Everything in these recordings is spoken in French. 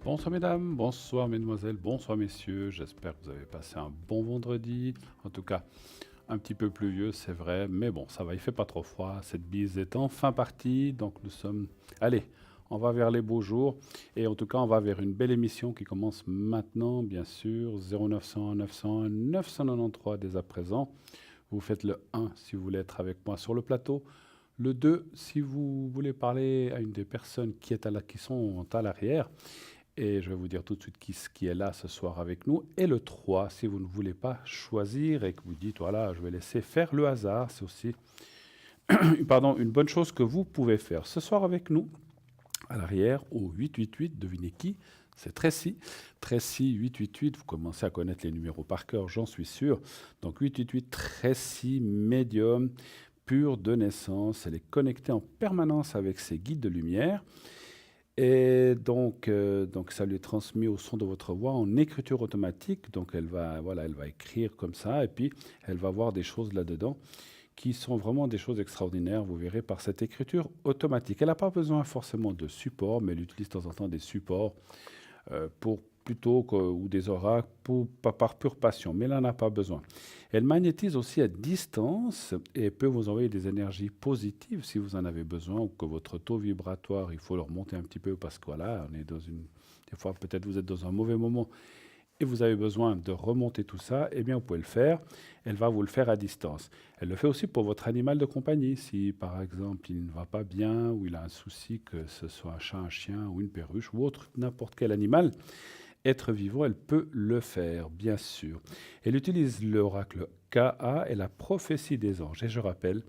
Bonsoir mesdames, bonsoir mesdemoiselles, bonsoir messieurs, j'espère que vous avez passé un bon vendredi, en tout cas un petit peu pluvieux c'est vrai, mais bon ça va, il fait pas trop froid, cette bise est enfin partie, donc nous sommes... Allez, on va vers les beaux jours, et en tout cas on va vers une belle émission qui commence maintenant, bien sûr, 0900 900 993 dès à présent. Vous faites le 1 si vous voulez être avec moi sur le plateau, le 2 si vous voulez parler à une des personnes qui sont à l'arrière, et je vais vous dire tout de suite qui est là ce soir avec nous. Et le 3, si vous ne voulez pas choisir et que vous dites, voilà, je vais laisser faire le hasard, c'est aussi pardon, une bonne chose que vous pouvez faire. Ce soir avec nous, à l'arrière, au 888, devinez qui? C'est Tracy. Tracy 888, vous commencez à connaître les numéros par cœur, j'en suis sûr. Donc 888, Tracy, médium, pure de naissance. Elle est connectée en permanence avec ses guides de lumière. Et donc ça lui est transmis au son de votre voix en écriture automatique. Donc elle va écrire comme ça et puis elle va voir des choses là-dedans qui sont vraiment des choses extraordinaires, vous verrez, par cette écriture automatique. Elle n'a pas besoin forcément de support, mais elle utilise de temps en temps des supports pour ou des oracles par pure passion, mais elle n'en a pas besoin. Elle magnétise aussi à distance et peut vous envoyer des énergies positives si vous en avez besoin ou que votre taux vibratoire, il faut le remonter un petit peu parce que voilà, on est dans une... Des fois, peut-être vous êtes dans un mauvais moment et vous avez besoin de remonter tout ça, eh bien vous pouvez le faire. Elle va vous le faire à distance. Elle le fait aussi pour votre animal de compagnie. Si par exemple il ne va pas bien ou il a un souci, que ce soit un chat, un chien ou une perruche ou autre, n'importe quel animal, être vivant, elle peut le faire, bien sûr. Elle utilise l'oracle Ka et la prophétie des anges. Et je rappelle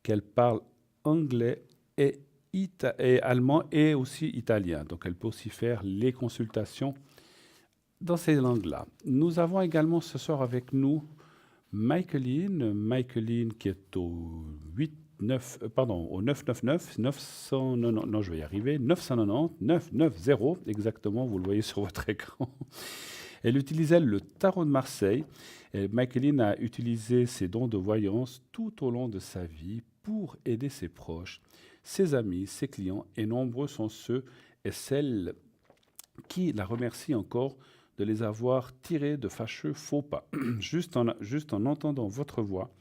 qu'elle parle anglais et allemand et aussi italien. Donc elle peut aussi faire les consultations dans ces langues-là. Nous avons également ce soir avec nous Michaeline qui est au 999, 990, non, je vais y arriver, 990, 990, exactement, vous le voyez sur votre écran. Elle utilisait le tarot de Marseille. Et Michaeline a utilisé ses dons de voyance tout au long de sa vie pour aider ses proches, ses amis, ses clients, et nombreux sont ceux et celles qui la remercient encore de les avoir tirés de fâcheux faux pas. Juste en entendant votre voix,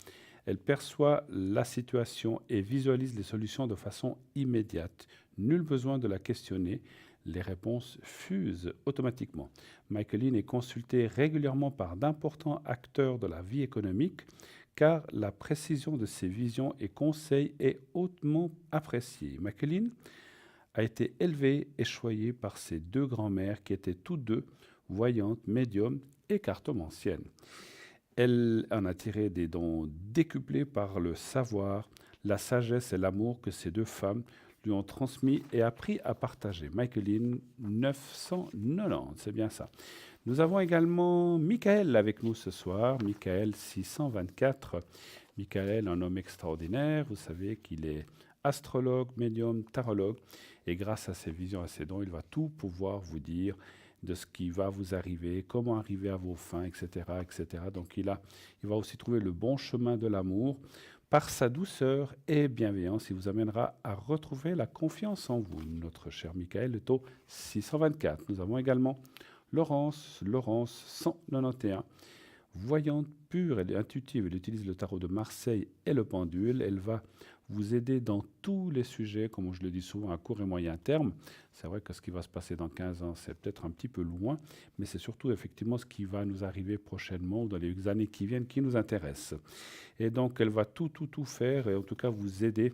elle perçoit la situation et visualise les solutions de façon immédiate. Nul besoin de la questionner, les réponses fusent automatiquement. Michaeline est consultée régulièrement par d'importants acteurs de la vie économique car la précision de ses visions et conseils est hautement appréciée. Michaeline a été élevée et choyée par ses deux grands-mères qui étaient toutes deux voyantes, médiums et cartomanciennes. Elle en a tiré des dons décuplés par le savoir, la sagesse et l'amour que ces deux femmes lui ont transmis et appris à partager. Michaeline 990, c'est bien ça. Nous avons également Michael avec nous ce soir, Michael 624. Michael, un homme extraordinaire, vous savez qu'il est astrologue, médium, tarologue, et grâce à ses visions, à ses dons, il va tout pouvoir vous dire de ce qui va vous arriver, comment arriver à vos fins, etc. etc. Donc il va aussi trouver le bon chemin de l'amour par sa douceur et bienveillance. Il vous amènera à retrouver la confiance en vous. Notre cher Michael est au 624. Nous avons également Laurence 191. Voyante pure, elle est intuitive, elle utilise le tarot de Marseille et le pendule. Elle va vous aider dans tous les sujets, comme je le dis souvent, à court et moyen terme. C'est vrai que ce qui va se passer dans 15 ans, c'est peut-être un petit peu loin, mais c'est surtout effectivement ce qui va nous arriver prochainement ou dans les années qui viennent qui nous intéresse. Et donc, elle va tout faire et en tout cas vous aider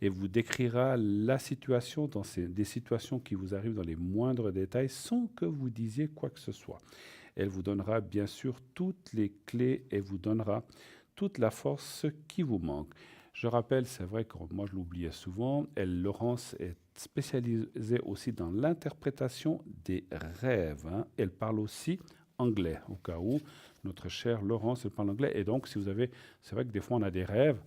et vous décrira la situation des situations qui vous arrivent dans les moindres détails sans que vous disiez quoi que ce soit. Elle vous donnera bien sûr toutes les clés et vous donnera toute la force qui vous manque. Je rappelle, c'est vrai que moi je l'oubliais souvent, Laurence est spécialisée aussi dans l'interprétation des rêves. Elle parle aussi anglais, au cas où notre chère Laurence elle parle anglais. Et donc, si vous avez, c'est vrai que des fois on a des rêves,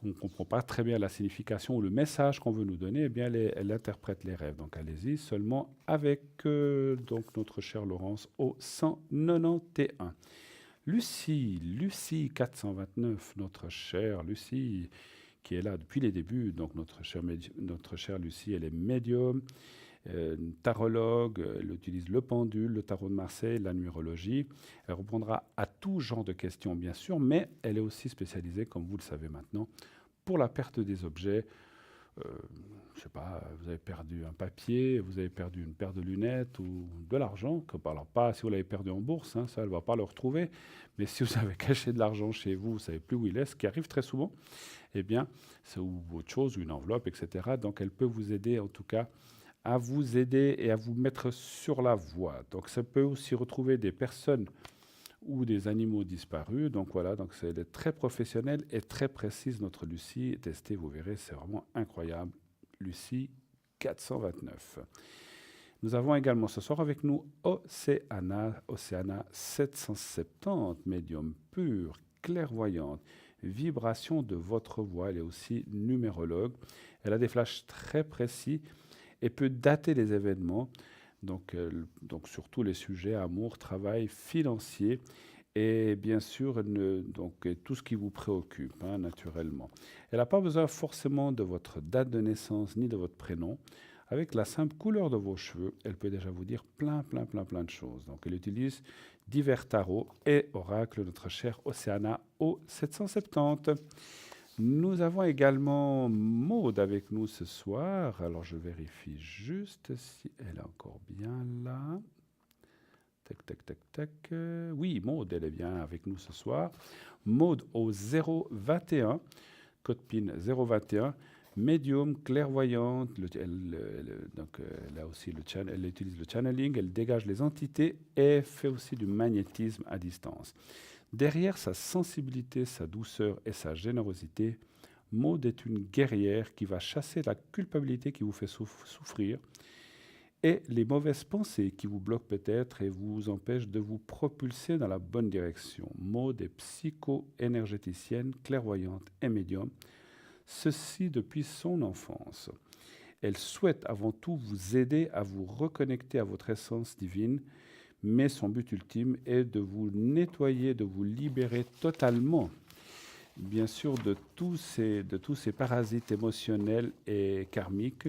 on ne comprend pas très bien la signification ou le message qu'on veut nous donner, eh bien elle interprète les rêves. Donc allez-y seulement avec donc notre chère Laurence au 191. Lucie 429, notre chère Lucie, qui est là depuis les débuts. Donc notre chère Lucie, elle est médium. une tarologue, elle utilise le pendule, le tarot de Marseille, la numérologie. Elle répondra à tout genre de questions, bien sûr, mais elle est aussi spécialisée, comme vous le savez maintenant, pour la perte des objets. Je ne sais pas, vous avez perdu un papier, vous avez perdu une paire de lunettes ou de l'argent. Alors pas si vous l'avez perdu en bourse, hein, ça, elle ne va pas le retrouver. Mais si vous avez caché de l'argent chez vous, vous ne savez plus où il est, ce qui arrive très souvent, eh bien, c'est autre chose, une enveloppe, etc. Donc, elle peut vous aider, en tout cas, à vous aider et à vous mettre sur la voie. Donc, ça peut aussi retrouver des personnes ou des animaux disparus. Donc voilà, donc c'est très professionnel et très précise notre Lucie. Testez, vous verrez, c'est vraiment incroyable. Lucie 429. Nous avons également ce soir avec nous Océana 770, médium pur, clairvoyante, vibration de votre voix. Elle est aussi numérologue. Elle a des flashs très précis et peut dater les événements. Donc surtout les sujets amour, travail, financier et bien sûr tout ce qui vous préoccupe, hein, naturellement. Elle n'a pas besoin forcément de votre date de naissance ni de votre prénom. Avec la simple couleur de vos cheveux, elle peut déjà vous dire plein de choses. Donc elle utilise divers tarots et oracles de notre chère Océana O770. Nous avons également Maude avec nous ce soir. Alors je vérifie juste si elle est encore bien là. Tac. Oui, Maude, elle est bien avec nous ce soir. Maude au 021, code PIN 021, médium, clairvoyante. Elle a aussi elle utilise le channeling, elle dégage les entités et fait aussi du magnétisme à distance. Derrière sa sensibilité, sa douceur et sa générosité, Maude est une guerrière qui va chasser la culpabilité qui vous fait souffrir et les mauvaises pensées qui vous bloquent peut-être et vous empêchent de vous propulser dans la bonne direction. Maude est psycho-énergéticienne, clairvoyante et médium, ceci depuis son enfance. Elle souhaite avant tout vous aider à vous reconnecter à votre essence divine, mais son but ultime est de vous nettoyer, de vous libérer totalement, bien sûr, de tous ces parasites émotionnels et karmiques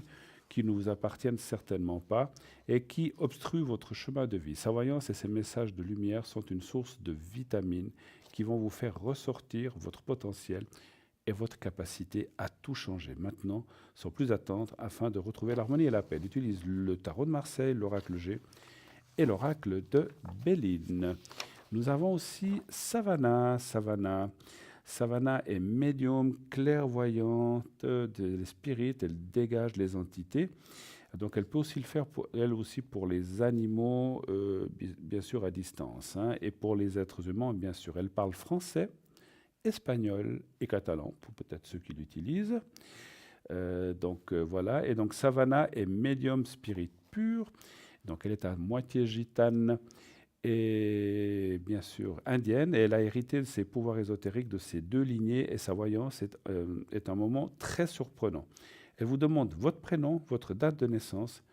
qui ne vous appartiennent certainement pas et qui obstruent votre chemin de vie. Sa voyance et ses messages de lumière sont une source de vitamines qui vont vous faire ressortir votre potentiel et votre capacité à tout changer maintenant, sans plus attendre, afin de retrouver l'harmonie et la paix. Elle utilise le tarot de Marseille, l'oracle G et l'oracle de Béline. Nous avons aussi Savannah. Savannah est médium, clairvoyante des spirites, elle dégage les entités. Donc elle peut aussi le faire, elle aussi pour les animaux, bien sûr à distance, hein, et pour les êtres humains, bien sûr. Elle parle français, espagnol et catalan, pour peut-être ceux qui l'utilisent. Voilà, et donc Savannah est médium spirit pur, donc elle est à moitié gitane et bien sûr indienne, et elle a hérité de ses pouvoirs ésotériques de ces deux lignées, et sa voyance est un moment très surprenant. Elle vous demande votre prénom, votre date de naissance,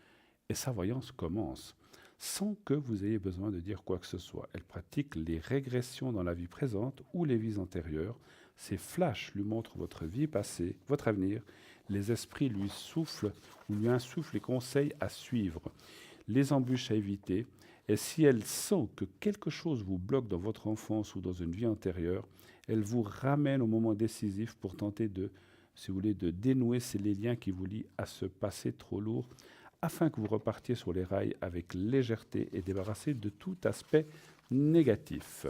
et sa voyance commence, sans que vous ayez besoin de dire quoi que ce soit. Elle pratique les régressions dans la vie présente ou les vies antérieures. Ses flashs lui montrent votre vie passée, votre avenir. Les esprits lui soufflent ou lui insufflent les conseils à suivre, les embûches à éviter. Et si elle sent que quelque chose vous bloque dans votre enfance ou dans une vie antérieure, elle vous ramène au moment décisif pour tenter si vous voulez, de dénouer les liens qui vous lient à ce passé trop lourd, afin que vous repartiez sur les rails avec légèreté et débarrassé de tout aspect négatif.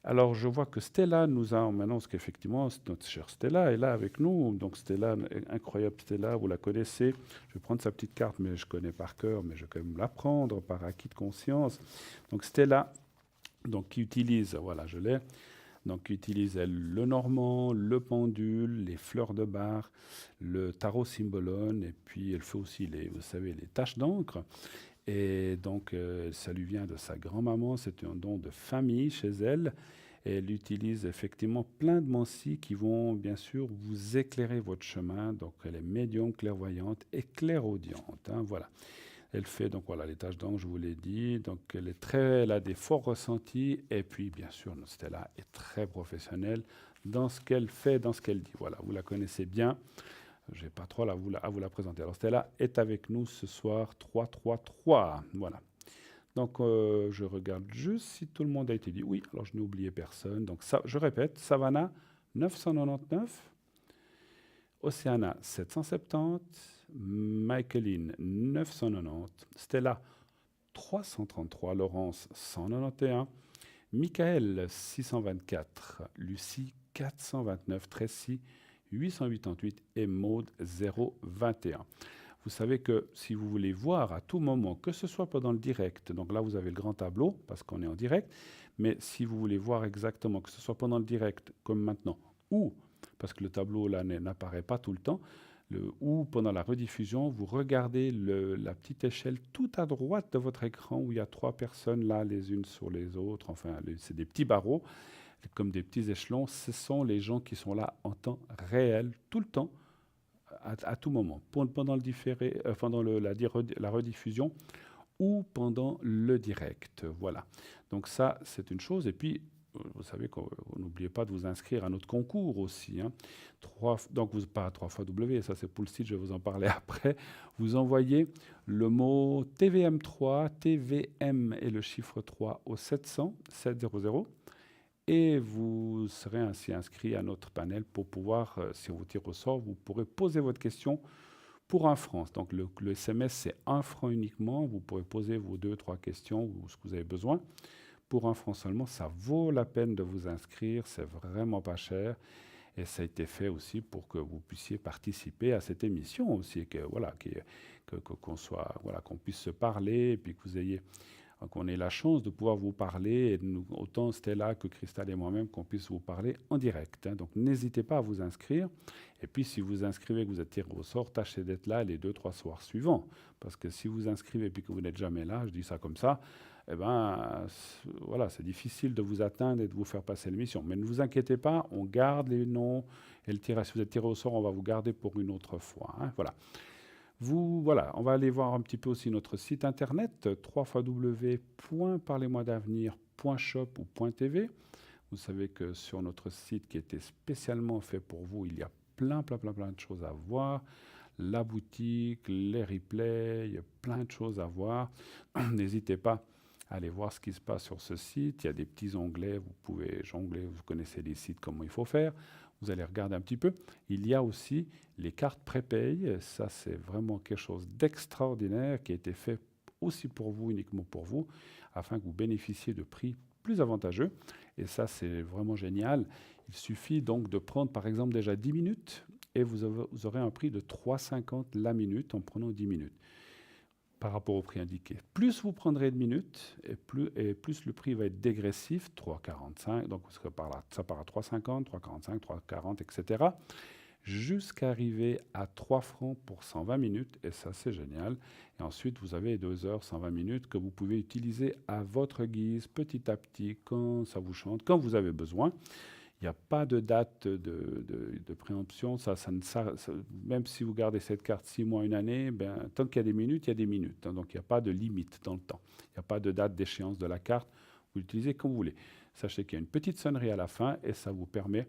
Alors, je vois que Stella nous a m'annonce qu'effectivement, notre chère Stella est là avec nous. Donc, Stella, incroyable Stella, vous la connaissez. Je vais prendre sa petite carte, mais je connais par cœur, mais je vais quand même l'apprendre par acquis de conscience. Donc, Stella, qui utilise, voilà, je l'ai. Donc, qui utilise le normand, le pendule, les fleurs de bar, le tarot symbolone, et puis elle fait aussi vous savez, les taches d'encre. Et donc, ça lui vient de sa grand-maman, c'est un don de famille chez elle. Et elle utilise effectivement plein de mancies qui vont bien sûr vous éclairer votre chemin. Donc, elle est médium, clairvoyante et clairaudiente, hein, voilà. Elle fait donc voilà les tâches d'ange, je vous l'ai dit. Donc elle a des forts ressentis, et puis bien sûr Stella est très professionnelle dans ce qu'elle fait, dans ce qu'elle dit. Voilà, vous la connaissez bien. Je n'ai pas trop à vous la présenter. Alors Stella est avec nous ce soir, 3-3-3. Voilà. Donc je regarde juste si tout le monde a été dit. Oui, alors je n'ai oublié personne. Donc ça, je répète, Savannah 999, Océana 770, Michaeline 990, Stella 333, Laurence 191, Michael 624, Lucie 429, Tracy 888 et Maude 021. Vous savez que si vous voulez voir à tout moment, que ce soit pendant le direct, donc là vous avez le grand tableau parce qu'on est en direct, mais si vous voulez voir exactement, que ce soit pendant le direct comme maintenant, ou parce que le tableau là n'apparaît pas tout le temps, ou pendant la rediffusion, vous regardez la petite échelle tout à droite de votre écran où il y a 3 personnes là les unes sur les autres, enfin c'est des petits barreaux, comme des petits échelons, ce sont les gens qui sont là en temps réel, tout le temps, à tout moment, pendant la rediffusion ou pendant le direct. Voilà. Donc ça, c'est une chose. Et puis, vous savez n'oubliez pas de vous inscrire à notre concours aussi. Hein. Donc, pas 3 fois W, ça c'est pour le site, je vais vous en parler après. Vous envoyez le mot TVM3, TVM et le chiffre 3 au 700 700. Et vous serez ainsi inscrit à notre panel pour pouvoir, si on vous tire au sort, vous pourrez poser votre question pour 1 franc. Donc le SMS, c'est 1 franc uniquement. Vous pourrez poser vos 2-3 questions ou ce que vous avez besoin. Pour 1 franc seulement, ça vaut la peine de vous inscrire. C'est vraiment pas cher. Et ça a été fait aussi pour que vous puissiez participer à cette émission aussi, qu'on puisse se parler et puis que vous ayez... qu'on ait la chance de pouvoir vous parler, et autant Stella que Christelle et moi-même, qu'on puisse vous parler en direct. Hein. Donc n'hésitez pas à vous inscrire. Et puis si vous inscrivez, que vous êtes tiré au sort, tâchez d'être là les 2-3 soirs suivants. Parce que si vous inscrivez et puis que vous n'êtes jamais là, je dis ça comme ça, eh ben, voilà, c'est difficile de vous atteindre et de vous faire passer l'émission. Mais ne vous inquiétez pas, on garde les noms et le tirage. Si vous êtes tiré au sort, on va vous garder pour une autre fois. Hein. Voilà. Voilà, on va aller voir un petit peu aussi notre site internet, www.parlez-moi-d'avenir.shop ou .tv. Vous savez que sur notre site qui était spécialement fait pour vous, il y a plein de choses à voir. La boutique, les replays, il y a plein de choses à voir. N'hésitez pas à aller voir ce qui se passe sur ce site. Il y a des petits onglets, vous pouvez jongler, vous connaissez les sites, comment il faut faire. Vous allez regarder un petit peu. Il y a aussi les cartes prépay. Ça, c'est vraiment quelque chose d'extraordinaire qui a été fait aussi pour vous, uniquement pour vous, afin que vous bénéficiez de prix plus avantageux. Et ça, c'est vraiment génial. Il suffit donc de prendre, par exemple, déjà 10 minutes et vous aurez un prix de 3,50 la minute en prenant 10 minutes par rapport au prix indiqué. Plus vous prendrez de minutes, et plus le prix va être dégressif, 3,45, donc ça part à 3,50, 3,45, 3,40, etc., jusqu'à arriver à 3 francs pour 120 minutes, et ça c'est génial. Et ensuite, vous avez 2 heures, 120 minutes que vous pouvez utiliser à votre guise, petit à petit, quand ça vous chante, quand vous avez besoin. Il n'y a pas de date de préemption. Même si vous gardez cette carte 6 mois, une année, ben, tant qu'il y a des minutes, il y a des minutes. Hein, donc il n'y a pas de limite dans le temps. Il n'y a pas de date d'échéance de la carte. Vous l'utilisez comme vous voulez. Sachez qu'il y a une petite sonnerie à la fin et ça vous permet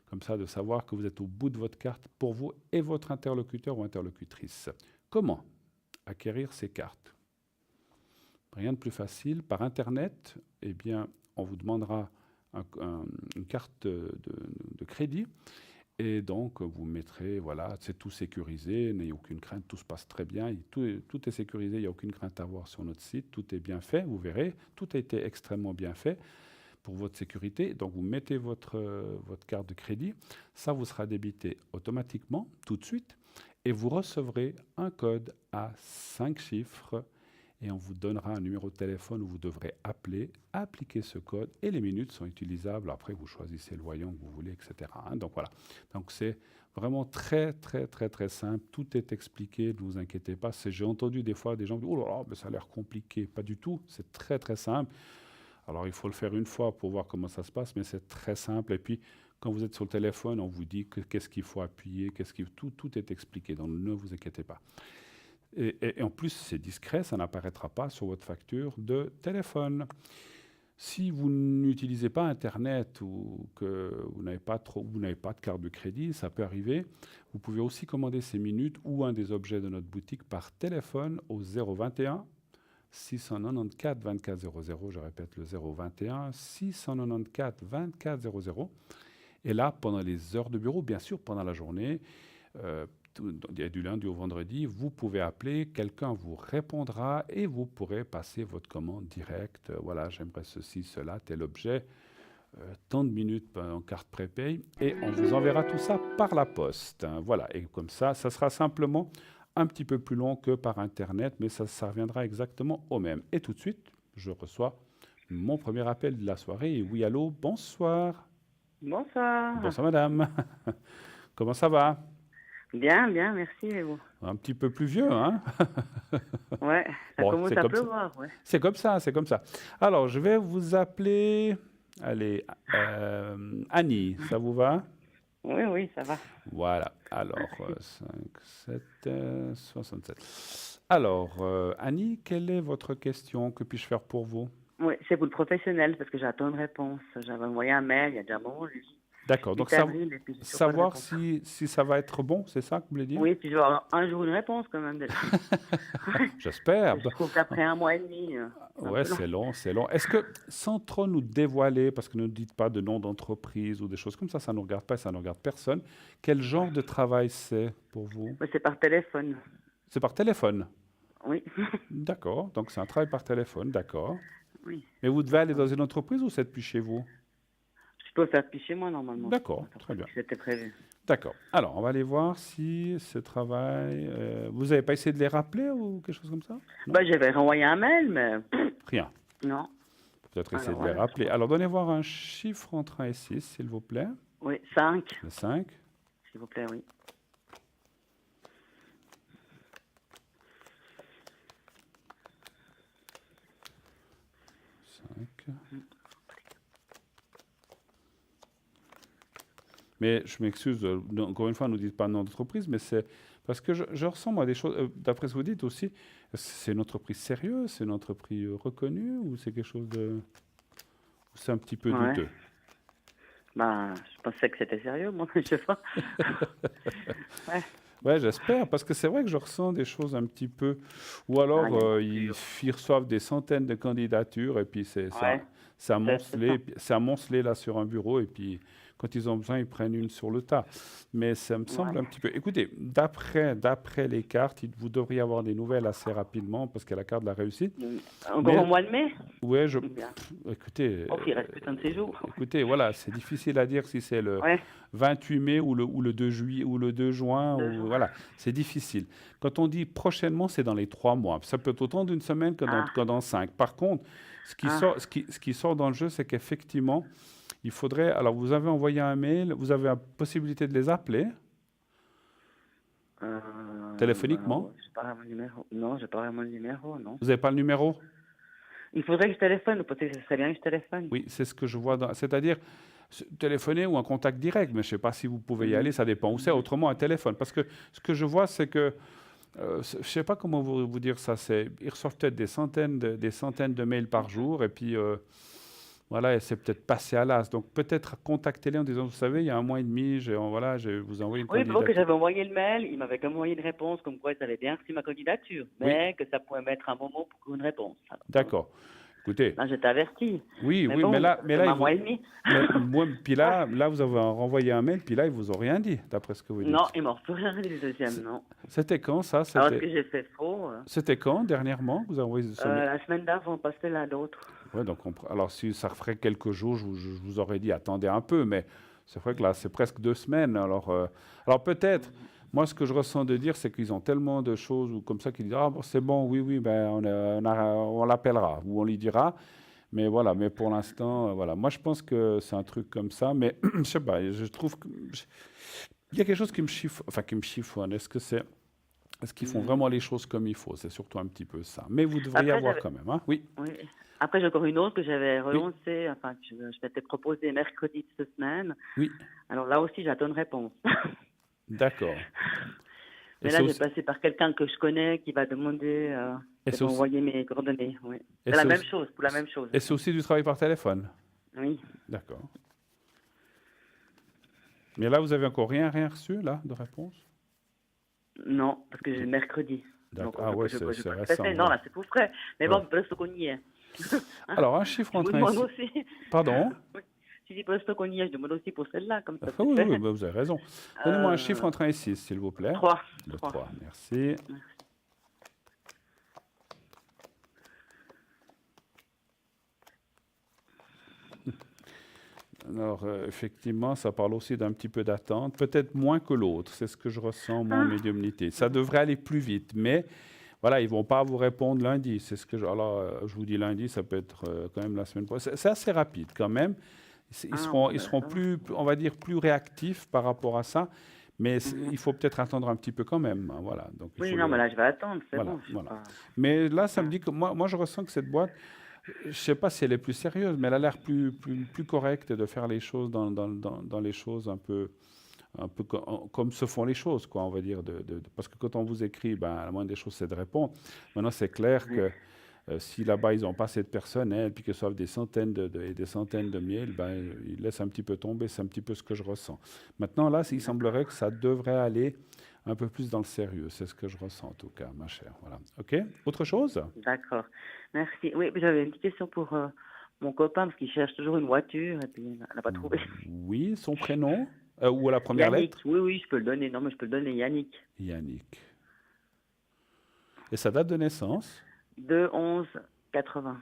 comme ça de savoir que vous êtes au bout de votre carte pour vous et votre interlocuteur ou interlocutrice. Comment acquérir ces cartes? Rien de plus facile. Par Internet, eh bien, on vous demandera une carte de crédit. Et donc, vous mettrez, voilà, c'est tout sécurisé, n'ayez aucune crainte, tout se passe très bien, tout est sécurisé, il n'y a aucune crainte à avoir sur notre site, tout est bien fait, vous verrez, tout a été extrêmement bien fait pour votre sécurité. Donc, vous mettez votre carte de crédit, ça vous sera débité automatiquement, tout de suite, et vous recevrez un code à 5 chiffres et on vous donnera un numéro de téléphone où vous devrez appeler, appliquer ce code et les minutes sont utilisables. Après, vous choisissez le voyant que vous voulez, etc. Hein, donc voilà. Donc c'est vraiment très simple. Tout est expliqué, ne vous inquiétez pas. J'ai entendu des fois des gens dire « Oh là là, mais ça a l'air compliqué ». Pas du tout, c'est très simple. Alors il faut le faire une fois pour voir comment ça se passe, mais c'est très simple. Et puis, quand vous êtes sur le téléphone, on vous dit qu'est-ce qu'il faut appuyer, tout est expliqué, donc ne vous inquiétez pas. Et en plus, c'est discret, ça n'apparaîtra pas sur votre facture de téléphone. Si vous n'utilisez pas Internet ou que vous n'avez pas de carte de crédit, ça peut arriver. Vous pouvez aussi commander ces minutes ou un des objets de notre boutique par téléphone au 021 694 24 00. Je répète le 021 694 24 00. Et là, pendant les heures de bureau, bien sûr, pendant la journée, du lundi au vendredi, vous pouvez appeler, quelqu'un vous répondra et vous pourrez passer votre commande directe. Voilà, j'aimerais ceci, cela, tel objet, tant de minutes en carte prépay et on vous enverra tout ça par la poste. Voilà, et comme ça sera simplement un petit peu plus long que par Internet, mais ça reviendra exactement au même. Et tout de suite, je reçois mon premier appel de la soirée. Et oui, allô, bonsoir. Bonsoir. Bonsoir, madame. Comment ça va? Bien, bien, merci. Et vous? Un petit peu plus vieux, hein? Ouais, ça Bon, commence c'est à comme ça. pleuvoir, ouais. C'est comme ça, c'est comme ça. Alors, je vais vous appeler, allez, Annie, ça vous va? Oui, oui, ça va. Voilà. Alors, 5, 7, 67. Alors, Annie, quelle est votre question? Que puis-je faire pour vous? Oui, c'est pour le professionnel parce que j'attends une réponse. J'avais envoyé un mail il y a déjà un moment, lui. D'accord. Donc, 8 avril, et puis j'ai toujours pas de savoir réponse. si ça va être bon, c'est ça que vous voulez dire? Oui, puis je vais avoir un jour une réponse quand même déjà. J'espère. Je trouve qu'après un mois et demi, c'est un Ouais, peu long. c'est long, c'est long. Est-ce que, sans trop nous dévoiler, parce que ne dites pas de nom d'entreprise ou des choses comme ça ne nous regarde pas et ça ne regarde personne, quel genre de travail c'est pour vous? Mais c'est par téléphone. C'est par téléphone. Oui, D'accord. Donc, c'est un travail par téléphone, d'accord. oui. Mais vous devez aller dans une entreprise ou c'est depuis chez vous? Je peux le faire depuis chez moi normalement. D'accord, très bien. C'était prévu. D'accord. Alors, on va aller voir si ce travail... vous n'avez pas essayé de les rappeler ou quelque chose comme ça? Non? Bah, j'avais renvoyé un mail, mais Rien. non. Peut-être essayer Alors de les voilà. rappeler. Alors, donnez voir un chiffre entre 1 et 6, s'il vous plaît. Oui, 5, Le 5. s'il vous plaît, oui. 5. Mais je m'excuse, encore une fois, ne nous dites pas nom d'entreprise, mais c'est parce que je ressens, moi, des choses, d'après ce que vous dites aussi, c'est une entreprise sérieuse, c'est une entreprise reconnue, ou c'est quelque chose de... ou c'est un petit peu Ouais. douteux? Bah, je pensais que c'était sérieux, moi, je sais pas. Ouais. Ouais, j'espère, parce que c'est vrai que je ressens des choses un petit peu... Ou alors, Ah, il y a ils reçoivent des centaines de candidatures, et puis Ouais, c'est c'est amoncelé là sur un bureau, et puis quand ils ont besoin, ils prennent une sur le tas. Mais ça me semble ouais. un petit peu... Écoutez, d'après les cartes, vous devriez avoir des nouvelles assez rapidement, parce qu'il y a la carte de la réussite. Encore Mais, au mois de mai? ouais, Bien. écoutez, Oh, il reste putain de séjours. écoutez, voilà, c'est difficile à dire si c'est le Ouais, 28 mai ou le 2 juillet ou le 2 juin. 2 Ou, jours. voilà, c'est difficile. Quand on dit prochainement, c'est dans les 3 mois. Ça peut être autant d'une semaine que dans 5. Par contre, ce qui sort dans le jeu, c'est qu'effectivement, il faudrait... Alors, vous avez envoyé un mail, vous avez la possibilité de les appeler téléphoniquement. J'ai pas vraiment le numéro. Non, j'ai pas vraiment le numéro, non. Vous n'avez pas le numéro? Il faudrait que je téléphone, peut-être que ce serait bien que je téléphone. Oui, c'est ce que je vois. C'est-à-dire téléphoner ou un contact direct, mais je ne sais pas si vous pouvez y aller, ça dépend où c'est. Autrement, un téléphone. Parce que ce que je vois, c'est que, je ne sais pas comment vous dire ça, ils reçoivent peut-être des centaines de mails par jour, et puis voilà, et c'est peut-être passé à l'as. Donc peut-être contactez-les en disant, vous savez, il y a un mois et demi, je vous envoie une Oui, donc candidature. j'avais envoyé le mail, il m'avait comme envoyé une réponse comme quoi ils avaient bien reçu ma candidature, mais que ça pouvait mettre un moment pour une réponse. Alors, D'accord. Écoutez, là, j'étais averti. oui, Mais oui, bon, mais là, un mois et demi. puis là, vous avez renvoyé un mail, puis là, ils vous ont rien dit, d'après ce que vous dites. Non, ils m'ont refait rien dit le deuxième, non. C'était quand ça? Alors, est-ce que j'ai fait faux? C'était quand, dernièrement, que vous avez envoyé ce mail? La semaine d'avant, pas celle-là, l'autre. Ouais, donc alors, si ça ferait quelques jours, je vous aurais dit, attendez un peu, mais c'est vrai que là, c'est presque 2 semaines. Alors peut-être, moi, ce que je ressens de dire, c'est qu'ils ont tellement de choses ou comme ça qu'ils disent, ah, bon, c'est bon, oui, ben, on l'appellera ou on lui dira. Mais voilà, mais pour l'instant, voilà. Moi, je pense que c'est un truc comme ça, mais je sais pas, je trouve il y a quelque chose qui me chiffonne. Est-ce qu'ils font vraiment les choses comme il faut? C'est surtout un petit peu ça. Mais vous devriez Après, avoir quand même, hein? Oui. Oui. Après, j'ai encore une autre que j'avais relancée, enfin, que je m'étais proposée mercredi de cette semaine. Oui. Alors là aussi, j'attends une réponse. D'accord. Et Mais c'est là, j'ai aussi, passé par quelqu'un que je connais qui va demander et de c'est aussi, m'envoyer mes coordonnées. Oui. et C'est la c'est même aussi, chose, pour la même chose. et c'est aussi du travail par téléphone. Oui. D'accord. Mais là, vous avez encore rien reçu, là, de réponse? Non, parce que j'ai le mercredi. Donc, D'accord. Ah ouais, je c'est peux récent, stresser. Non, ouais. là, c'est tout frais. Mais Ouais. bon, pour qu'on y est. Hein. Alors, un chiffre Je vous entre 1 et demande 6. aussi. Pardon? Oui. Si je dis pour qu'on y est, je demande aussi pour celle-là, comme Ah ça, c'est oui, oui, fait. bah, vous avez raison. Donnez-moi un chiffre Euh, entre 1 et 6, s'il vous plaît. 3. Le 3. 3, merci. Alors, effectivement, ça parle aussi d'un petit peu d'attente, peut-être moins que l'autre, c'est ce que je ressens, moi, en Ah. médiumnité. Ça devrait aller plus vite, mais voilà, ils ne vont pas vous répondre lundi. C'est ce que alors, je vous dis lundi, ça peut être quand même la semaine prochaine. C'est assez rapide quand même. Ah, bon, Ils ben, seront ça va. plus, on va dire, plus réactifs par rapport à ça, mais Mhm. il faut peut-être attendre un petit peu quand même, hein, voilà. Donc, il Oui, faut non, le, mais là, je vais attendre, c'est voilà, bon. Je sais voilà. pas. Mais là, ça me Ah. dit que moi, je ressens que cette boîte, je ne sais pas si elle est plus sérieuse, mais elle a l'air plus correcte de faire les choses dans les choses un peu comme se font les choses, quoi, on va dire. Parce que quand on vous écrit, ben, la moindre des choses, c'est de répondre. Maintenant, c'est clair Oui. que si là-bas, ils n'ont pas assez de personnel, puis qu'ils reçoivent des centaines et des centaines de mails, ben, ils laissent un petit peu tomber. C'est un petit peu ce que je ressens. Maintenant, là, il D'accord. semblerait que ça devrait aller un peu plus dans le sérieux. C'est ce que je ressens, en tout cas, ma chère. Voilà. OK? Autre chose? D'accord. Merci. Oui, j'avais une petite question pour mon copain, parce qu'il cherche toujours une voiture, et puis il n'a pas trouvé. Oui, son prénom? Ou à la première Yannick. lettre? Oui, oui, je peux le donner. Non, mais je peux le donner. Yannick. Yannick. Et sa date de naissance? 2-11-80.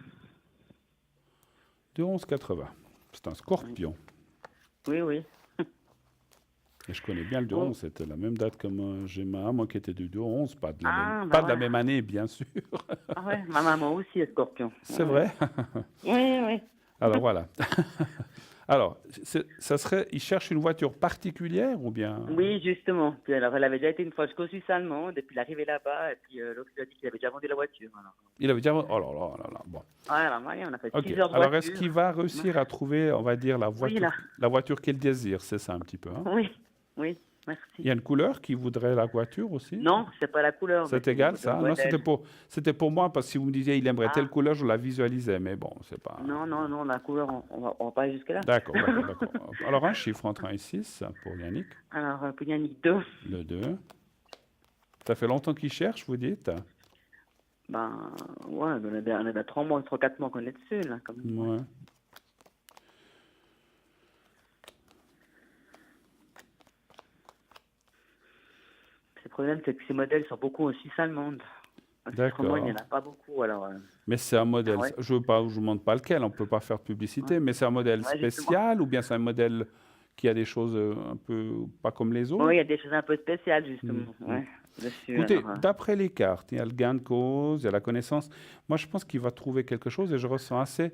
De 11,80. C'est un Oui, scorpion. oui. Oui. Et je connais bien le 2 Oh. 11, c'était la même date comme j'ai ma maman qui était du 2 11, Ah, pas bah de la voilà. même année, bien sûr. Ah ouais, ma maman aussi est scorpion. C'est Ouais, ouais. vrai. Oui, oui. Alors voilà. Alors, ça serait, il cherche une voiture particulière ou bien? Oui, justement. Puis alors, elle avait déjà été une fois jusqu'au Suisse allemande, et puis il est arrivé là-bas, et puis l'autre lui a dit qu'il avait déjà vendu la voiture. Alors, Il avait déjà. Oh là là là là. Bon. ouais, alors, ouais, on a fait Ok. 6 heures de Alors, est-ce voiture. qu'il va réussir à trouver, on va dire, Oui, là. la voiture qu'il désire? C'est ça un petit peu, hein? Oui, oui, Il merci. y a une couleur qui voudrait la voiture aussi? Non, c'est pas la couleur, mais C'est c'est égal, le ça? Non, modèle. c'était pour moi, parce que si vous me disiez il aimerait telle Ah, couleur, je la visualisais, mais bon, c'est pas. non, non, non, la couleur, on va pas aller jusque-là. D'accord, d'accord, d'accord. Alors, un chiffre entre 1 et 6 pour Yannick. Alors, pour Yannick 2, Le 2. Ça fait longtemps qu'il cherche, vous dites? ben, ouais, on est à 3 mois, 3-4 mois qu'on est dessus, là, quand même, ouais. Ouais. Le problème, c'est que ces modèles sont beaucoup en Suisse allemande. En Suisse romande, il n'y D'accord. en a pas beaucoup, alors, Mais c'est un ah modèle, ouais, je ne vous demande pas lequel, on ne peut pas faire de ouais, publicité, mais c'est un modèle ouais, justement. spécial ou bien c'est un modèle qui a des choses un peu pas comme les Oui, il y autres? a des choses un peu spéciales, Mm, justement, mm. ouais, dessus, Écoutez, alors, d'après les cartes, il y a le gain de cause, il y a la connaissance. Moi, je pense qu'il va trouver quelque chose et je ressens assez,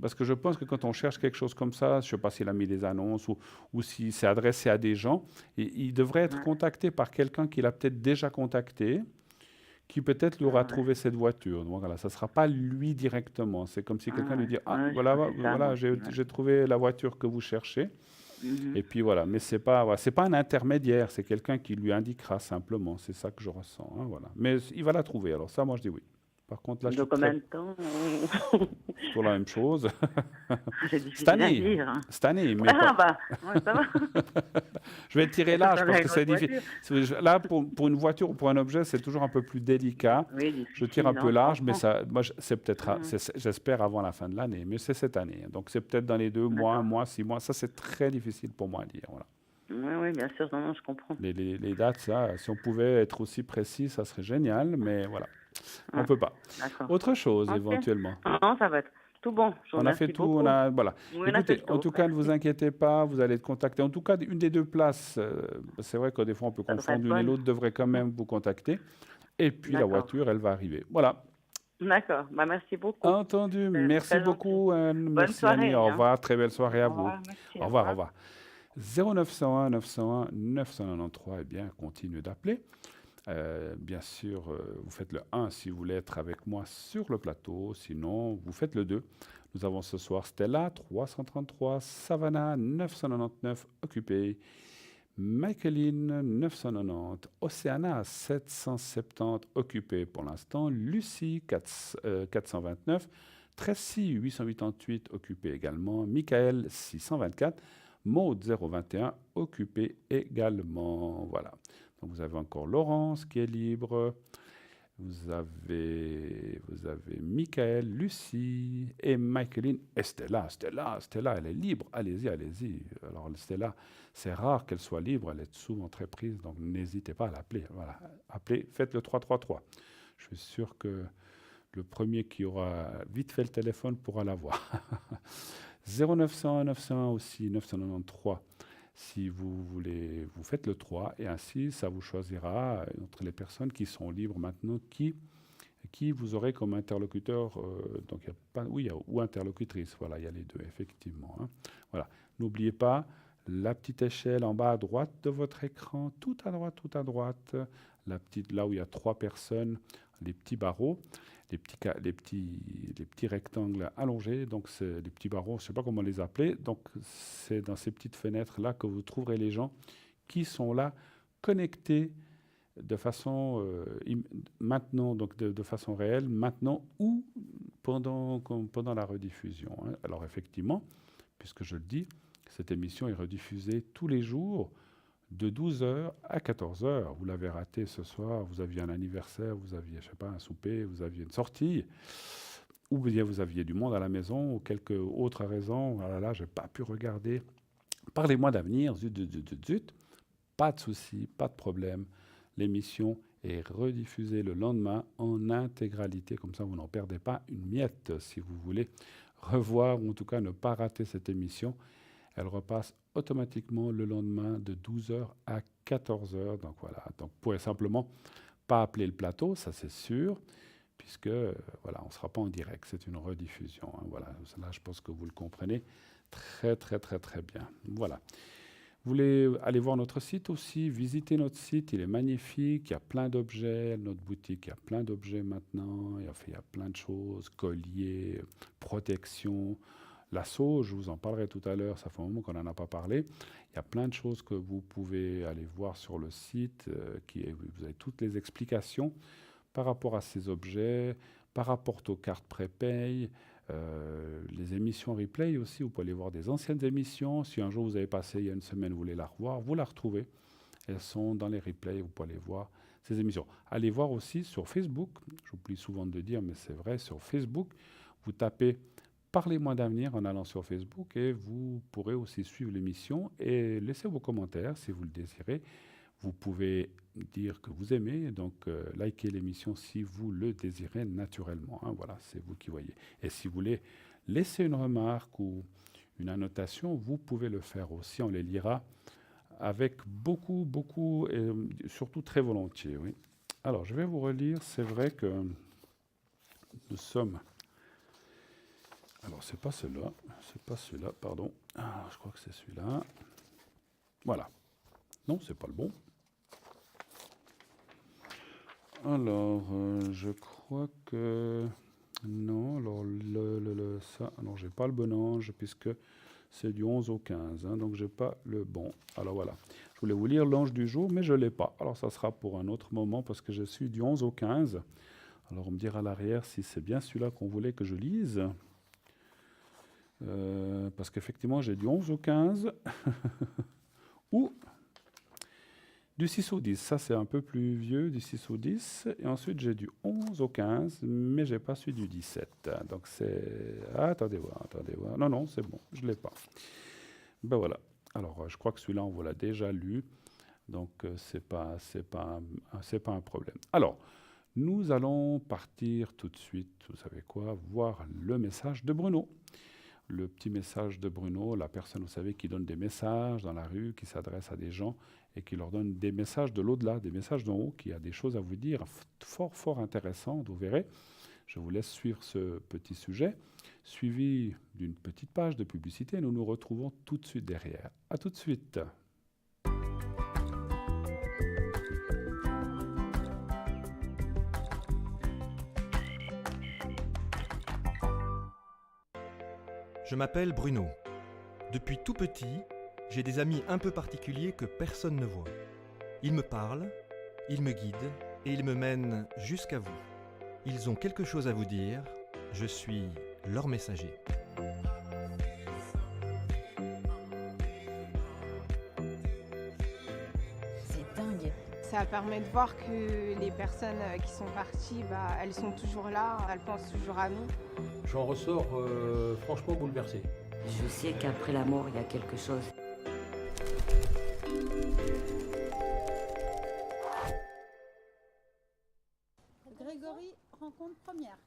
parce que je pense que quand on cherche quelque chose comme ça, je ne sais pas s'il a mis des annonces ou si c'est adressé à des gens, il devrait être ouais. contacté par quelqu'un qu'il a peut-être déjà contacté, qui peut-être lui aura Ah ouais, trouvé cette voiture. Donc voilà, ça ne sera pas lui directement. C'est comme si ah quelqu'un lui ouais, dit, ah ouais, je voilà, pensais ça, moi voilà, aussi, ouais. j'ai trouvé la voiture que vous cherchez. Mhm. Et puis voilà, mais c'est pas, voilà, c'est pas un intermédiaire, c'est quelqu'un qui lui indiquera simplement. C'est ça que je ressens, hein, voilà. Mais il va la trouver. Alors ça, moi je dis oui. Par contre, là, je De suis très combien de temps? sur la même chose. C'est Cette difficile à année, dire, hein. cette année, mais Ah pas. bah, ouais, ça va. Je vais tirer Ça peut large faire parce une que c'est grosse difficile. voiture. Là, pour une voiture ou pour un objet, c'est toujours un peu plus délicat. Oui, Je tire un difficile, peu non, je large, mais comprends. ça, moi, c'est peut-être, Mhm. j'espère avant la fin de l'année, mais c'est cette année. Donc c'est peut-être dans les 2 mois, un D'accord. mois, 6 mois. Ça, c'est très difficile pour moi à dire. Voilà. Oui, oui, bien sûr, non, non, je comprends. Les dates, ça, si on pouvait être aussi précis, ça serait génial, mais voilà, on Ouais, peut pas. d'accord. Autre chose, Ok. éventuellement. Non, ça va être tout bon. Je vous On a fait remercie tout, on beaucoup. a, voilà. Oui, on a fait Écoutez, le en tour. tout cas, ne vous Merci. inquiétez pas, vous allez être contacté. En tout cas, une des deux places, c'est vrai que des fois on peut Ça devrait confondre être l'une et bonne. l'autre, devrait quand Mhm. même vous contacter. Et puis la D'accord. voiture, elle va arriver. Voilà. D'accord. Bah, merci beaucoup. Entendu. C'est Merci très gentil. beaucoup. Bonne Merci Annie. soirée, Au hein. revoir. Très belle soirée à Au vous. revoir. Merci. Au Au revoir, au revoir. revoir. 0901 901 993, eh bien, continuez d'appeler. Bien sûr, vous faites le 1 si vous voulez être avec moi sur le plateau. Sinon, vous faites le 2. Nous avons ce soir Stella, 333, Savannah, 999, occupé. Michaeline, 990. Océana, 770, occupé pour l'instant. Lucie, 429. Tracy, 888, occupé également. Michael, 624. Maud, 021, occupé également. Voilà. Donc vous avez encore Laurence qui est libre. Vous avez Michael, Lucie et Michaeline et Stella. Stella, elle est libre. Allez-y, allez-y. Alors Stella, c'est rare qu'elle soit libre. Elle est souvent très prise, donc n'hésitez pas à l'appeler. Voilà, appelez, faites le 333. Je suis sûr que le premier qui aura vite fait le téléphone pourra l'avoir. 0900 901 aussi, 993. Si vous voulez, vous faites le 3 et ainsi, ça vous choisira entre les personnes qui sont libres maintenant, qui vous aurez comme interlocuteur. Donc, il y a pas, oui, ou interlocutrice. Voilà, il y a les deux, effectivement. Hein. Voilà. N'oubliez pas la petite échelle en bas à droite de votre écran, tout à droite, la petite, là où il y a 3 personnes, les petits barreaux. Les petits rectangles allongés, donc c'est les petits barreaux, je ne sais pas comment les appeler. Donc c'est dans ces petites fenêtres-là que vous trouverez les gens qui sont là, connectés de façon maintenant, donc de façon réelle, maintenant ou pendant la rediffusion. Hein. Alors effectivement, puisque je le dis, cette émission est rediffusée tous les jours de 12h à 14h. Vous l'avez raté ce soir, vous aviez un anniversaire, vous aviez, je sais pas, un souper, vous aviez une sortie, ou bien vous aviez du monde à la maison, ou quelque autre raison, ah là là, je n'ai pas pu regarder. Parlez-moi d'avenir, zut. Pas de souci, pas de problème. L'émission est rediffusée le lendemain en intégralité, comme ça vous n'en perdez pas une miette. Si vous voulez revoir, ou en tout cas ne pas rater cette émission, elle repasse automatiquement le lendemain de 12h à 14h. Donc voilà, donc vous pourrez simplement pas appeler le plateau, ça c'est sûr, puisque voilà, on ne sera pas en direct, c'est une rediffusion. Hein, voilà, là je pense que vous le comprenez très bien. Voilà. Vous voulez aller voir notre site aussi, visiter notre site, il est magnifique, il y a plein d'objets, notre boutique, il y a plein d'objets maintenant, il y a plein de choses, colliers, protection. L'assaut, je vous en parlerai tout à l'heure, ça fait un moment qu'on n'en a pas parlé. Il y a plein de choses que vous pouvez aller voir sur le site, vous avez toutes les explications par rapport à ces objets, par rapport aux cartes prépay, les émissions replay aussi, vous pouvez aller voir des anciennes émissions. Si un jour vous avez passé il y a une semaine, vous voulez la revoir, vous la retrouvez. Elles sont dans les replays, vous pouvez aller voir ces émissions. Allez voir aussi sur Facebook, j'oublie souvent de le dire, mais c'est vrai, sur Facebook, vous tapez Parlez-moi d'avenir en allant sur Facebook et vous pourrez aussi suivre l'émission et laisser vos commentaires si vous le désirez. Vous pouvez dire que vous aimez, donc likez l'émission si vous le désirez naturellement. Hein, voilà, c'est vous qui voyez. Et si vous voulez laisser une remarque ou une annotation, vous pouvez le faire aussi. On les lira avec beaucoup et surtout très volontiers. Oui. Alors, je vais vous relire. C'est vrai que nous sommes... Alors, c'est pas celui-là, pardon. Ah, je crois que c'est celui-là. Voilà. Non, c'est pas le bon. Alors, je crois que... Non, alors, ça... Alors, j'ai pas le bon ange, puisque c'est du 11 au 15, hein, donc j'ai pas le bon. Alors, voilà. Je voulais vous lire l'ange du jour, mais je l'ai pas. Alors, ça sera pour un autre moment, parce que je suis du 11 au 15. Alors, on me dira à l'arrière si c'est bien celui-là qu'on voulait que je lise. Parce qu'effectivement, j'ai du 11 au 15 ou du 6 au 10. Ça, c'est un peu plus vieux, du 6 au 10. Et ensuite, j'ai du 11 au 15, mais je n'ai pas celui du 17. Donc, c'est... Ah, attendez voir. Non, c'est bon, je ne l'ai pas. Ben voilà. Alors, je crois que celui-là, on vous l'a déjà lu. Donc, c'est pas un problème. Alors, nous allons partir tout de suite, vous savez quoi, voir le message de Bruno. Le petit message de Bruno, la personne, vous savez, qui donne des messages dans la rue, qui s'adresse à des gens et qui leur donne des messages de l'au-delà, des messages d'en haut, qui a des choses à vous dire fort intéressantes, vous verrez. Je vous laisse suivre ce petit sujet, suivi d'une petite page de publicité. Nous nous retrouvons tout de suite derrière. À tout de suite. Je m'appelle Bruno. Depuis tout petit, J'ai des amis un peu particuliers que personne ne voit. Ils me parlent, ils me guident et ils me mènent jusqu'à vous. Ils ont quelque chose à vous dire, je suis leur messager. C'est dingue. Ça permet de voir que les personnes qui sont parties, elles sont toujours là, elles pensent toujours à nous. J'en ressors franchement bouleversé. Je sais qu'après la mort, il y a quelque chose. Grégory, rencontre première.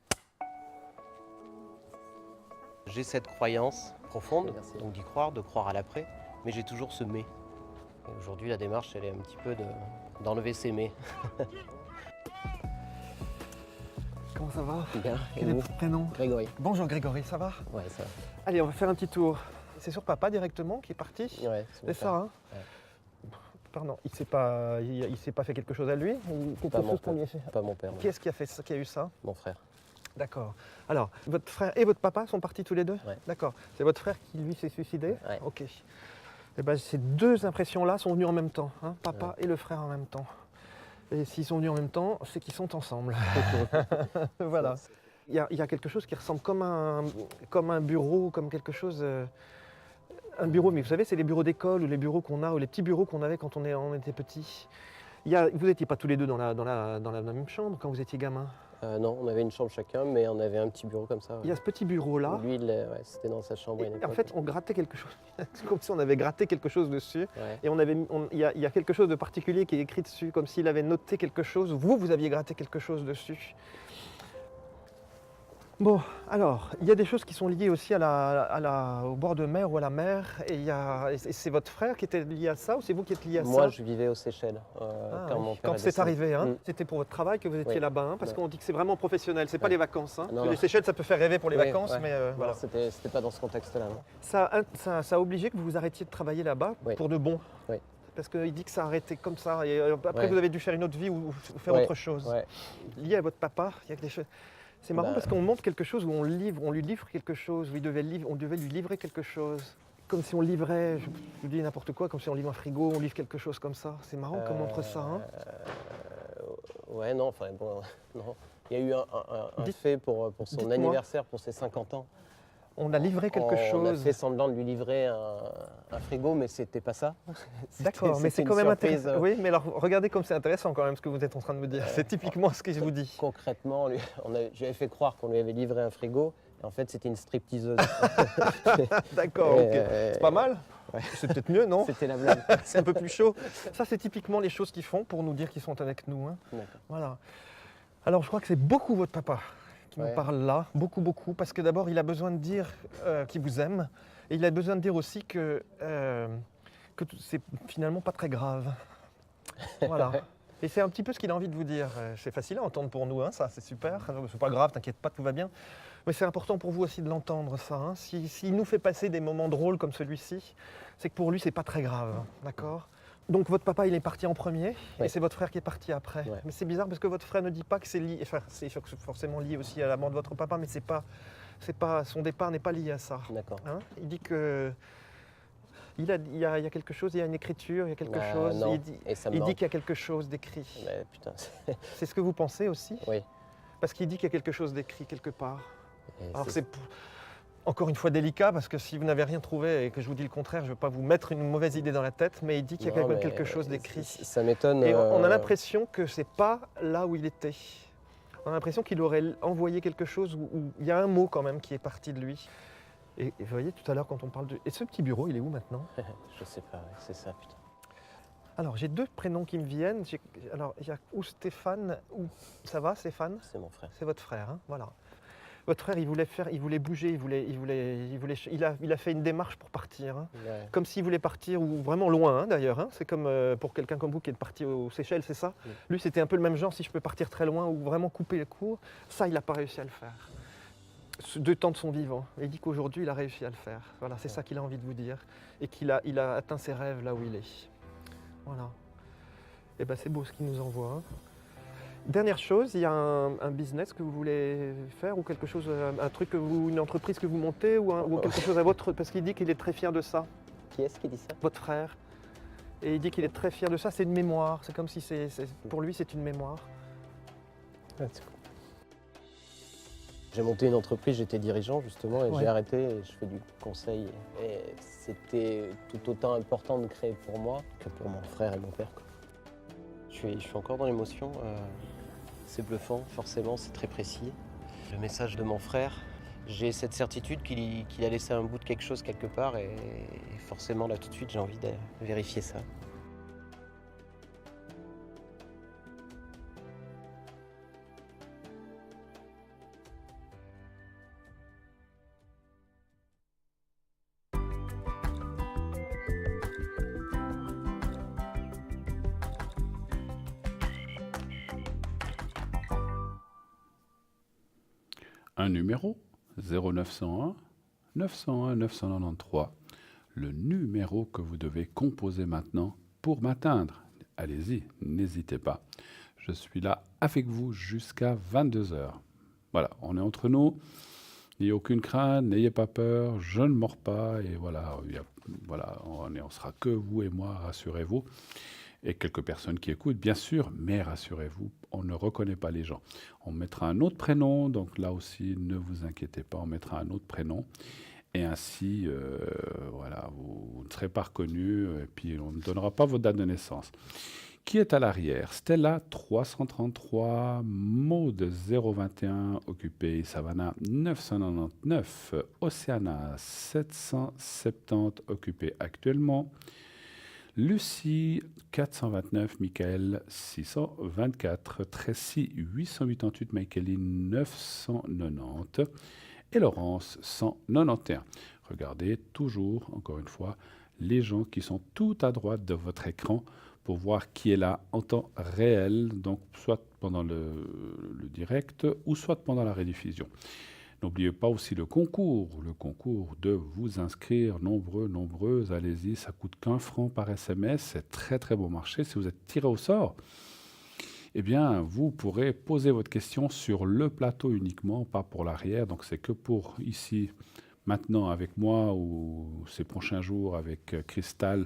J'ai cette croyance profonde, donc d'y croire, de croire à l'après, mais j'ai toujours ce mais. Et aujourd'hui, la démarche, elle est un petit peu d'enlever ces mais. Comment ça va? Bien, et Quel est vous? votre prénom? Grégory. Bonjour Grégory, ça va? Ouais, ça va. Allez, on va faire un petit tour. C'est sur papa directement qui est parti? Ouais, C'est ça, hein? Ouais. Pardon, il s'est pas fait quelque chose à lui? Ou quelque Pas mon chose qu'on lui père. a fait? Pas mon père, non. Qui est-ce qui a fait ça, qui a eu ça? Mon frère. D'accord. Alors, votre frère et votre papa sont partis tous les deux? Ouais. D'accord. C'est votre frère qui, lui, s'est suicidé? Ouais. Ok. Eh ben, ces deux impressions-là sont venues en même temps, hein, papa et le frère en même temps. Et s'ils sont venus en même temps, c'est qu'ils sont ensemble. Voilà. Il y a quelque chose qui ressemble comme un bureau, comme quelque chose... un bureau, mais vous savez, c'est les bureaux d'école ou les bureaux qu'on a, ou les petits bureaux qu'on avait quand on était petit. Vous n'étiez pas tous les deux dans la même chambre quand vous étiez gamin? Non, on avait une chambre chacun, mais on avait un petit bureau comme ça. Ouais. Il y a ce petit bureau-là. Lui, c'était dans sa chambre. Et en fait, on grattait quelque chose. C'est comme si on avait gratté quelque chose dessus. Ouais. Et il y a quelque chose de particulier qui est écrit dessus, comme s'il avait noté quelque chose. Vous aviez gratté quelque chose dessus. Bon, alors, il y a des choses qui sont liées aussi au bord de mer ou à la mer. Et c'est votre frère qui était lié à ça ou c'est vous qui êtes lié à ça? Moi, je vivais aux Seychelles quand Oui. mon père Quand est c'est décédé. arrivé, hein, Mm. c'était pour votre travail que vous étiez Oui. là-bas, hein, parce Ouais. qu'on dit que c'est vraiment professionnel, c'est pas Ouais. les vacances. Hein. Non, Les non. Seychelles, ça peut faire rêver pour les Oui, vacances, ouais. mais voilà. Non, c'était pas dans ce contexte-là. Non. Ça a obligé que vous arrêtiez de travailler là-bas Oui. pour de bon. Oui. Parce qu'il dit que ça a arrêté comme ça, et après Ouais. vous avez dû faire une autre vie ou faire Ouais. autre chose. Ouais. Lié à votre papa, il y a des choses. C'est marrant Bah. parce qu'on montre quelque chose où on lui livre quelque chose, où on devait lui livrer quelque chose. Comme si on livrait, je vous dis n'importe quoi, comme si on livre un frigo, on livre quelque chose comme ça. C'est marrant qu'on montre ça. Hein. Ouais, non, enfin bon, non. Il y a eu un Dites- fait pour son dites-moi. anniversaire, pour ses 50 ans. On a livré quelque On a chose. fait semblant de lui livrer un frigo, mais c'était pas ça. D'accord, mais c'est une quand même surprise. intéressant. Oui, mais alors regardez comme c'est intéressant quand même ce que vous êtes en train de me dire. C'est typiquement ce que je vous dis. Concrètement, j'avais fait croire qu'on lui avait livré un frigo, et en fait c'était une stripteaseuse. D'accord, ok. Et, C'est pas mal. Ouais. C'est peut-être mieux, non? C'était la blague. C'est un peu plus chaud. Ça, c'est typiquement les choses qu'ils font pour nous dire qu'ils sont avec nous. Hein. D'accord. Voilà. Alors, je crois que c'est beaucoup votre papa qui Ouais. nous parle là. Beaucoup, beaucoup. Parce que d'abord, il a besoin de dire qu'il vous aime. Et il a besoin de dire aussi que c'est finalement pas très grave. Voilà. Et c'est un petit peu ce qu'il a envie de vous dire. C'est facile à entendre pour nous, hein, ça, c'est super. C'est pas grave, t'inquiète pas, tout va bien. Mais c'est important pour vous aussi de l'entendre, ça. Hein. S'il nous fait passer des moments drôles comme celui-ci, c'est que pour lui, c'est pas très grave. D'accord? Donc votre papa, il est parti en premier, Ouais. et c'est votre frère qui est parti après. Ouais. Mais c'est bizarre parce que votre frère ne dit pas que c'est lié. Enfin, c'est forcément lié aussi à la mort de votre papa, mais c'est pas, son départ n'est pas lié à ça. D'accord. Hein. Il dit que il y a quelque chose, il y a une écriture, il y a quelque Bah, chose. non. Il dit, Et ça me il dit manque. qu'il y a quelque chose d'écrit. Mais putain, C'est ce que vous pensez aussi? oui. Parce qu'il dit qu'il y a quelque chose d'écrit quelque part. Et Alors c'est encore une fois délicat parce que si vous n'avez rien trouvé et que je vous dis le contraire, je ne veux pas vous mettre une mauvaise idée dans la tête, mais il dit qu'il y a Non, quand même mais quelque chose d'écrit. Ça m'étonne. Et on a l'impression que c'est pas là où il était. On a l'impression qu'il aurait envoyé quelque chose où il y a un mot quand même qui est parti de lui. Et vous voyez tout à l'heure quand on parle de... Et ce petit bureau, il est où maintenant? Je sais pas, ouais, c'est ça, putain. Alors j'ai deux prénoms qui me viennent. Alors il y a ou Stéphane, ou... Ça va Stéphane? C'est mon frère. C'est votre frère, hein, voilà. Votre frère, il voulait bouger, il a fait une démarche pour partir. Hein. Ouais. Comme s'il voulait partir, ou vraiment loin hein, d'ailleurs. Hein. C'est comme pour quelqu'un comme vous qui est parti aux Seychelles, c'est ça? Oui. Lui, c'était un peu le même genre, si je peux partir très loin ou vraiment couper les cours. Ça, il n'a pas réussi à le faire. De temps de son vivant. Et il dit qu'aujourd'hui, il a réussi à le faire. Voilà, c'est ça qu'il a envie de vous dire. Et qu'il a atteint ses rêves là où il est. Voilà. Et bien, c'est beau ce qu'il nous envoie. Hein. Dernière chose, il y a un business que vous voulez faire ou quelque chose, un truc une entreprise que vous montez ou quelque chose à votre... Parce qu'il dit qu'il est très fier de ça. Qui est-ce qui dit ça? Votre frère. Et il dit qu'il est très fier de ça. C'est une mémoire. C'est comme si pour lui, c'est une mémoire. Ah, c'est cool. J'ai monté une entreprise, j'étais dirigeant justement et Ouais. j'ai arrêté et je fais du conseil. Et c'était tout autant important de créer pour moi que pour mon frère et mon père, quoi. Je suis encore dans l'émotion. C'est bluffant, forcément, c'est très précis. Le message de mon frère, j'ai cette certitude qu'il a laissé un bout de quelque chose quelque part et forcément là tout de suite j'ai envie de vérifier ça. Un numéro 0901 901 993, le numéro que vous devez composer maintenant pour m'atteindre. Allez-y, n'hésitez pas. Je suis là avec vous jusqu'à 22 h. Voilà, on est entre nous. N'ayez aucune crainte, n'ayez pas peur, je ne mords pas. Et voilà, on sera que vous et moi, rassurez-vous. Et quelques personnes qui écoutent, bien sûr, mais rassurez-vous, on ne reconnaît pas les gens. On mettra un autre prénom, donc là aussi, ne vous inquiétez pas, on mettra un autre prénom. Et ainsi, vous ne serez pas reconnu, et puis on ne donnera pas votre date de naissance. Qui est à l'arrière? Stella 333, Maud 021, occupé Savannah 999, Océana 770, occupé actuellement. Lucie 429, Michael 624, Tracy 888, Michaeline 990 et Laurence 191. Regardez toujours, encore une fois, les gens qui sont tout à droite de votre écran pour voir qui est là en temps réel, donc soit pendant le direct ou soit pendant la rediffusion. N'oubliez pas aussi le concours de vous inscrire, nombreuses, allez-y, ça coûte qu'1 franc par SMS, c'est très très bon marché. Si vous êtes tiré au sort, eh bien vous pourrez poser votre question sur le plateau uniquement, pas pour l'arrière, donc c'est que pour ici, maintenant avec moi ou ces prochains jours avec Cristal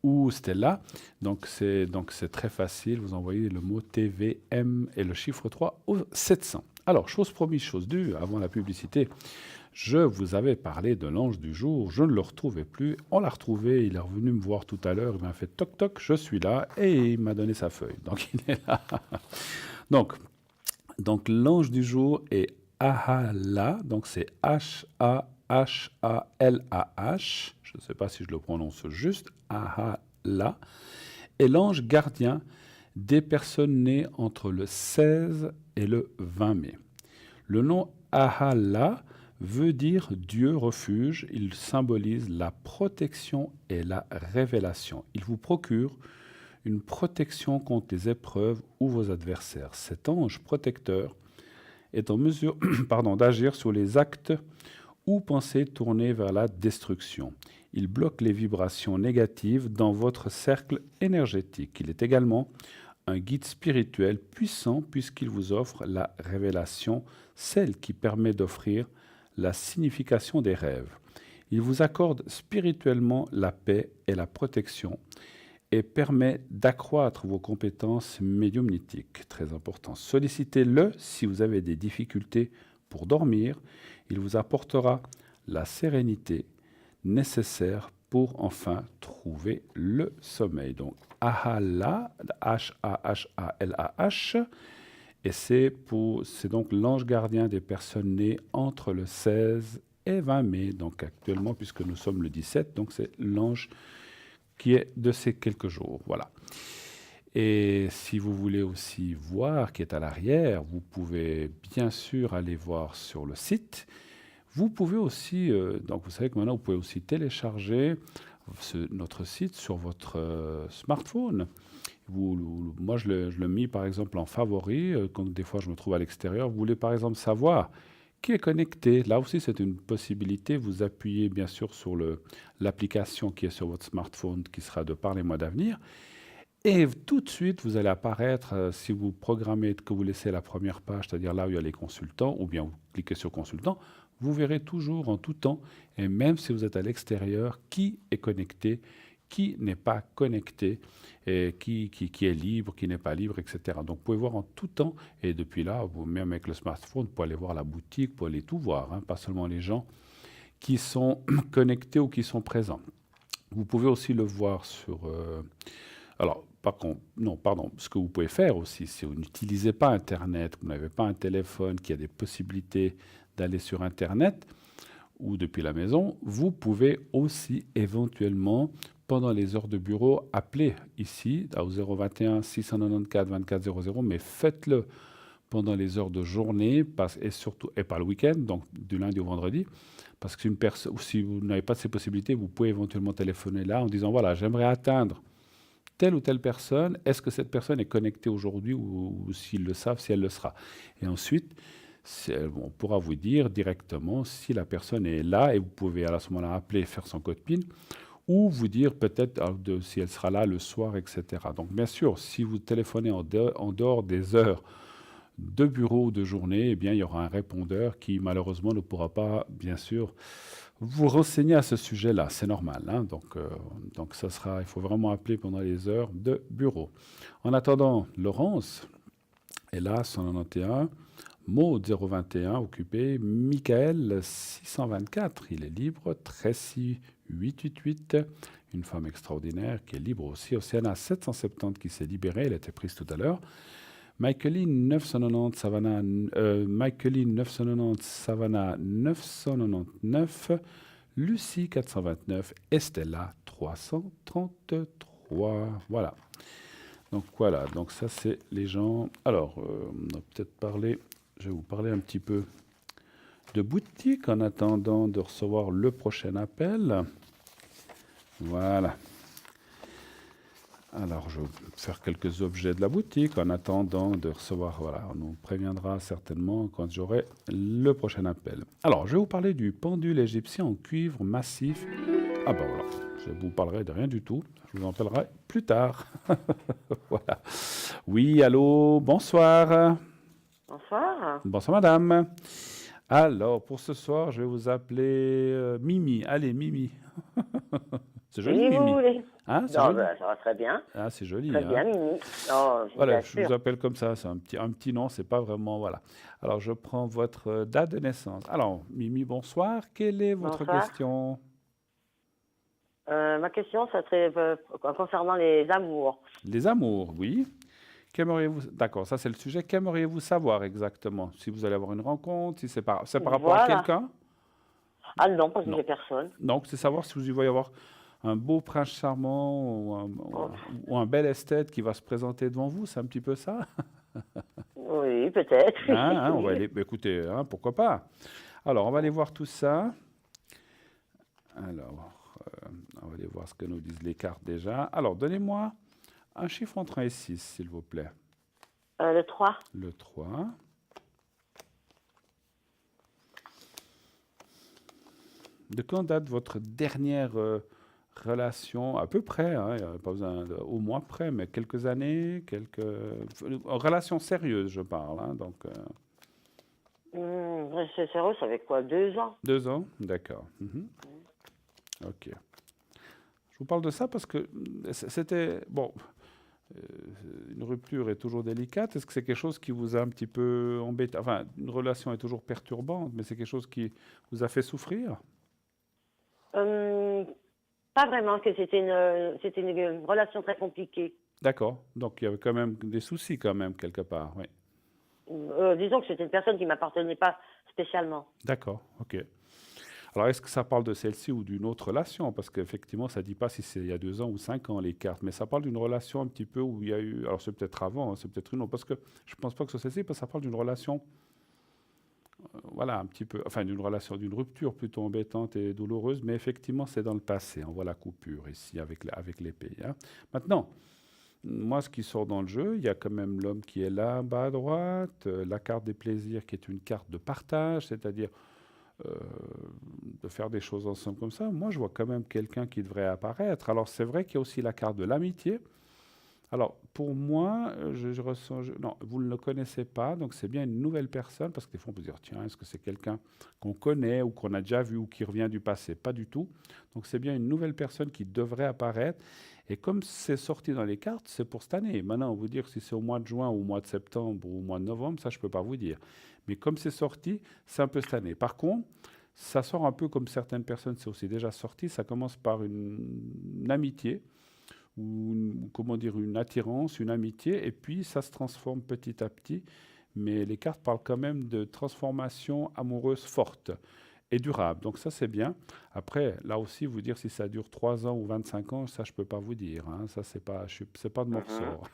ou Stella. Donc c'est très facile, vous envoyez le mot TVM et le chiffre 3 au 700. Alors, chose promise, chose due, avant la publicité, je vous avais parlé de l'ange du jour, je ne le retrouvais plus, on l'a retrouvé, il est revenu me voir tout à l'heure, il m'a fait toc toc, je suis là, et il m'a donné sa feuille, donc il est là. Donc l'ange du jour est Ahala, donc c'est H-A-H-A-L-A-H, je ne sais pas si je le prononce juste, Ahala, et l'ange gardien des personnes nées entre le 16 et le 20 mai. Le nom Ahala veut dire Dieu refuge, il symbolise la protection et la révélation. Il vous procure une protection contre les épreuves ou vos adversaires. Cet ange protecteur est en mesure d'agir sur les actes ou pensées tournées vers la destruction. Il bloque les vibrations négatives dans votre cercle énergétique. Il est également un guide spirituel puissant puisqu'il vous offre la révélation, celle qui permet d'offrir la signification des rêves. Il vous accorde spirituellement la paix et la protection et permet d'accroître vos compétences médiumnitiques. Très important. Sollicitez-le si vous avez des difficultés pour dormir. Il vous apportera la sérénité nécessaire pour enfin trouver le sommeil. Donc, Ahala, H-A-H-A-L-A-H, et c'est donc l'ange gardien des personnes nées entre le 16 et 20 mai. Donc, actuellement, puisque nous sommes le 17, donc c'est l'ange qui est de ces quelques jours. Voilà. Et si vous voulez aussi voir qui est à l'arrière, vous pouvez bien sûr aller voir sur le site. Vous pouvez aussi, donc vous savez que maintenant vous pouvez aussi télécharger notre site sur votre smartphone. Moi je le mis par exemple en favori, quand des fois je me trouve à l'extérieur. Vous voulez par exemple savoir qui est connecté. Là aussi c'est une possibilité. Vous appuyez bien sûr sur l'application qui est sur votre smartphone qui sera de Parlez-moi d'avenir. Et tout de suite, vous allez apparaître, si vous programmez que vous laissez la première page, c'est-à-dire là où il y a les consultants, ou bien vous cliquez sur consultant, vous verrez toujours en tout temps, et même si vous êtes à l'extérieur, qui est connecté, qui n'est pas connecté, et qui est libre, qui n'est pas libre, etc. Donc vous pouvez voir en tout temps, et depuis là, même avec le smartphone, vous pouvez aller voir la boutique, vous pouvez aller tout voir, hein, pas seulement les gens qui sont connectés ou qui sont présents. Vous pouvez aussi le voir sur... alors, par contre, non, pardon, ce que vous pouvez faire aussi, si vous n'utilisez pas Internet, vous n'avez pas un téléphone qui a des possibilités d'aller sur Internet ou depuis la maison, vous pouvez aussi éventuellement, pendant les heures de bureau, appeler ici au 021 694 24 00, mais faites-le pendant les heures de journée et surtout et pas le week-end, donc du lundi au vendredi, parce que si vous n'avez pas ces possibilités, vous pouvez éventuellement téléphoner là en disant voilà, j'aimerais atteindre telle ou telle personne, est-ce que cette personne est connectée aujourd'hui ou s'ils le savent, si elle le sera. Et ensuite, on pourra vous dire directement si la personne est là et vous pouvez à ce moment-là appeler, faire son code PIN ou vous dire peut-être si elle sera là le soir, etc. Donc bien sûr, si vous téléphonez en dehors des heures de bureau ou de journée, eh bien, il y aura un répondeur qui malheureusement ne pourra pas, bien sûr, vous renseigner à ce sujet-là. C'est normal. Hein, donc ça sera, il faut vraiment appeler pendant les heures de bureau. En attendant, Laurence est là, 191. Maud 021, occupé. Michael 624, il est libre. Tracy 888, une femme extraordinaire qui est libre aussi. Océana 770 qui s'est libérée, elle était prise tout à l'heure. Michaeline 990, Savannah 999, Lucie 429, Estella 333. Voilà. Donc ça c'est les gens. Alors, on a peut-être parlé, je vais vous parler un petit peu de boutique en attendant de recevoir le prochain appel. Voilà. Alors, je vais faire quelques objets de la boutique en attendant de recevoir. Voilà, on nous préviendra certainement quand j'aurai le prochain appel. Alors, je vais vous parler du pendule égyptien en cuivre massif. Ah ben voilà, je vous parlerai de rien du tout. Je vous en parlerai plus tard. Voilà. Oui, allô, bonsoir. Bonsoir. Bonsoir, madame. Alors, pour ce soir, je vais vous appeler Mimi. Allez, Mimi. C'est joli, Oui, Mimi. vous voulez. Hein, c'est Non, joli. ben, ça va très bien. Ah, c'est joli. Très bien, hein. Mimi. Oh, Voilà, bien je sûr. vous appelle comme ça, c'est un petit nom, c'est pas vraiment, voilà. Alors, je prends votre date de naissance. Alors, Mimi, bonsoir. Quelle est votre Bonsoir. question? Ma question, ça serait concernant les amours. Les amours, oui. Qu'aimeriez-vous... D'accord, ça c'est le sujet. Qu'aimeriez-vous savoir exactement? Si vous allez avoir une rencontre, si c'est par rapport à Voilà. quelqu'un? Ah non, parce que Non. j'ai personne. Donc, c'est savoir si vous y voyez avoir un beau prince charmant ou un bel esthète qui va se présenter devant vous, c'est un petit peu ça? Oui, peut-être. On va aller, bah, écoutez, hein, pourquoi pas? Alors, on va aller voir tout ça. Alors, on va aller voir ce que nous disent les cartes déjà. Alors, donnez-moi un chiffre entre 1 et 6, s'il vous plaît. Le 3. Le 3. De quand date votre dernière relation? À peu près, hein, il n'y a pas besoin au mois près, mais quelques années, relation sérieuse, je parle. Hein, donc, C'est sérieux, ça fait quoi, 2 ans? 2 ans, d'accord. Mhm. Ok. Je vous parle de ça parce que c'était bon. Une rupture est toujours délicate. Est-ce que c'est quelque chose qui vous a un petit peu embêté? Enfin, une relation est toujours perturbante, mais c'est quelque chose qui vous a fait souffrir? Pas vraiment, que c'était une relation très compliquée. D'accord. Donc il y avait quand même des soucis quand même quelque part. Oui. Disons que c'était une personne qui ne m'appartenait pas spécialement. D'accord. Ok. Alors, est-ce que ça parle de celle-ci ou d'une autre relation? Parce qu'effectivement, ça ne dit pas si c'est il y a 2 ans ou 5 ans, les cartes. Mais ça parle d'une relation un petit peu où il y a eu... Alors, c'est peut-être avant, hein, c'est peut-être une autre. Parce que je ne pense pas que ce soit celle-ci, parce que ça parle d'une relation... voilà, un petit peu... Enfin, d'une relation, d'une rupture plutôt embêtante et douloureuse. Mais effectivement, c'est dans le passé. On voit la coupure ici avec l'épée. Hein. Maintenant, moi, ce qui sort dans le jeu, il y a quand même l'homme qui est là, bas à droite. La carte des plaisirs qui est une carte de partage, c'est-à-dire... de faire des choses ensemble comme ça, moi je vois quand même quelqu'un qui devrait apparaître. Alors c'est vrai qu'il y a aussi la carte de l'amitié, Alors, pour moi, je ressens... non, vous ne le connaissez pas, donc c'est bien une nouvelle personne, parce que des fois, on peut se dire, tiens, est-ce que c'est quelqu'un qu'on connaît ou qu'on a déjà vu ou qui revient du passé? Pas du tout. Donc, c'est bien une nouvelle personne qui devrait apparaître. Et comme c'est sorti dans les cartes, c'est pour cette année. Maintenant, vous dire si c'est au mois de juin ou au mois de septembre ou au mois de novembre, ça, je ne peux pas vous dire. Mais comme c'est sorti, c'est un peu cette année. Par contre, ça sort un peu comme certaines personnes, c'est aussi déjà sorti. Ça commence par une amitié, ou comment dire, une attirance, une amitié, et puis ça se transforme petit à petit. Mais les cartes parlent quand même de transformation amoureuse forte et durable. Donc ça, c'est bien. Après, là aussi, vous dire si ça dure 3 ans ou 25 ans, ça, je ne peux pas vous dire. Hein. Ça, c'est pas de mon ressort.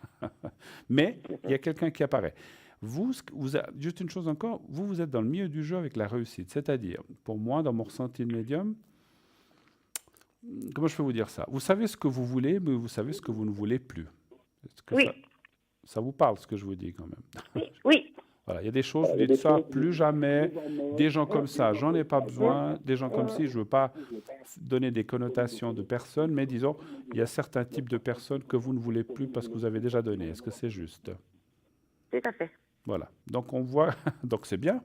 Mais il y a quelqu'un qui apparaît. Juste une chose encore, vous êtes dans le milieu du jeu avec la réussite. C'est-à-dire, pour moi, dans mon ressenti de médium, comment je peux vous dire ça? Vous savez ce que vous voulez, mais vous savez ce que vous ne voulez plus. Oui. Ça vous parle, ce que je vous dis, quand même. Oui. Voilà, il y a des choses, vous dites ça, plus jamais, des gens comme ça, j'en ai pas besoin, des gens comme ci, je ne veux pas donner des connotations de personnes, mais disons, il y a certains types de personnes que vous ne voulez plus parce que vous avez déjà donné. Est-ce que c'est juste? Tout à fait. Voilà, donc on voit, donc c'est bien.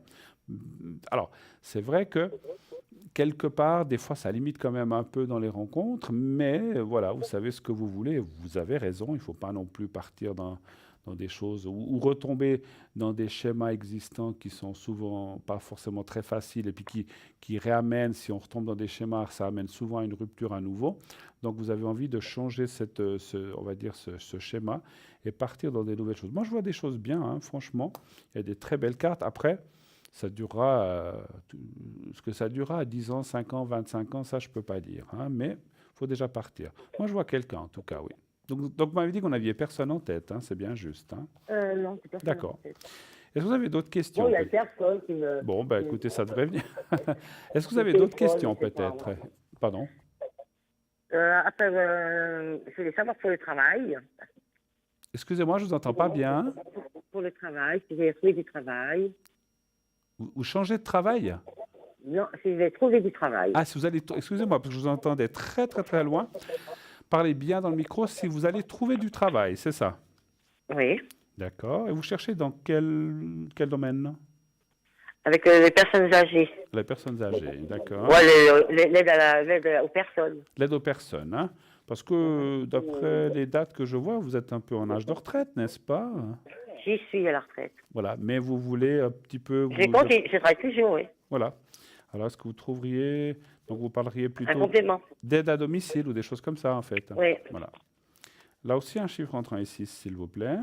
Alors, c'est vrai que quelque part, des fois, ça limite quand même un peu dans les rencontres, mais voilà, vous savez ce que vous voulez, vous avez raison, il ne faut pas non plus partir dans des choses ou retomber dans des schémas existants qui sont souvent pas forcément très faciles et puis qui réamènent, si on retombe dans des schémas, ça amène souvent à une rupture à nouveau. Donc vous avez envie de changer on va dire ce schéma et partir dans des nouvelles choses. Moi, je vois des choses bien, hein, franchement. Il y a des très belles cartes. Après, ça durera, ce que ça durera, 10 ans, 5 ans, 25 ans, ça, je ne peux pas dire. Hein, mais il faut déjà partir. Moi, je vois quelqu'un, en tout cas, oui. Donc vous m'avez dit qu'on n'aviez personne en tête, hein, c'est bien juste. Hein. Non, c'est personne. D'accord. Est-ce que vous avez d'autres questions? Bon, il y a personne qui me... Bon, bah, écoutez, ça devrait venir. Est-ce que vous avez d'autres questions, peut-être? Pardon? Après, je voulais savoir pour le travail. Excusez-moi, je ne vous entends pas bien. Pour le travail, si j'ai trouvé du travail. Vous changez de travail? Non, si j'ai trouvé du travail. Ah, si vous allez... Excusez-moi, parce que je vous entendais très, très, très loin. Parlez bien dans le micro si vous allez trouver du travail, c'est ça? Oui. D'accord. Et vous cherchez dans quel domaine? Avec les personnes âgées. Les personnes âgées, d'accord. Ouais, l'aide aux personnes. L'aide aux personnes, hein? Parce que d'après les dates que je vois, vous êtes un peu en âge de retraite, n'est-ce pas? J'y suis à la retraite. Voilà, mais vous voulez un petit peu... Je travaille toujours, oui. Voilà. Alors, est-ce que vous trouveriez... Donc, vous parleriez plutôt un complément d'aide à domicile ou des choses comme ça, en fait. Oui. Voilà. Là aussi, un chiffre entre 1 et 6, s'il vous plaît.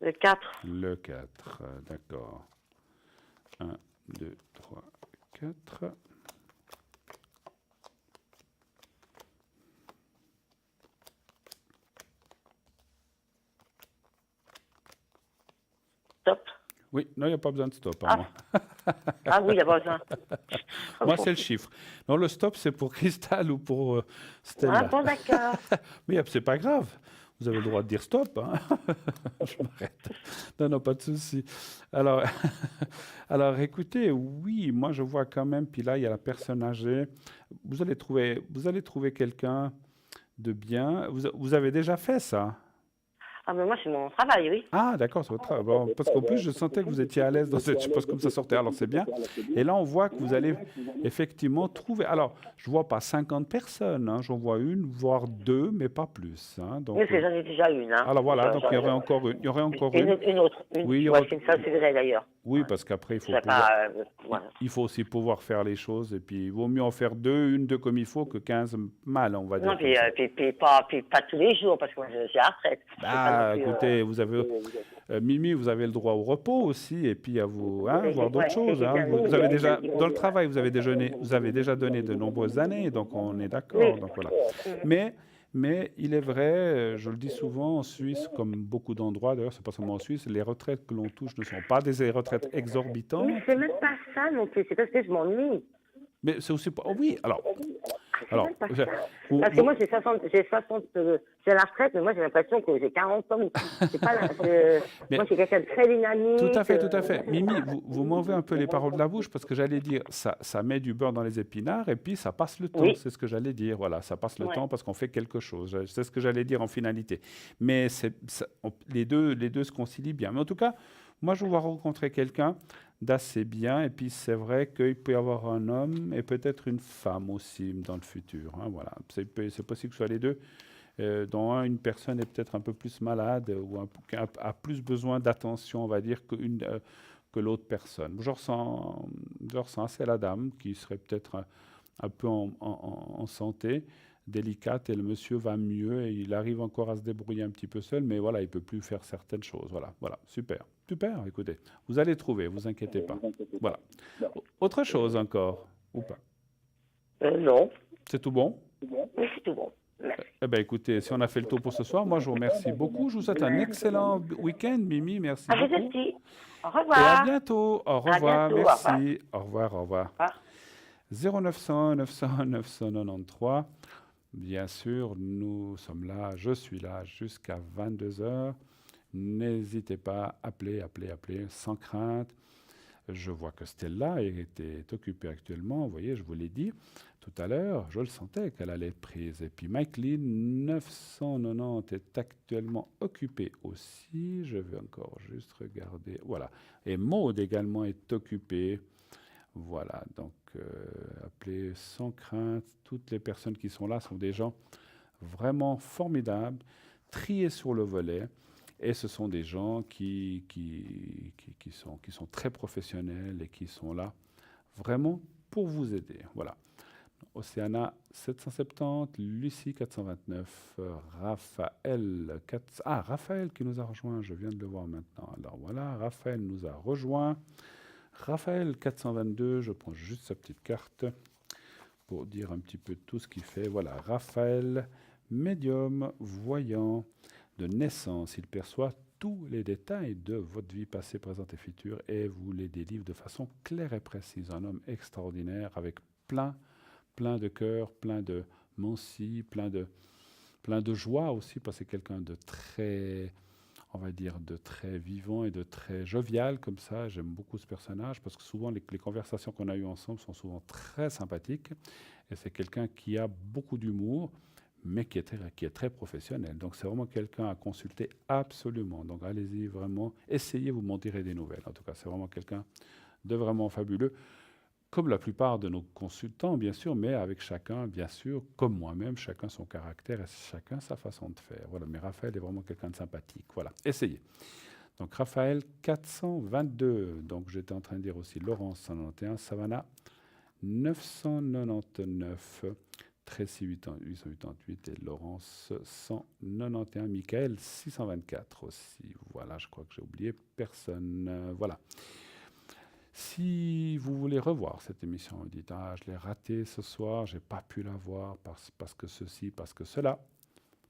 Le 4. Le 4, d'accord. 1, 2, 3, 4. Stop. Oui, non, il n'y a pas besoin de stop. Hein, moi. Ah oui, il n'y a pas besoin. Moi, c'est le chiffre. Non, le stop, c'est pour Cristal ou pour Stella. Ah bon, d'accord. Mais c'est pas grave. Vous avez le droit de dire stop. Hein. Je m'arrête. Non, pas de souci. Alors, écoutez, oui, moi, je vois quand même, puis là, il y a la personne âgée. Vous allez trouver quelqu'un de bien. Vous avez déjà fait ça? Ah, mais moi, c'est mon travail, oui. Ah, d'accord, c'est votre travail. Bon, parce qu'en plus, je sentais que vous étiez à l'aise dans cette... Je pense comme ça sortait, alors c'est bien. Et là, on voit que vous allez effectivement trouver... Alors, je ne vois pas 50 personnes, hein, j'en vois une, voire deux, mais pas plus. Hein, donc, Oui, parce que j'en ai déjà une. Hein. Alors voilà, donc il y aurait encore une. Il y aurait encore une. Une autre. Oui, ça, c'est vrai, d'ailleurs. Oui, parce qu'après, il faut aussi pouvoir faire les choses. Et puis, il vaut mieux en faire deux comme il faut, que 15 mal, on va dire. Non, puis pas tous les jours, parce que moi, je suis à la retraite. Ah, écoutez, vous avez... Mimi, vous avez le droit au repos aussi, et puis à vous voir d'autres choses. Hein. Vous avez déjà, dans le travail, vous avez déjà donné de nombreuses années, donc on est d'accord. Donc voilà. Mais il est vrai, je le dis souvent, en Suisse, comme beaucoup d'endroits, d'ailleurs, c'est pas seulement en Suisse, les retraites que l'on touche ne sont pas des retraites exorbitantes. Mais c'est même pas ça non plus, c'est parce que je m'ennuie. Mais c'est aussi... Oh oui, alors... Alors, parce vous- que moi, j'ai 60, c'est la retraite, mais moi, j'ai l'impression que j'ai 40 ans. C'est pas Mais- moi, je suis quelqu'un de très dynamique. Tout à fait, tout à fait. Mimi, vous m'enlevez un peu les paroles de la bouche parce que j'allais dire, ça met du beurre dans les épinards et puis ça passe le temps. Oui. C'est ce que j'allais dire. Voilà, ça passe le Ouais. temps parce qu'on fait quelque chose. C'est ce que j'allais dire en finalité. Mais les deux se concilient bien. Mais en tout cas, moi, je vois rencontrer quelqu'un d'assez bien. Et puis, c'est vrai qu'il peut y avoir un homme et peut-être une femme aussi dans le futur. Hein, voilà. C'est possible que ce soit les deux. Dont une personne est peut-être un peu plus malade ou a plus besoin d'attention, on va dire, que l'autre personne. Je ressens assez la dame qui serait peut-être un peu en santé, délicate, et le monsieur va mieux et il arrive encore à se débrouiller un petit peu seul, mais voilà, il ne peut plus faire certaines choses. Voilà, super. Super, écoutez, vous allez trouver, vous inquiétez pas. Voilà. Autre chose encore, ou pas? Non. C'est tout bon? Oui, c'est tout bon. Merci. Eh bien, écoutez, si on a fait le tour pour ce soir, moi, je vous remercie beaucoup. Je vous souhaite un excellent week-end, Mimi. Merci À vous beaucoup. aussi. Au Et à revoir. bientôt. Au À revoir. bientôt, au revoir. Merci. Au revoir. Au revoir. 0900 900 993. Bien sûr, nous sommes là. Je suis là jusqu'à 22 h. N'hésitez pas, appelez, sans crainte. Je vois que Stella était occupée actuellement. Vous voyez, je vous l'ai dit tout à l'heure, je le sentais qu'elle allait être prise. Et puis Mikeline, 990, est actuellement occupée aussi. Je vais encore juste regarder. Voilà. Et Maud également est occupée. Voilà. Donc, appelez sans crainte. Toutes les personnes qui sont là sont des gens vraiment formidables, triés sur le volet. Et ce sont des gens qui sont très professionnels et qui sont là vraiment pour vous aider. Voilà. Océana 770, Lucie 429, Raphaël Raphaël qui nous a rejoint, je viens de le voir maintenant. Alors voilà, Raphaël nous a rejoint. Raphaël 422, je prends juste sa petite carte pour dire un petit peu tout ce qu'il fait. Voilà, Raphaël, médium, voyant, de naissance, il perçoit tous les détails de votre vie passée, présente et future et vous les délivre de façon claire et précise. Un homme extraordinaire avec plein de cœur, plein de mancie, plein de joie aussi, parce que c'est quelqu'un de très, on va dire, de très vivant et de très jovial comme ça. J'aime beaucoup ce personnage parce que souvent les conversations qu'on a eues ensemble sont souvent très sympathiques et c'est quelqu'un qui a beaucoup d'humour, mais qui est très professionnel. Donc, c'est vraiment quelqu'un à consulter absolument. Donc, allez-y vraiment, essayez, vous m'en direz des nouvelles. En tout cas, c'est vraiment quelqu'un de vraiment fabuleux, comme la plupart de nos consultants, bien sûr, mais avec chacun, bien sûr, comme moi-même, chacun son caractère et chacun sa façon de faire. Voilà, mais Raphaël est vraiment quelqu'un de sympathique. Voilà, essayez. Donc, Raphaël 422. Donc, j'étais en train de dire aussi Laurence 191, Savannah 999. Tracy 888 et Laurence 191, Michael 624 aussi. Voilà, je crois que j'ai oublié personne. Voilà. Si vous voulez revoir cette émission, vous dites « Ah, je l'ai ratée ce soir, je n'ai pas pu la voir parce que ceci, parce que cela »,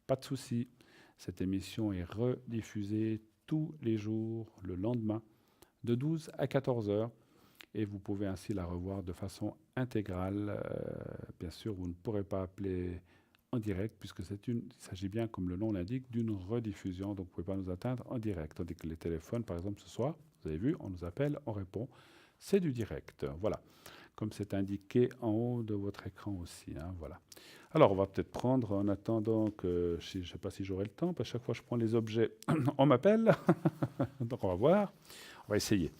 pas de souci. Cette émission est rediffusée tous les jours, le lendemain, de 12 à 14 heures. Et vous pouvez ainsi la revoir de façon intégrale. Bien sûr, vous ne pourrez pas appeler en direct, puisque il s'agit bien, comme le nom l'indique, d'une rediffusion. Donc, vous ne pouvez pas nous atteindre en direct. Tandis que les téléphones, par exemple, ce soir, vous avez vu, on nous appelle, on répond. C'est du direct. Voilà. Comme c'est indiqué en haut de votre écran aussi. Hein, voilà. Alors, on va peut-être prendre, en attendant que, je ne sais pas si j'aurai le temps, parce que chaque fois que je prends les objets, on m'appelle. Donc, on va voir. On va essayer.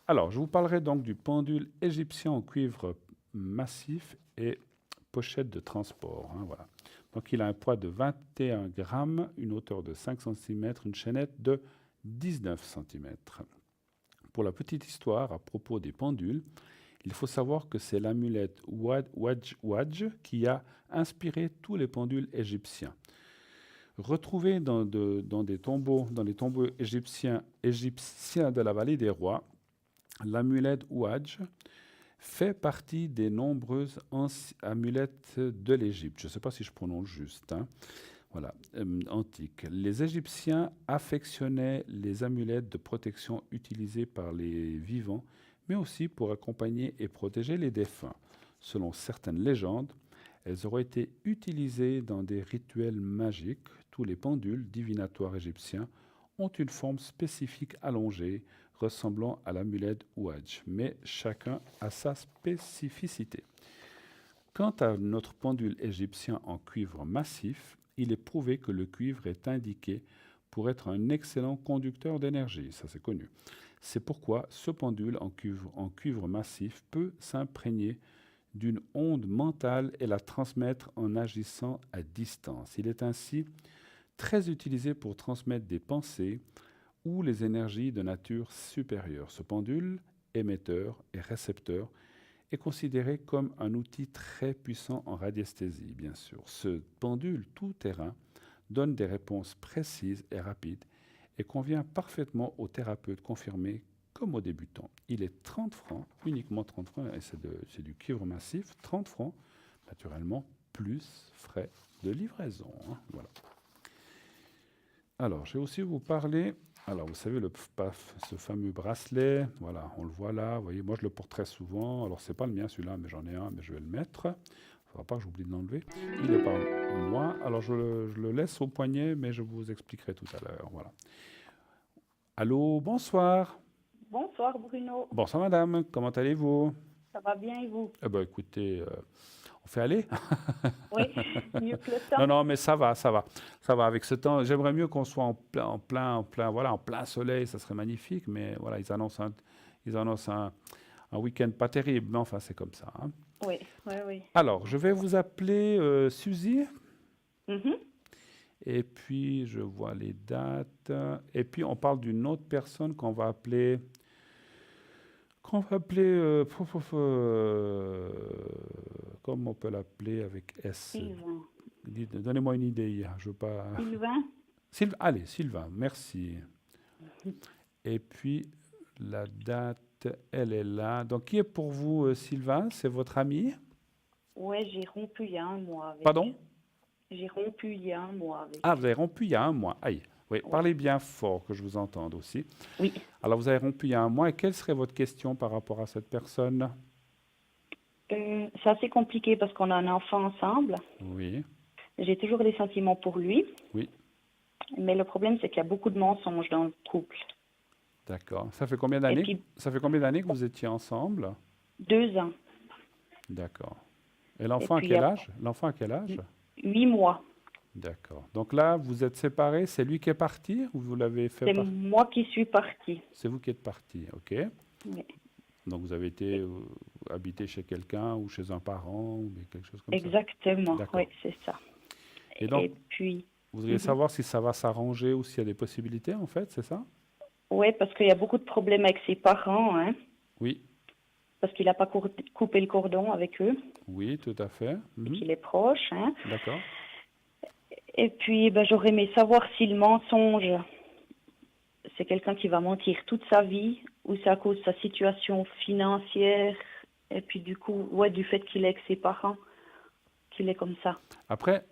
Alors, je vous parlerai donc du pendule égyptien en cuivre massif et pochette de transport. Hein, voilà. Donc, il a un poids de 21 grammes, une hauteur de 5 cm, une chaînette de 19 cm. Pour la petite histoire à propos des pendules, il faut savoir que c'est l'amulette Wadj qui a inspiré tous les pendules égyptiens. Retrouvé dans les tombeaux égyptiens de la vallée des rois, l'amulette Wadj fait partie des nombreuses amulettes de l'Égypte. Je ne sais pas si je prononce juste. Hein. Voilà, antique. Les Égyptiens affectionnaient les amulettes de protection utilisées par les vivants, mais aussi pour accompagner et protéger les défunts. Selon certaines légendes, Elles auraient été utilisées dans des rituels magiques. Tous les pendules divinatoires égyptiens ont une forme spécifique allongée, ressemblant à l'amulette Ouadj, mais chacun a sa spécificité. Quant à notre pendule égyptien en cuivre massif, il est prouvé que le cuivre est indiqué pour être un excellent conducteur d'énergie, ça c'est connu. C'est pourquoi ce pendule en cuivre massif peut s'imprégner d'une onde mentale et la transmettre en agissant à distance. Il est ainsi très utilisé pour transmettre des pensées ou les énergies de nature supérieure. Ce pendule, émetteur et récepteur, est considéré comme un outil très puissant en radiesthésie, bien sûr. Ce pendule tout-terrain donne des réponses précises et rapides et convient parfaitement aux thérapeutes confirmés comme aux débutants. Il est 30 francs, uniquement 30 francs, et c'est du cuivre massif, 30 francs, naturellement, plus frais de livraison. Voilà. Alors, je vais aussi vous parler, alors vous savez, ce fameux bracelet, voilà, on le voit là, vous voyez, moi je le porte très souvent, alors c'est pas le mien celui-là, mais j'en ai un, mais je vais le mettre. Il ne faudra pas que j'oublie de l'enlever. Il n'est pas moi, alors je le laisse au poignet, mais je vous expliquerai tout à l'heure, voilà. Allô, bonsoir. Bonsoir Bruno. Bonsoir madame, comment allez-vous? Ça va bien et vous? Eh ben écoutez, on fait aller. Oui, mieux que le temps. Non, mais ça va avec ce temps. J'aimerais mieux qu'on soit en plein soleil, ça serait magnifique, mais voilà, ils annoncent un week-end pas terrible, mais enfin c'est comme ça. Hein. Oui. Alors, je vais vous appeler Suzy. Mhm. Et puis, je vois les dates. Et puis, on parle d'une autre personne qu'on va appeler... comment on peut l'appeler avec S? Sylvain. Donnez-moi une idée. Je veux pas... Sylvain. Allez, Sylvain, merci. Et puis, la date, elle est là. Donc, qui est pour vous, Sylvain? C'est votre ami? Oui, j'ai rompu il y a un mois. Pardon? J'ai rompu il y a un mois. Ah, vous avez rompu il y a un mois. Aïe. Oui, parlez bien fort, que je vous entende aussi. Oui. Alors, vous avez rompu il y a un mois. Et quelle serait votre question par rapport à cette personne? C'est assez compliqué parce qu'on a un enfant ensemble. Oui. J'ai toujours des sentiments pour lui. Oui. Mais le problème, c'est qu'il y a beaucoup de mensonges dans le couple. D'accord. Ça fait combien d'années puis- que vous étiez ensemble? 2 ans. D'accord. Et l'enfant à puis, quel après- âge? L'enfant à quel âge? 8 mois. D'accord. Donc là, vous êtes séparés. C'est lui qui est parti ou vous l'avez fait C'est partir? moi qui suis partie. C'est vous qui êtes parti, ok. Oui. Donc vous avez été habité chez quelqu'un ou chez un parent ou quelque chose comme ça? Exactement, D'accord. oui, c'est ça. Et donc, Et puis, vous voudriez savoir si ça va s'arranger ou s'il y a des possibilités, en fait, c'est ça? oui, parce qu'il y a beaucoup de problèmes avec ses parents, hein, Oui, parce qu'il n'a pas coupé le cordon avec eux, oui, tout à fait. Mhm. qu'il est proche. Hein. D'accord. Et puis, j'aurais aimé savoir si le mensonge, c'est quelqu'un qui va mentir toute sa vie, ou c'est à cause de sa situation financière, et puis du coup, du fait qu'il est avec ses parents, qu'il est comme ça. Après,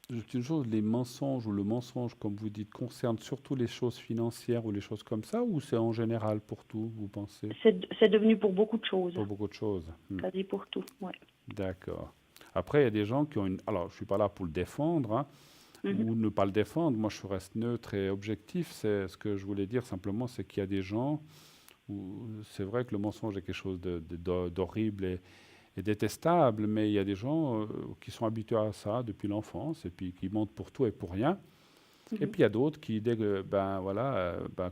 juste une chose, les mensonges ou le mensonge, comme vous dites, concerne surtout les choses financières ou les choses comme ça, ou c'est en général pour tout, vous pensez? C'est devenu pour beaucoup de choses, Pour beaucoup de choses. quasi pour tout, ouais. D'accord. Après, il y a des gens qui ont une... Alors, je ne suis pas là pour le défendre, hein, ou ne pas le défendre. Moi, je reste neutre et objectif. C'est ce que je voulais dire simplement, c'est qu'il y a des gens où c'est vrai que le mensonge est quelque chose d'horrible et détestable, mais il y a des gens qui sont habitués à ça depuis l'enfance et puis qui mentent pour tout et pour rien. Et puis il y a d'autres qui, dès que,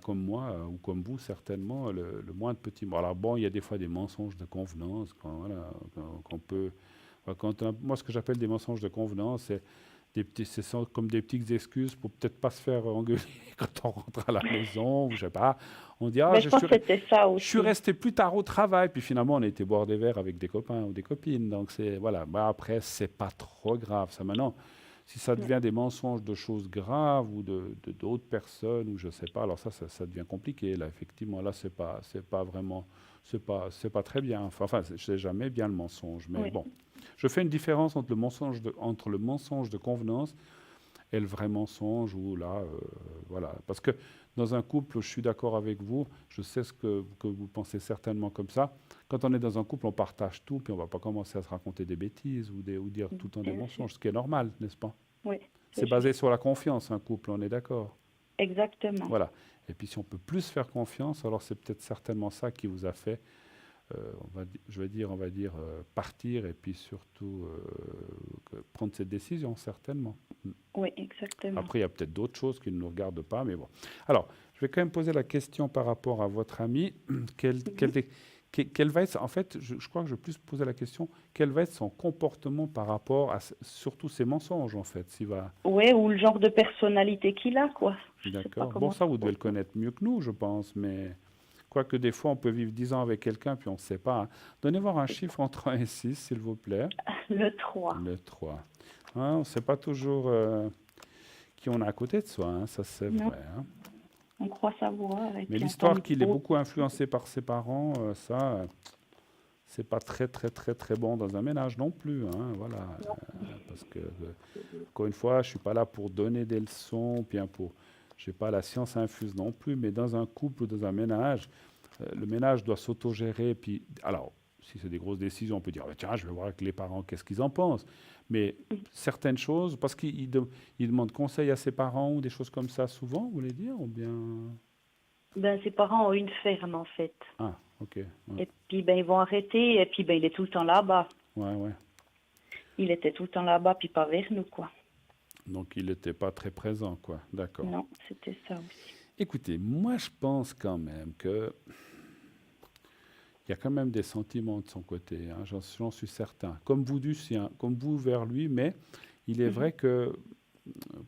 comme moi ou comme vous certainement, le moindre petit mot. Alors bon, il y a des fois des mensonges de convenance qu'on peut. Moi, ce que j'appelle des mensonges de convenance, c'est comme des petites excuses pour peut-être pas se faire engueuler quand on rentre à la maison, ou je sais pas. On dit Je pense que c'était ça aussi. je suis resté plus tard au travail, puis finalement on a été boire des verres avec des copains ou des copines. Donc c'est voilà. Après c'est pas trop grave ça. Maintenant, si ça devient des mensonges de choses graves ou d'autres personnes ou je sais pas, alors ça devient compliqué. Là effectivement là c'est pas vraiment c'est pas très bien. Enfin je sais jamais bien le mensonge, mais bon. Je fais une différence entre le mensonge de convenance et le vrai mensonge, ou là, voilà. Parce que dans un couple, je suis d'accord avec vous, je sais ce que vous pensez certainement comme ça. Quand on est dans un couple, on partage tout, puis on ne va pas commencer à se raconter des bêtises ou dire tout le temps des Bien mensonges, ce qui est normal, n'est-ce pas? Oui. C'est basé sur la confiance, un couple, on est d'accord? Exactement. Voilà. Et puis si on peut plus faire confiance, alors c'est peut-être certainement ça qui vous a fait, on va dire, partir et puis surtout prendre cette décision, certainement. Oui, exactement. Après, il y a peut-être d'autres choses qui ne nous regardent pas, mais bon. Alors, je vais quand même poser la question par rapport à votre ami. Quel va être, en fait, je crois que je vais plus poser la question, quel va être son comportement par rapport à surtout ses mensonges, en fait, s'il va... Oui, ou le genre de personnalité qu'il a, quoi. D'accord. Bon, ça, vous devez le connaître mieux que nous, je pense, mais quoique des fois, on peut vivre 10 ans avec quelqu'un, puis on ne sait pas. Hein. Donnez-moi un chiffre entre 1 et 6, s'il vous plaît. Le 3. Le 3. Hein, on ne sait pas toujours qui on a à côté de soi, hein, ça c'est Non. vrai. Hein. On croit savoir. Et Mais puis on l'histoire tombe qu'il est trop. beaucoup influencé par ses parents, ça, c'est pas très, très, très, très bon dans un ménage non plus. Hein, voilà. Parce que, encore une fois, je ne suis pas là pour donner des leçons, bien pour... Je n'ai pas la science infuse non plus, mais dans un couple ou dans un ménage, le ménage doit s'autogérer. Puis, alors, si c'est des grosses décisions, on peut dire, tiens, je vais voir avec les parents, qu'est-ce qu'ils en pensent. Mais certaines choses, parce qu'il demande conseil à ses parents ou des choses comme ça souvent, vous voulez dire, ou bien... Ben, ses parents ont une ferme, en fait. Ah, ok. Ouais. Et puis, ben, ils vont arrêter, et puis, ben, il est tout le temps là-bas. Ouais. Il était tout le temps là-bas, puis pas vers nous, quoi. Donc, il n'était pas très présent, quoi. D'accord. Non, c'était ça aussi. Écoutez, moi, je pense quand même que... Il y a quand même des sentiments de son côté, hein, j'en suis certain. Comme vous du sien, comme vous vers lui, mais il est vrai que,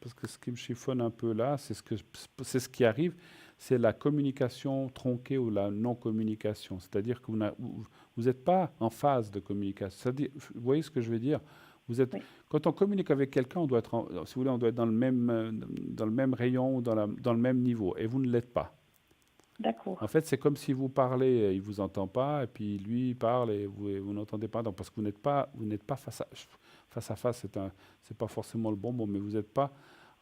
parce que ce qui me chiffonne un peu là, c'est ce qui arrive, c'est la communication tronquée ou la non-communication. C'est-à-dire que vous n'êtes pas en phase de communication. C'est-à-dire, vous voyez ce que je veux dire? Vous êtes, quand on communique avec quelqu'un, on doit être, si vous voulez, on doit être dans le même rayon ou dans le même niveau, et vous ne l'êtes pas. D'accord. En fait, c'est comme si vous parlez, il ne vous entend pas, et puis lui il parle et vous n'entendez pas. Donc, parce que vous n'êtes pas face à face, c'est pas forcément le bon mot, mais vous n'êtes pas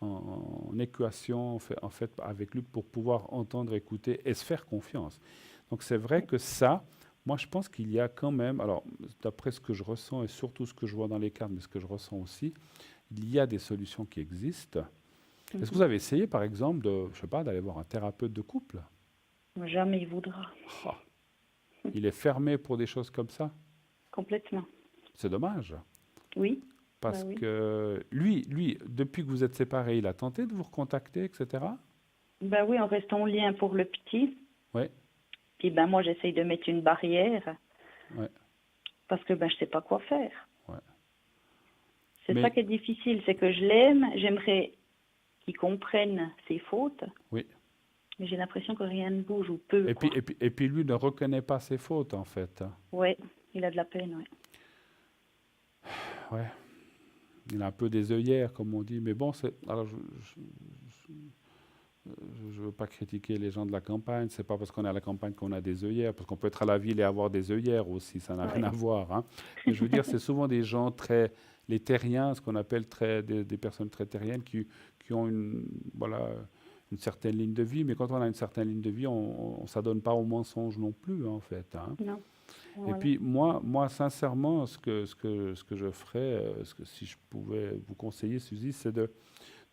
en équation en fait, avec lui pour pouvoir entendre, écouter et se faire confiance. Donc, c'est vrai que ça, moi, je pense qu'il y a quand même, alors, d'après ce que je ressens et surtout ce que je vois dans les cartes, mais ce que je ressens aussi, il y a des solutions qui existent. Est-ce que vous avez essayé, par exemple, d'aller voir un thérapeute de couple? Jamais il voudra. Oh. Il est fermé pour des choses comme ça? Complètement. C'est dommage. Oui. Parce oui. que lui, depuis que vous êtes séparés, il a tenté de vous recontacter, etc. Ben oui, on reste en lien pour le petit. Oui. Puis ben moi, j'essaye de mettre une barrière. Ouais. Parce que ben je sais pas quoi faire. Ouais. C'est ça qui est difficile, c'est que je l'aime, j'aimerais qu'il comprenne ses fautes. Oui. Mais j'ai l'impression que rien ne bouge ou peu. Et puis lui ne reconnaît pas ses fautes, en fait. Oui, il a de la peine, oui. Ouais. Il a un peu des œillères, comme on dit. Mais bon, alors je ne veux pas critiquer les gens de la campagne. Ce n'est pas parce qu'on est à la campagne qu'on a des œillères, parce qu'on peut être à la ville et avoir des œillères aussi. Ça n'a rien à voir. Hein. Mais je veux dire, c'est souvent des gens les terriens, ce qu'on appelle des personnes très terriennes qui ont une certaine ligne de vie, mais quand on a une certaine ligne de vie, on ne s'adonne pas au mensonge non plus, en fait. Hein. Non. Voilà. Et puis, moi sincèrement, ce que je ferais, si je pouvais vous conseiller, Suzy, c'est de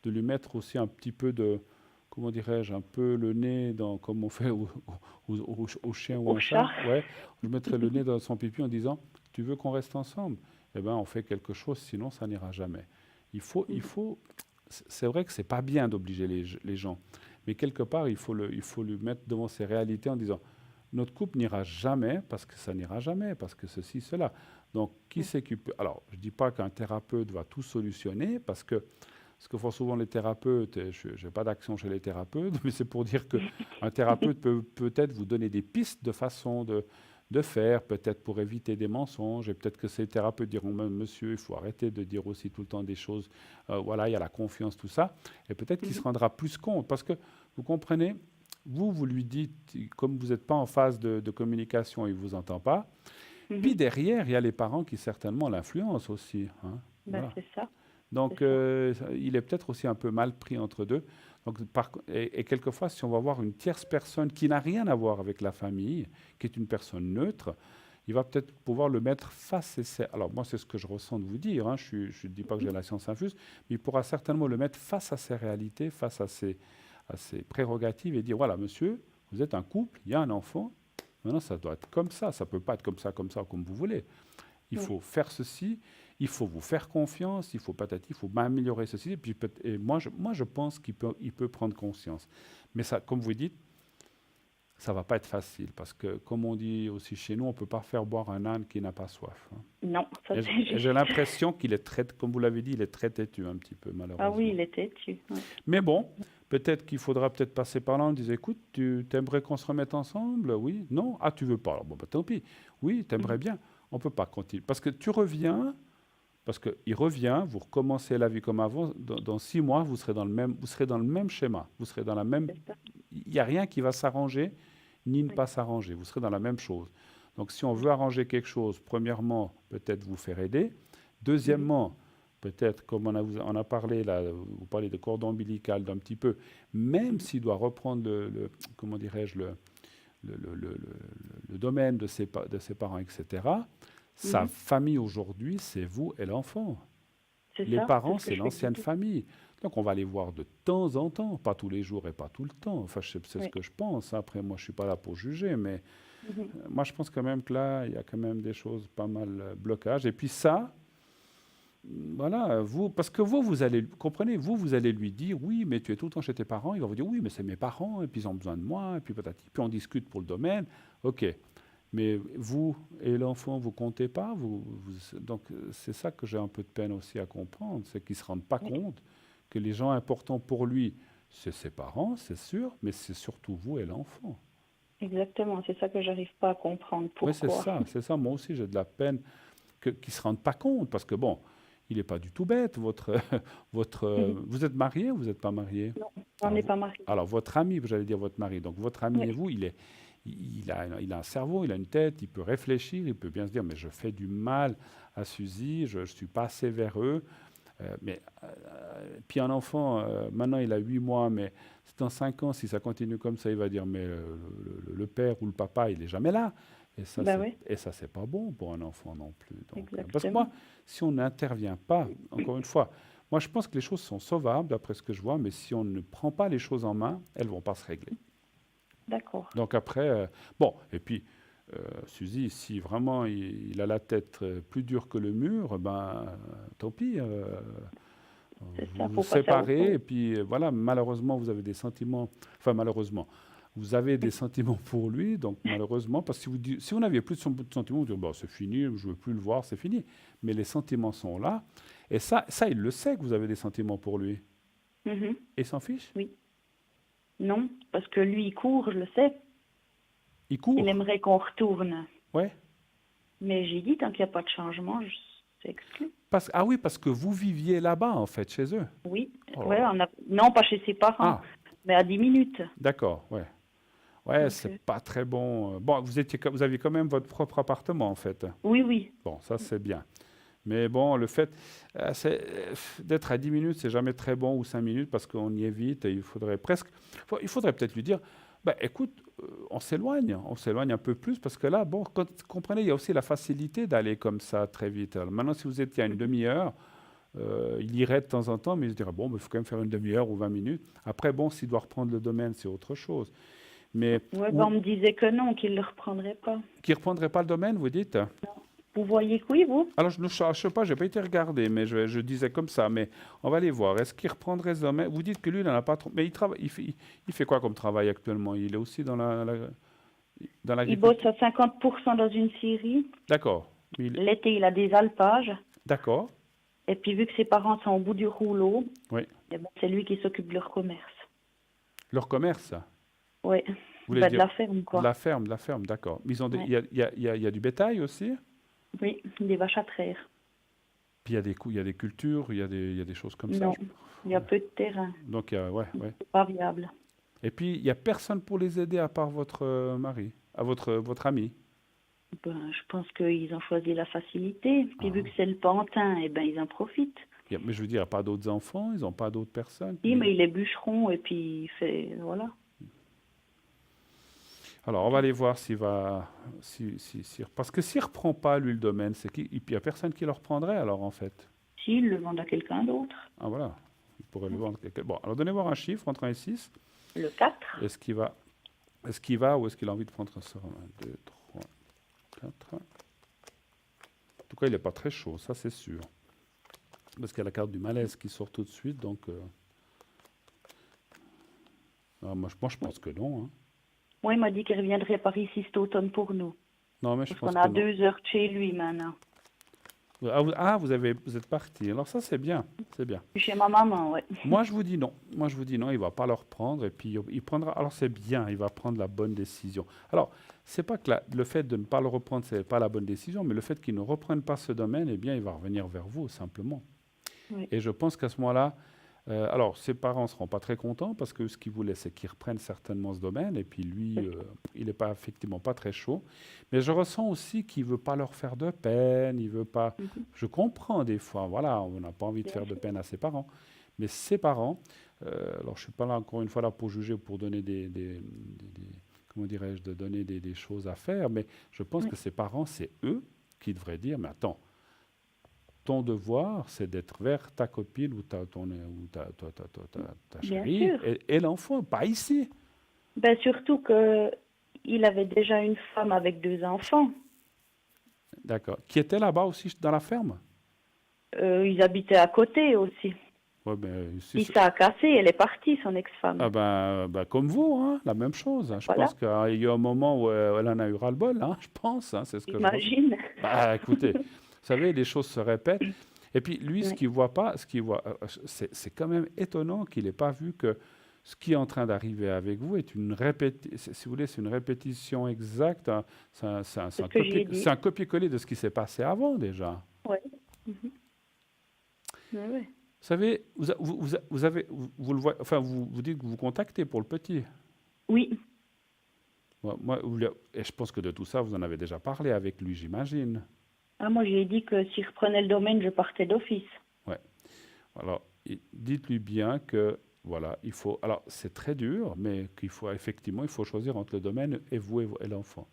lui mettre aussi un petit peu de, comment dirais-je, un peu le nez comme on fait au chien ou au chat. Ouais, je mettrais le nez dans son pipi en disant, tu veux qu'on reste ensemble? Eh bien, on fait quelque chose, sinon ça n'ira jamais. Il faut. C'est vrai que c'est pas bien d'obliger les gens, mais quelque part, il faut lui mettre devant ses réalités en disant notre couple n'ira jamais parce que ça n'ira jamais, parce que ceci, cela. Donc, qui c'est qui peut... Alors, je ne dis pas qu'un thérapeute va tout solutionner, parce que ce que font souvent les thérapeutes, et je n'ai pas d'action chez les thérapeutes, mais c'est pour dire qu'un thérapeute peut peut-être vous donner des pistes de façon de faire, peut-être pour éviter des mensonges, et peut-être que ces thérapeutes diront même, monsieur, il faut arrêter de dire aussi tout le temps des choses, voilà, il y a la confiance, tout ça, et peut-être qu'il se rendra plus compte, parce que, vous comprenez, vous lui dites, comme vous n'êtes pas en phase de communication, il ne vous entend pas, puis derrière, il y a les parents qui certainement l'influencent aussi. Hein, voilà. C'est ça. Donc, il est peut-être aussi un peu mal pris entre deux. Donc, et quelquefois, si on va voir une tierce personne qui n'a rien à voir avec la famille, qui est une personne neutre, il va peut-être pouvoir le mettre face à ses... Alors, moi, c'est ce que je ressens de vous dire. Hein, je ne dis pas que j'ai la science infuse, mais il pourra certainement le mettre face à ses réalités, face à ses prérogatives et dire, voilà, monsieur, vous êtes un couple, il y a un enfant, maintenant, ça doit être comme ça ne peut pas être comme ça, comme vous voulez. Il faut faire ceci, il faut vous faire confiance, il faut patati, il faut améliorer ceci. Et moi, je pense qu'il peut prendre conscience. Mais ça, comme vous dites, ça ne va pas être facile parce que, comme on dit aussi chez nous, on ne peut pas faire boire un âne qui n'a pas soif. Hein. Non, ça c'est juste. J'ai l'impression qu'il est très, comme vous l'avez dit, il est très têtu un petit peu, malheureusement. Ah oui, il est têtu. Ouais. Mais bon, peut-être qu'il faudra peut-être passer par là en disant, écoute, tu aimerais qu'on se remette ensemble? Oui? Non? Ah, tu veux pas? Alors, bon, bah, tant pis. Oui, tu aimerais bien. On ne peut pas continuer. Parce que tu reviens, parce qu'il revient, vous recommencez la vie comme avant, dans 6 mois, vous serez dans le même schéma. Vous serez dans la même... Il n'y a rien qui va s'arranger, ni ne pas s'arranger. Vous serez dans la même chose. Donc, si on veut arranger quelque chose, premièrement, peut-être vous faire aider. Deuxièmement, peut-être, comme on a parlé, là, vous parlez de cordon ombilical d'un petit peu, même s'il doit reprendre comment dirais-je, le domaine de ses parents, etc., sa famille aujourd'hui, c'est vous et l'enfant. Les parents, c'est l'ancienne famille. Donc, on va les voir de temps en temps, pas tous les jours et pas tout le temps. Enfin, c'est ce que je pense. Après, moi, je ne suis pas là pour juger, mais moi, je pense quand même que là, il y a quand même des choses pas mal blocages. Et puis ça, voilà, parce que vous allez, comprenez, vous allez lui dire, oui, mais tu es tout le temps chez tes parents. Il va vous dire, oui, mais c'est mes parents, et puis ils ont besoin de moi, et puis patati. Puis on discute pour le domaine. OK. Mais vous et l'enfant, vous comptez pas. Donc, c'est ça que j'ai un peu de peine aussi à comprendre, c'est qu'ils ne se rendent pas compte que les gens importants pour lui, c'est ses parents, c'est sûr, mais c'est surtout vous et l'enfant. Exactement, c'est ça que j'arrive pas à comprendre. Pourquoi? Oui, c'est ça. Moi aussi, j'ai de la peine qu'ils ne se rendent pas compte, parce que bon, il n'est pas du tout bête. Vous êtes marié ou vous n'êtes pas marié? Non, on n'est pas marié. Alors, votre ami, j'allais dire votre mari, donc votre ami et vous, il a un cerveau, il a une tête, il peut réfléchir, il peut bien se dire, mais je fais du mal à Suzy, je ne suis pas assez véreux. Puis un enfant, maintenant il a 8 mois, mais dans 5 ans, si ça continue comme ça, il va dire, mais le père ou le papa, il n'est jamais là. Et ça, c'est pas bon pour un enfant non plus. Donc, parce que moi, si on n'intervient pas, encore une fois, moi je pense que les choses sont sauvables, d'après ce que je vois, mais si on ne prend pas les choses en main, elles ne vont pas se régler. D'accord. Donc après, bon, et puis, Suzy, si vraiment il a la tête plus dure que le mur, ben tant pis. Vous vous séparez, et puis voilà, malheureusement, vous avez des sentiments, enfin malheureusement, vous avez des sentiments pour lui, donc malheureusement, parce que si vous n'aviez plus de sentiments, vous dites, bon, c'est fini, je ne veux plus le voir, c'est fini. Mais les sentiments sont là, et ça, il le sait que vous avez des sentiments pour lui. Et il s'en fiche? Oui. Non, parce que lui, il court, je le sais. Il court? Il aimerait qu'on retourne. Ouais. Mais j'ai dit, tant qu'il n'y a pas de changement, c'est exclu. Ah oui, parce que vous viviez là-bas, en fait, chez eux? Oui. Ouais, non, pas chez ses parents, mais à 10 minutes. D'accord, ouais. Ouais, c'est pas très bon. Bon, vous aviez quand même votre propre appartement, en fait. Oui, oui. Bon, ça, c'est bien. Mais bon, le fait d'être à 10 minutes, c'est jamais très bon, ou 5 minutes, parce qu'on y est vite, et il faudrait peut-être lui dire, écoute, on s'éloigne un peu plus, parce que là, bon, comprenez, il y a aussi la facilité d'aller comme ça très vite. Alors, maintenant, si vous étiez à une demi-heure, il irait de temps en temps, mais il se dirait, bon, il faut quand même faire une demi-heure ou 20 minutes. Après, bon, s'il doit reprendre le domaine, c'est autre chose. Mais on me disait que non, qu'il ne le reprendrait pas. Qu'il ne reprendrait pas le domaine, vous dites? Non. Vous voyez que oui, vous? Alors, je ne sais pas, je n'ai pas été regardé, mais je disais comme ça. Mais on va aller voir. Est-ce qu'il reprendrait ce domaine? Vous dites que lui, il n'en a pas trop. Mais il fait quoi comme travail actuellement? Il est aussi dans l'agriculture? Il bosse à 50% dans une scierie. D'accord. L'été, il a des alpages. D'accord. Et puis, vu que ses parents sont au bout du rouleau, c'est lui qui s'occupe de leur commerce. Leur commerce? Oui. De la ferme, quoi. De la ferme, d'accord. Il y a du bétail aussi? Oui, des vaches à traire. Puis il y a des cultures, il y a des choses comme ça? Non, il y a peu de terrain. Donc, c'est pas viable. Et puis, il n'y a personne pour les aider à part votre mari, à votre ami? Je pense qu'ils ont choisi la facilité. Puis vu que c'est le pantin, ils en profitent. Mais je veux dire, il n'y a pas d'autres enfants, ils n'ont pas d'autres personnes. Oui, mais il est bûcheron et puis il fait... Voilà. Alors, on va aller voir s'il va... parce que s'il ne reprend pas, lui, le domaine, il n'y a personne qui le reprendrait, alors, en fait. S'il le vend à quelqu'un d'autre. Ah, voilà. Il pourrait le vendre à quelqu'un. Bon, alors, donnez-moi un chiffre entre 1 et 6. Le 4. Est-ce qu'il va ou est-ce qu'il a envie de prendre ça? 1, 2, 3, 4. En tout cas, il n'est pas très chaud, ça, c'est sûr. Parce qu'il y a la carte du malaise qui sort tout de suite, donc... moi, je pense que non, hein. Moi, il m'a dit qu'il reviendrait par ici cet automne pour nous. Non, mais je Parce pense qu'on a que 2 heures de chez lui maintenant. vous êtes parti. Alors ça, c'est bien, c'est bien. Chez ma maman, oui. Moi, je vous dis non. Il ne va pas le reprendre. Et puis, il prendra... Alors, c'est bien, il va prendre la bonne décision. Alors, c'est pas que le fait de ne pas le reprendre, c'est pas la bonne décision, mais le fait qu'il ne reprenne pas ce domaine, eh bien, il va revenir vers vous, simplement. Oui. Et je pense qu'à ce moment-là, alors, ses parents ne seront pas très contents parce que ce qu'ils voulaient, c'est qu'ils reprennent certainement ce domaine. Et puis lui, il n'est effectivement pas très chaud. Mais je ressens aussi qu'il ne veut pas leur faire de peine. Il veut pas. Je comprends des fois. Voilà, on n'a pas envie de faire de peine à ses parents. Mais ses parents, alors je ne suis pas là encore une fois là pour juger ou pour donner comment dirais-je, de donner des choses à faire. Mais je pense que ses parents, c'est eux qui devraient dire, mais attends, ton devoir, c'est d'être vers ta copine ou ta chérie et l'enfant, pas ici. Ben, surtout qu'il avait déjà une femme avec 2 enfants. D'accord. Qui était là-bas aussi dans la ferme? Ils habitaient à côté aussi. Ouais, ben, Il s'est cassé, elle est partie, son ex-femme. Ah ben, comme vous, hein, la même chose. Hein. Je pense qu'il y a eu un moment où elle en a eu ras-le-bol, hein, je pense. Hein, c'est ce que J'imagine. Écoutez, vous savez, les choses se répètent. Et puis, lui, ce qu'il voit pas, c'est quand même étonnant qu'il n'ait pas vu que ce qui est en train d'arriver avec vous est une répétition, si vous voulez, c'est une répétition exacte. Hein. C'est un copier-coller de ce qui s'est passé avant, déjà. Oui. Ouais. Vous savez, vous le voyez, enfin, vous dites que vous contactez pour le petit. Oui. Et je pense que de tout ça, vous en avez déjà parlé avec lui, j'imagine. Ah, moi, j'ai dit que s'il reprenait le domaine, je partais d'office. Ouais. Alors, dites-lui bien que, voilà, il faut... Alors, c'est très dur, mais il faut choisir entre le domaine et vous et l'enfant.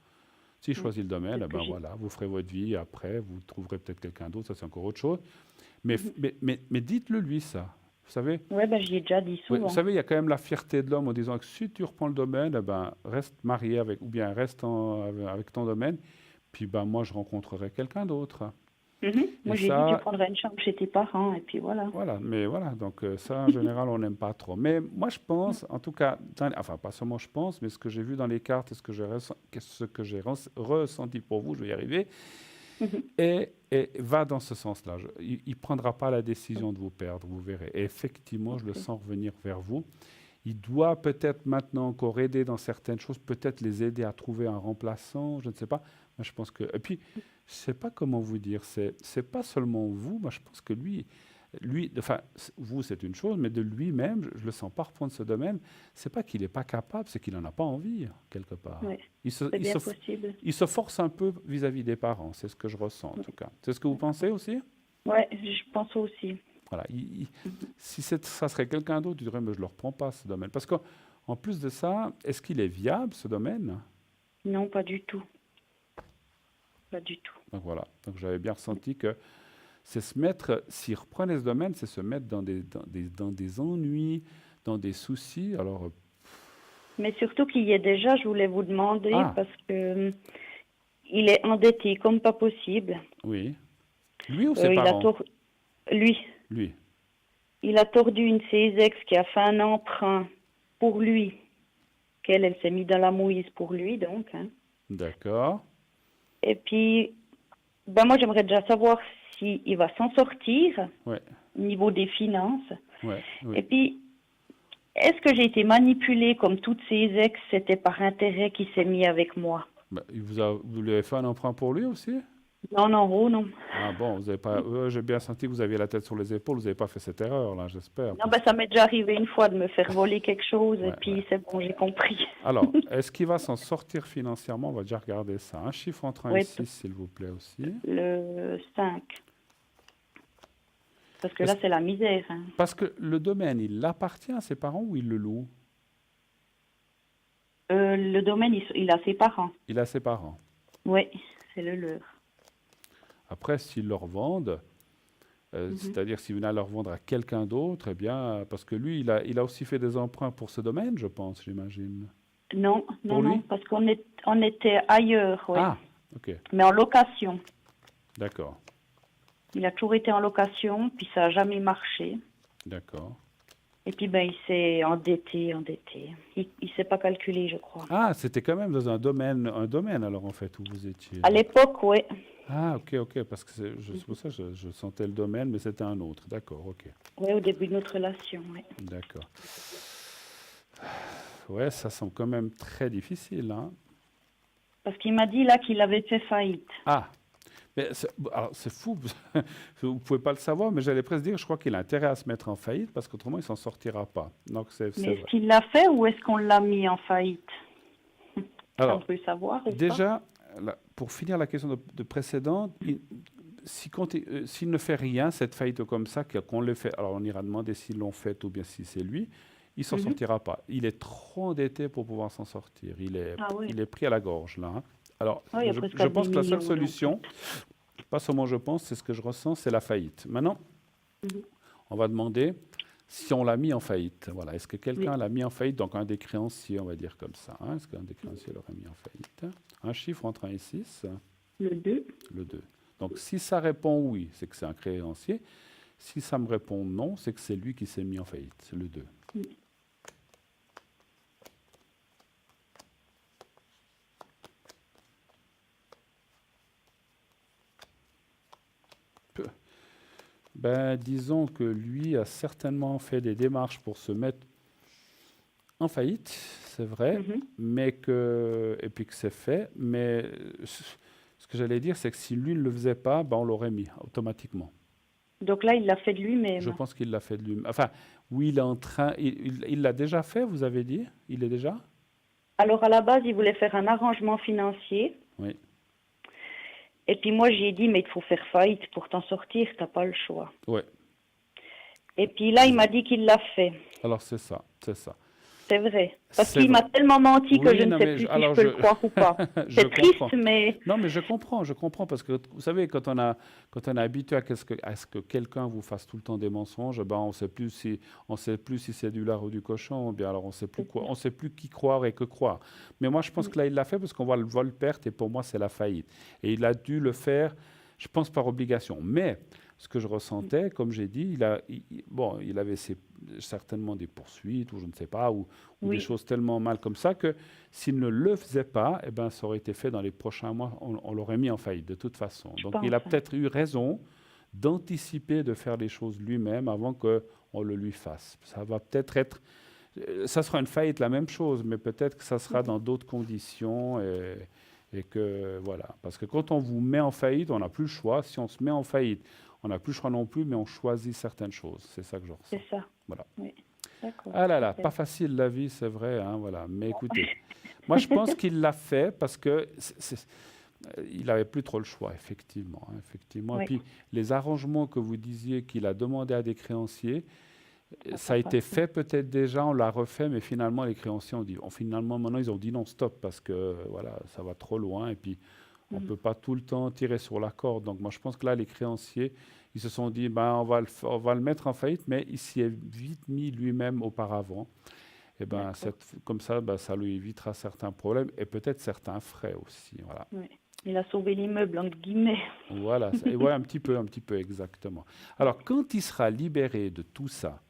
S'il choisit le domaine, ben voilà, vous ferez votre vie, après, vous trouverez peut-être quelqu'un d'autre, ça c'est encore autre chose. Mais dites-le lui, ça. Vous savez? Oui, ben, j'y ai déjà dit souvent. Vous savez, il y a quand même la fierté de l'homme en disant que si tu reprends le domaine, ben, reste marié avec, ou bien reste avec ton domaine, puis ben, moi, je rencontrerai quelqu'un d'autre. Moi, j'ai dit que je prendrais une chambre chez tes parents, et puis voilà. Voilà, mais voilà, donc ça, en général, on n'aime pas trop. Mais moi, je pense, en tout cas, enfin, pas seulement je pense, mais ce que j'ai vu dans les cartes et ce que j'ai ressenti pour vous, je vais y arriver, et va dans ce sens-là. Il ne prendra pas la décision de vous perdre, vous verrez. Et effectivement, je le sens revenir vers vous. Il doit peut-être maintenant encore aider dans certaines choses, peut-être les aider à trouver un remplaçant, je ne sais pas. Moi, je pense que... Et puis, je ne sais pas comment vous dire, c'est pas seulement vous, moi je pense que lui, enfin, vous c'est une chose, mais de lui-même, je ne le sens pas reprendre ce domaine, c'est pas qu'il n'est pas capable, c'est qu'il n'en a pas envie, quelque part. Oui, possible. Il se force un peu vis-à-vis des parents, c'est ce que je ressens en tout cas. C'est ce que vous pensez aussi? Oui, je pense aussi. Voilà, si ça serait quelqu'un d'autre, tu dirais, mais je ne le reprends pas ce domaine. Parce qu'en plus de ça, est-ce qu'il est viable ce domaine? Non, pas du tout. Pas du tout. Donc voilà, donc j'avais bien ressenti que c'est se mettre, s'il reprenait ce domaine, c'est se mettre dans des ennuis, dans des soucis. Alors, mais surtout qu'il y ait déjà, je voulais vous demander, parce que il est endetté comme pas possible. Oui. Lui ou ses parents? Lui. Il a tordu une de ses ex qui a fait un emprunt pour lui, qu'elle s'est mise dans la mouise pour lui, donc. Hein. D'accord. Et puis, ben moi, j'aimerais déjà savoir s'il va s'en sortir au niveau des finances. Oui. Et puis, est-ce que j'ai été manipulée comme toutes ces ex, c'était par intérêt qui s'est mis avec moi? Vous lui avez fait un emprunt pour lui aussi? Non. Ah bon, vous avez pas. J'ai bien senti que vous aviez la tête sur les épaules, vous n'avez pas fait cette erreur-là, j'espère. Non, ça m'est déjà arrivé une fois de me faire voler quelque chose, et puis c'est bon, j'ai compris. Alors, est-ce qu'il va s'en sortir financièrement? On va déjà regarder ça. Un chiffre entre 1 et 6, s'il vous plaît, aussi. Le 5. Parce que là, c'est la misère. Hein. Parce que le domaine, il appartient à ses parents ou il le loue? Le domaine, il a ses parents. Il a ses parents. Oui, c'est le leur. Après, s'ils le revendent, c'est-à-dire s'il venait à le revendre à quelqu'un d'autre, eh bien, parce que lui, il a aussi fait des emprunts pour ce domaine, je pense, j'imagine. Non, Pour lui? parce on était ailleurs, oui. Ah, ok, Mais en location. d'accord, Il a toujours été en location, puis ça n'a jamais marché. d'accord. Et puis, ben, il s'est endetté. Il ne s'est pas calculé, je crois. Ah, c'était quand même dans un domaine alors en fait, où vous étiez. À l'époque, oui. Ah, ok, parce que c'est pour ça que je sentais le domaine, mais c'était un autre, d'accord, ok, Oui, au début de notre relation, oui. d'accord. Ouais, ça semble quand même très difficile, hein. Parce qu'il m'a dit là qu'il avait fait faillite. Ah, mais alors c'est fou, vous ne pouvez pas le savoir, mais j'allais presque dire, je crois qu'il a intérêt à se mettre en faillite parce qu'autrement il ne s'en sortira pas. Donc c'est Mais est-ce vrai. qu'il l'a fait ou est-ce qu'on l'a mis en faillite? Alors, On peut le savoir ou pas? déjà, pour finir la question de précédente, s'il ne fait rien, cette faillite comme ça, qu'on le fait, alors on ira demander s'ils l'ont faite ou bien si c'est lui, il ne s'en sortira pas. Il est trop endetté pour pouvoir s'en sortir. Il est pris à la gorge là, hein. Alors, Oui, je pense que la seule solution, pas seulement je pense, c'est ce que je ressens, c'est la faillite. Maintenant, on va demander si on l'a mis en faillite. Voilà. Est-ce que quelqu'un l'a mis en faillite? Donc un des créanciers, on va dire comme ça. Hein. Est-ce qu'un des créanciers l'aurait mis en faillite? Un chiffre entre 1 et 6. Le 2. Le 2. Donc si ça répond oui, c'est que c'est un créancier. Si ça me répond non, c'est que c'est lui qui s'est mis en faillite. C'est le 2. Ben, disons que lui a certainement fait des démarches pour se mettre en faillite, c'est vrai, et puis que c'est fait. Mais ce que j'allais dire, c'est que si lui ne le faisait pas, ben on l'aurait mis automatiquement. Donc là, il l'a fait de lui-même. Je pense qu'il l'a fait de lui-même. Enfin, oui, il est en train. Il l'a déjà fait, vous avez dit? Il est déjà? Alors à la base, il voulait faire un arrangement financier. Oui. Et puis moi, j'ai dit, mais il faut faire faillite pour t'en sortir, t'as pas le choix. Ouais. Et puis là, il m'a dit qu'il l'a fait. Alors c'est ça, c'est ça. C'est vrai. Parce C'est qu'il m'a tellement menti que Oui, je ne non, sais mais plus si alors je peux le croire ou pas. je C'est triste, comprends. mais... Non, mais je comprends, parce que vous savez, quand on est habitué à ce que quelqu'un vous fasse tout le temps des mensonges, ben on sait plus si c'est du lard ou du cochon, ou bien alors on sait plus qui croire et que croire. Mais moi, je pense que là, il l'a fait parce qu'on voit le vol perte, et pour moi, c'est la faillite. Et il a dû le faire, je pense, par obligation. Mais ce que je ressentais, comme j'ai dit, il avait certainement des poursuites, ou je ne sais pas, ou des choses tellement mal comme ça, que s'il ne le faisait pas, eh ben, ça aurait été fait dans les prochains mois, on l'aurait mis en faillite de toute façon. Donc il a peut-être eu raison d'anticiper, de faire les choses lui-même avant qu'on le lui fasse. Ça va peut-être être... Ça sera une faillite, la même chose, mais peut-être que ça sera dans d'autres conditions, et que, voilà. Parce que quand on vous met en faillite, on n'a plus le choix. Si on se met en faillite, on n'a plus le choix non plus, mais on choisit certaines choses. C'est ça que je ressens. C'est ça. Voilà. Oui. D'accord. Ah là là, pas facile la vie, c'est vrai. Hein, voilà. Mais écoutez, moi je pense qu'il l'a fait parce que il n'avait plus trop le choix, effectivement. Hein, effectivement. Oui. Et puis les arrangements que vous disiez qu'il a demandé à des créanciers, ça a été fait peut-être déjà, on l'a refait, mais finalement les créanciers finalement maintenant ils ont dit non, stop, parce que voilà, ça va trop loin et puis on ne peut pas tout le temps tirer sur la corde. Donc moi je pense que là les créanciers, ils se sont dit ben on va le mettre en faillite, mais il s'y est vite mis lui-même auparavant. Et ben comme ça, ben, ça lui évitera certains problèmes et peut-être certains frais aussi. Voilà. Oui. Il a sauvé l'immeuble, entre guillemets. Voilà, et ouais, un petit peu exactement. Alors quand il sera libéré de tout ça,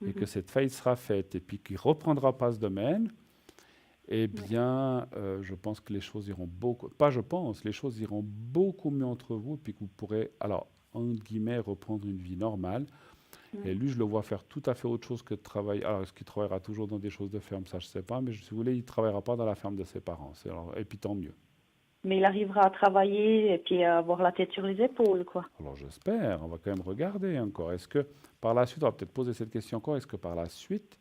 et que cette faillite sera faite, et puis qu'il ne reprendra pas ce domaine, eh bien, je pense que les choses iront les choses iront beaucoup mieux entre vous, et puis que vous pourrez, alors, entre guillemets, reprendre une vie normale. Et lui, je le vois faire tout à fait autre chose que de travailler. Alors, est-ce qu'il travaillera toujours dans des choses de ferme? Ça, je ne sais pas, mais si vous voulez, il ne travaillera pas dans la ferme de ses parents. Et puis tant mieux. Mais il arrivera à travailler et puis à avoir la tête sur les épaules, quoi. Alors j'espère, on va quand même regarder encore. Est-ce que par la suite, on va peut-être poser cette question encore, est-ce que par la suite,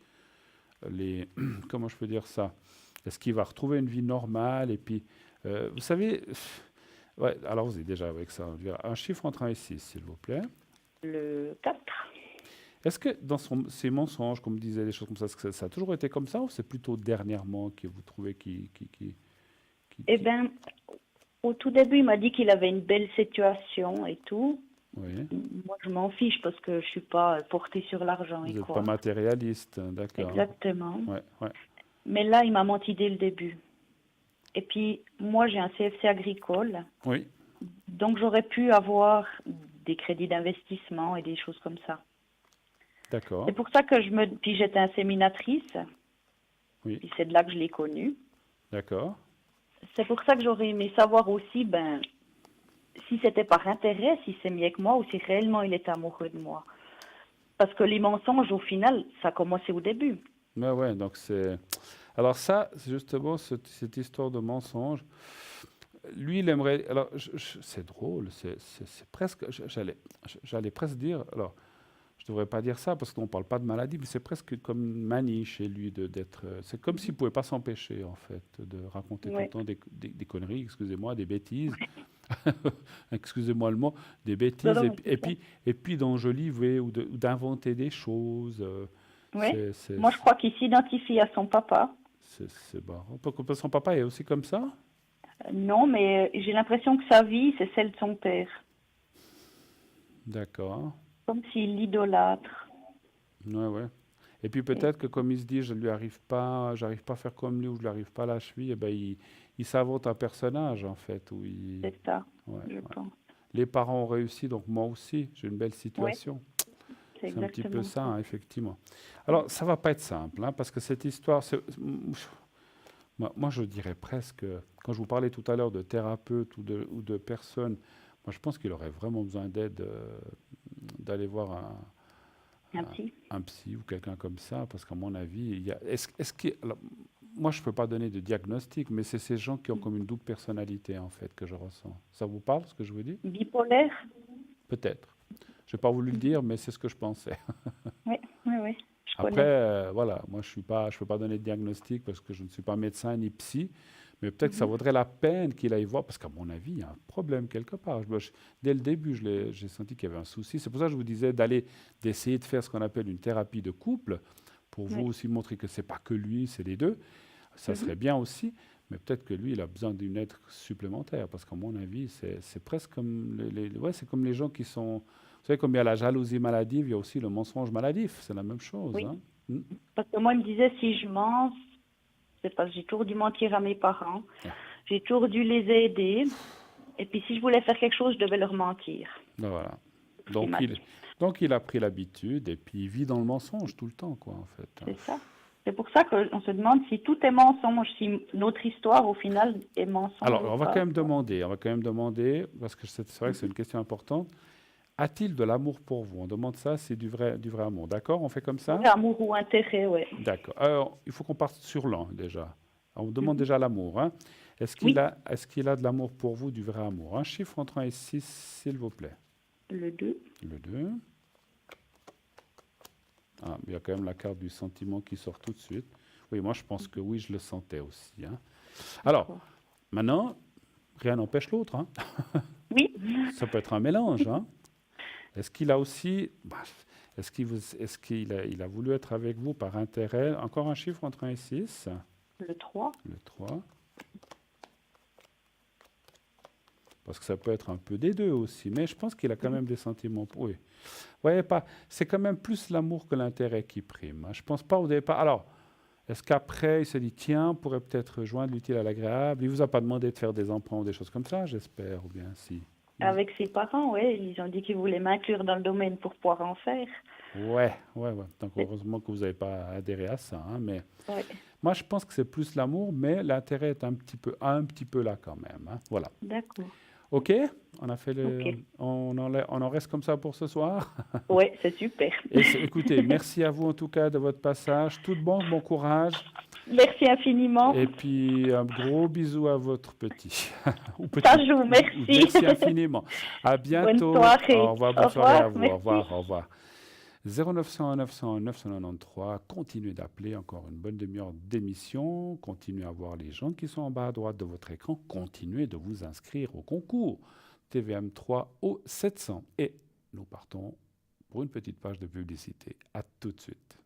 comment je peux dire ça? Est-ce qu'il va retrouver une vie normale? Et puis, vous savez, ouais, alors vous êtes déjà avec ça, un chiffre entre 1 et 6, s'il vous plaît. Le 4. Est-ce que dans ces mensonges, comme disait des choses comme ça, est-ce que ça a toujours été comme ça ou c'est plutôt dernièrement que vous trouvez Eh bien, au tout début, il m'a dit qu'il avait une belle situation et tout. Oui. Moi, je m'en fiche parce que je suis pas portée sur l'argent Vous et n'êtes quoi. pas matérialiste, hein, d'accord. Exactement. Ouais. Mais là, il m'a menti dès le début. Et puis, moi, j'ai un CFC agricole. Oui. Donc, j'aurais pu avoir des crédits d'investissement et des choses comme ça. D'accord. C'est pour ça que Puis j'étais inséminatrice. Oui. Puis c'est de là que je l'ai connu. D'accord. C'est pour ça que j'aurais aimé savoir aussi, si c'était par intérêt, si c'est mieux que moi ou si réellement il est amoureux de moi. Parce que les mensonges, au final, ça a commencé au début. Ouais, donc c'est... Alors ça, c'est justement, cette histoire de mensonge, lui, il aimerait... Alors, c'est drôle, c'est presque... J'allais presque dire... Alors, je ne devrais pas dire ça parce qu'on ne parle pas de maladie, mais c'est presque comme une manie chez lui d'être... C'est comme s'il ne pouvait pas s'empêcher, en fait, de raconter tout le temps des conneries, excusez-moi, des bêtises. Excusez-moi le mot, des bêtises, Non, et puis d'enjoliver ou d'inventer des choses. Oui. Moi, je crois qu'il s'identifie à son papa. C'est marrant. Son papa est aussi comme ça? Non, mais j'ai l'impression que sa vie, c'est celle de son père. D'accord. Comme s'il l'idolâtre. Ouais. Et puis peut-être que comme il se dit, j'arrive pas à faire comme lui ou je lui arrive pas à la cheville, eh ben il s'invente un personnage en fait. C'est ça, je pense. Les parents ont réussi, donc moi aussi, j'ai une belle situation. Ouais, c'est un petit peu ça, hein, effectivement. Alors ça va pas être simple, hein, parce que cette histoire, moi je dirais presque, quand je vous parlais tout à l'heure de thérapeutes ou de personnes, moi je pense qu'il aurait vraiment besoin d'aide, d'aller voir un psy ou quelqu'un comme ça, parce qu'à mon avis, moi, je ne peux pas donner de diagnostic, mais c'est ces gens qui ont comme une double personnalité, en fait, que je ressens. Ça vous parle, ce que je vous dis? Bipolaire? Peut-être. Je n'ai pas voulu le dire, mais c'est ce que je pensais. Oui. Après, voilà, moi, je ne peux pas donner de diagnostic parce que je ne suis pas médecin ni psy, mais peut-être que ça vaudrait la peine qu'il aille voir, parce qu'à mon avis, il y a un problème quelque part. Dès le début, j'ai senti qu'il y avait un souci. C'est pour ça que je vous disais d'essayer de faire ce qu'on appelle une thérapie de couple, pour vous aussi montrer que ce n'est pas que lui, c'est les deux. Ça serait bien aussi, mais peut-être que lui, il a besoin d'une aide supplémentaire, parce qu'à mon avis, c'est presque comme c'est comme les gens qui sont... Vous savez, comme il y a la jalousie maladive, il y a aussi le mensonge maladif, c'est la même chose. Oui. Hein. Parce que moi, il me disait, si je mens, c'est parce que j'ai toujours dû mentir à mes parents, j'ai toujours dû les aider, et puis si je voulais faire quelque chose, je devais leur mentir. Ben voilà. Donc il a pris l'habitude, et puis il vit dans le mensonge tout le temps, quoi, en fait. C'est ça. C'est pour ça qu'on se demande si tout est mensonge, si notre histoire, au final, est mensonge. Alors, on va quand même demander, parce que c'est vrai que c'est une question importante, a-t-il de l'amour pour vous? On demande ça, c'est du vrai amour. D'accord? On fait comme ça? Amour ou intérêt, oui. D'accord. Alors, il faut qu'on parte sur l'un, déjà. On demande déjà l'amour. Hein. Est-ce qu'il a de l'amour pour vous, du vrai amour? Un chiffre entre 1 et 6, s'il vous plaît. Le 2. Le 2. Ah, il y a quand même la carte du sentiment qui sort tout de suite. Oui, moi, je pense que oui, je le sentais aussi. Hein. Alors, maintenant, rien n'empêche l'autre. Hein. Oui. Ça peut être un mélange. Hein. Est-ce qu'il a aussi... Est-ce qu'il a voulu être avec vous par intérêt? Encore un chiffre entre 1 et 6. Le 3. Le 3. Parce que ça peut être un peu des deux aussi. Mais je pense qu'il a quand même des sentiments pour eux. Ouais, c'est quand même plus l'amour que l'intérêt qui prime. Hein. Je ne pense pas au départ... Alors, est-ce qu'après, il se dit, tiens, on pourrait peut-être joindre l'utile à l'agréable? Il ne vous a pas demandé de faire des emprunts ou des choses comme ça, j'espère, ou bien si... Avec ses parents, oui. Ils ont dit qu'ils voulaient m'inclure dans le domaine pour pouvoir en faire. Ouais. Donc, heureusement que vous n'avez pas adhéré à ça. Hein, mais moi, je pense que c'est plus l'amour, mais l'intérêt est un petit peu là quand même. Hein, voilà. D'accord. OK? On a fait on en reste comme ça pour ce soir? Oui, c'est super. Écoutez, merci à vous en tout cas de votre passage. Tout de bon courage. Merci infiniment. Et puis, un gros bisou à votre petit. Ça joue, merci. Merci infiniment. À bientôt. Bonne soirée. Au revoir, bonne soirée à vous. Merci. Au revoir. 0901 901 993. Continuez d'appeler, encore une bonne demi-heure d'émission. Continuez à voir les gens qui sont en bas à droite de votre écran. Continuez de vous inscrire au concours TVM3 au 700. Et nous partons pour une petite page de publicité. À tout de suite.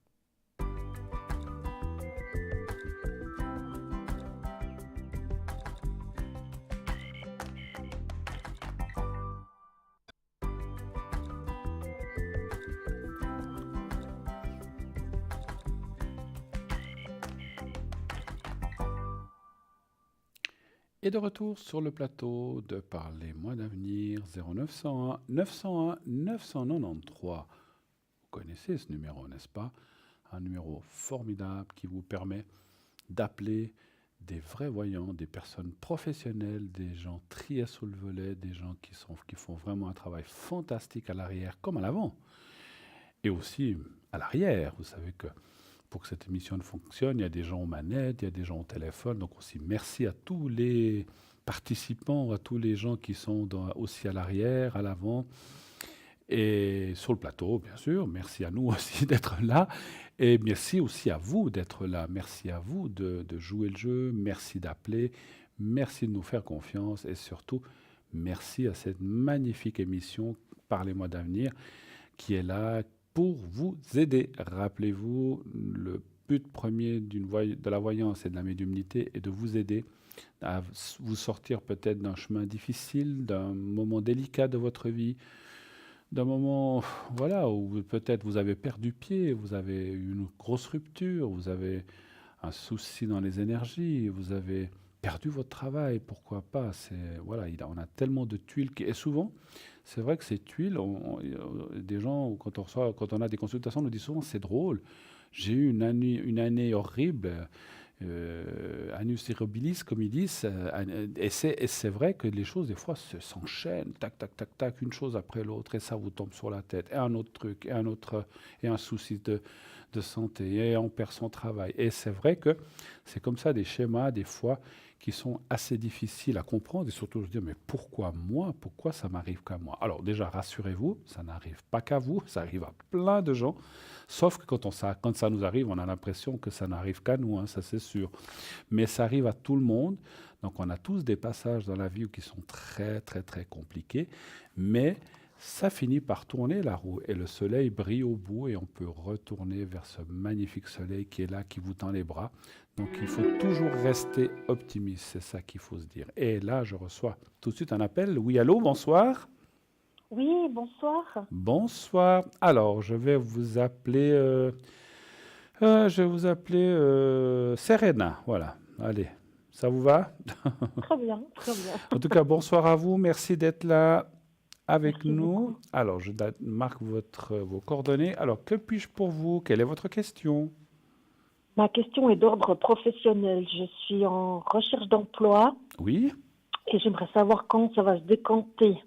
Et de retour sur le plateau de Parlez-moi d'avenir 0901 901 993. Vous connaissez ce numéro, n'est-ce pas? Un numéro formidable qui vous permet d'appeler des vrais voyants, des personnes professionnelles, des gens triés sous le volet, des gens qui font vraiment un travail fantastique à l'arrière comme à l'avant. Et aussi à l'arrière. Vous savez que pour que cette émission fonctionne, il y a des gens aux manettes, il y a des gens au téléphone. Donc aussi, merci à tous les participants, à tous les gens qui sont aussi à l'arrière, à l'avant et sur le plateau, bien sûr. Merci à nous aussi d'être là. Et merci aussi à vous d'être là. Merci à vous de jouer le jeu. Merci d'appeler. Merci de nous faire confiance. Et surtout, merci à cette magnifique émission Parlez-moi d'avenir qui est là pour vous aider. Rappelez-vous, le but premier de la voyance et de la médiumnité est de vous aider à vous sortir peut-être d'un chemin difficile, d'un moment délicat de votre vie, d'un moment où peut-être vous avez perdu pied, vous avez eu une grosse rupture, vous avez un souci dans les énergies, vous avez perdu votre travail, pourquoi pas. On a tellement de tuiles et souvent, c'est vrai que ces tuiles, des gens, quand on a des consultations, on nous dit souvent c'est drôle. J'ai eu une année horrible, annus horribilis, comme ils disent, et c'est vrai que les choses, des fois, s'enchaînent, tac, tac, tac, tac, une chose après l'autre, et ça vous tombe sur la tête, et un autre truc, et un souci de santé, et on perd son travail. Et c'est vrai que c'est comme ça des schémas, des fois, qui sont assez difficiles à comprendre, et surtout, je dis, mais pourquoi moi? Pourquoi ça m'arrive qu'à moi? Alors déjà, rassurez-vous, ça n'arrive pas qu'à vous, ça arrive à plein de gens, sauf que quand ça nous arrive, on a l'impression que ça n'arrive qu'à nous, ça c'est sûr. Mais ça arrive à tout le monde, donc on a tous des passages dans la vie qui sont très, très, très compliqués, mais ça finit par tourner la roue, et le soleil brille au bout, et on peut retourner vers ce magnifique soleil qui est là, qui vous tend les bras. Donc il faut toujours rester optimiste, c'est ça qu'il faut se dire. Et là, je reçois tout de suite un appel. Oui, allô, bonsoir. Oui, bonsoir. Bonsoir. Alors, je vais vous appeler Serena. Voilà, allez, ça vous va? Très bien, très bien. En tout cas, bonsoir à vous, merci d'être là avec nous. Alors, je marque vos coordonnées. Alors, que puis-je pour vous? Quelle est votre question? Ma question est d'ordre professionnel. Je suis en recherche d'emploi. Oui. Et j'aimerais savoir quand ça va se décanter.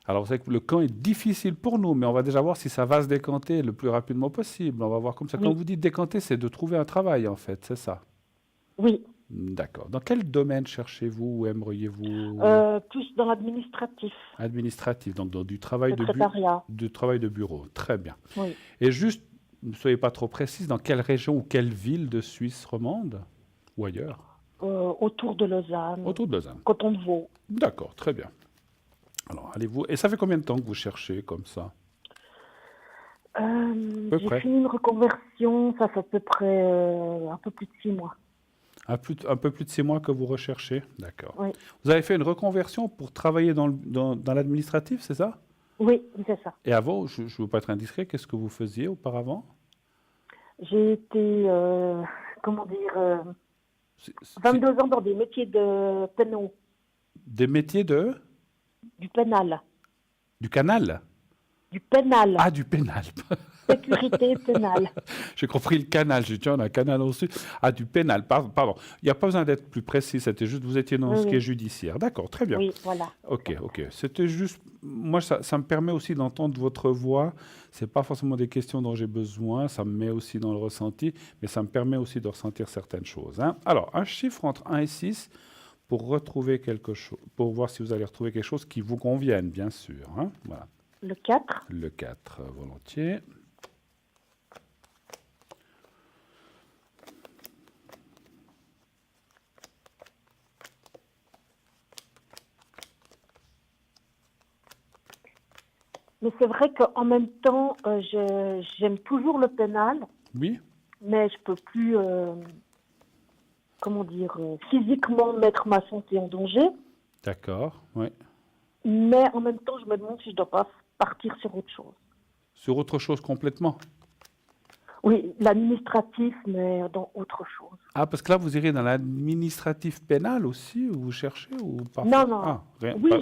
Alors, vous savez que le camp est difficile pour nous, mais on va déjà voir si ça va se décanter le plus rapidement possible. On va voir comme ça. Oui. Quand vous dites décanter, c'est de trouver un travail, en fait, c'est ça? Oui. D'accord. Dans quel domaine cherchez-vous ou aimeriez-vous? Plus dans l'administratif. Administratif, donc dans du travail de bureau. Très bien. Oui. Et juste, ne soyez pas trop précise, dans quelle région ou quelle ville de Suisse romande ou ailleurs? Autour de Lausanne. Autour de Lausanne. Canton de Vaud. D'accord, très bien. Alors, allez-vous. Et ça fait combien de temps que vous cherchez comme ça? J'ai fini une reconversion, ça fait à peu près un peu plus de 6 mois. Un peu plus de 6 mois que vous recherchez? D'accord. Oui. Vous avez fait une reconversion pour travailler dans l'administratif, c'est ça? Oui, c'est ça. Et avant, je ne veux pas être indiscret, qu'est-ce que vous faisiez auparavant? J'ai été, 22 ans dans des métiers de pénaux. Des métiers Du pénal. Du canal? Du pénal. Ah, du pénal. Sécurité pénale. J'ai compris le canal. J'ai dit, on a un canal au sud. Ah, du pénal. Pardon. Il n'y a pas besoin d'être plus précis. C'était juste, vous étiez dans ce qui est judiciaire. D'accord, très bien. Oui, voilà. Ok. C'était juste, moi, ça me permet aussi d'entendre votre voix. Ce n'est pas forcément des questions dont j'ai besoin. Ça me met aussi dans le ressenti, mais ça me permet aussi de ressentir certaines choses. Alors, un chiffre entre 1 et 6 pour retrouver quelque chose, pour voir si vous allez retrouver quelque chose qui vous convienne, bien sûr. Voilà. Le 4. Le 4, volontiers. Mais c'est vrai qu'en même temps, j'aime toujours le pénal, Oui, mais je peux plus, physiquement mettre ma santé en danger. d'accord, oui. Mais en même temps, je me demande si je ne dois pas partir sur autre chose. Sur autre chose complètement. Oui, l'administratif, mais dans autre chose. Ah, parce que là, vous irez dans l'administratif pénal aussi, ou vous cherchez, ou pas? Non, non. Ah, rien, Oui, pas-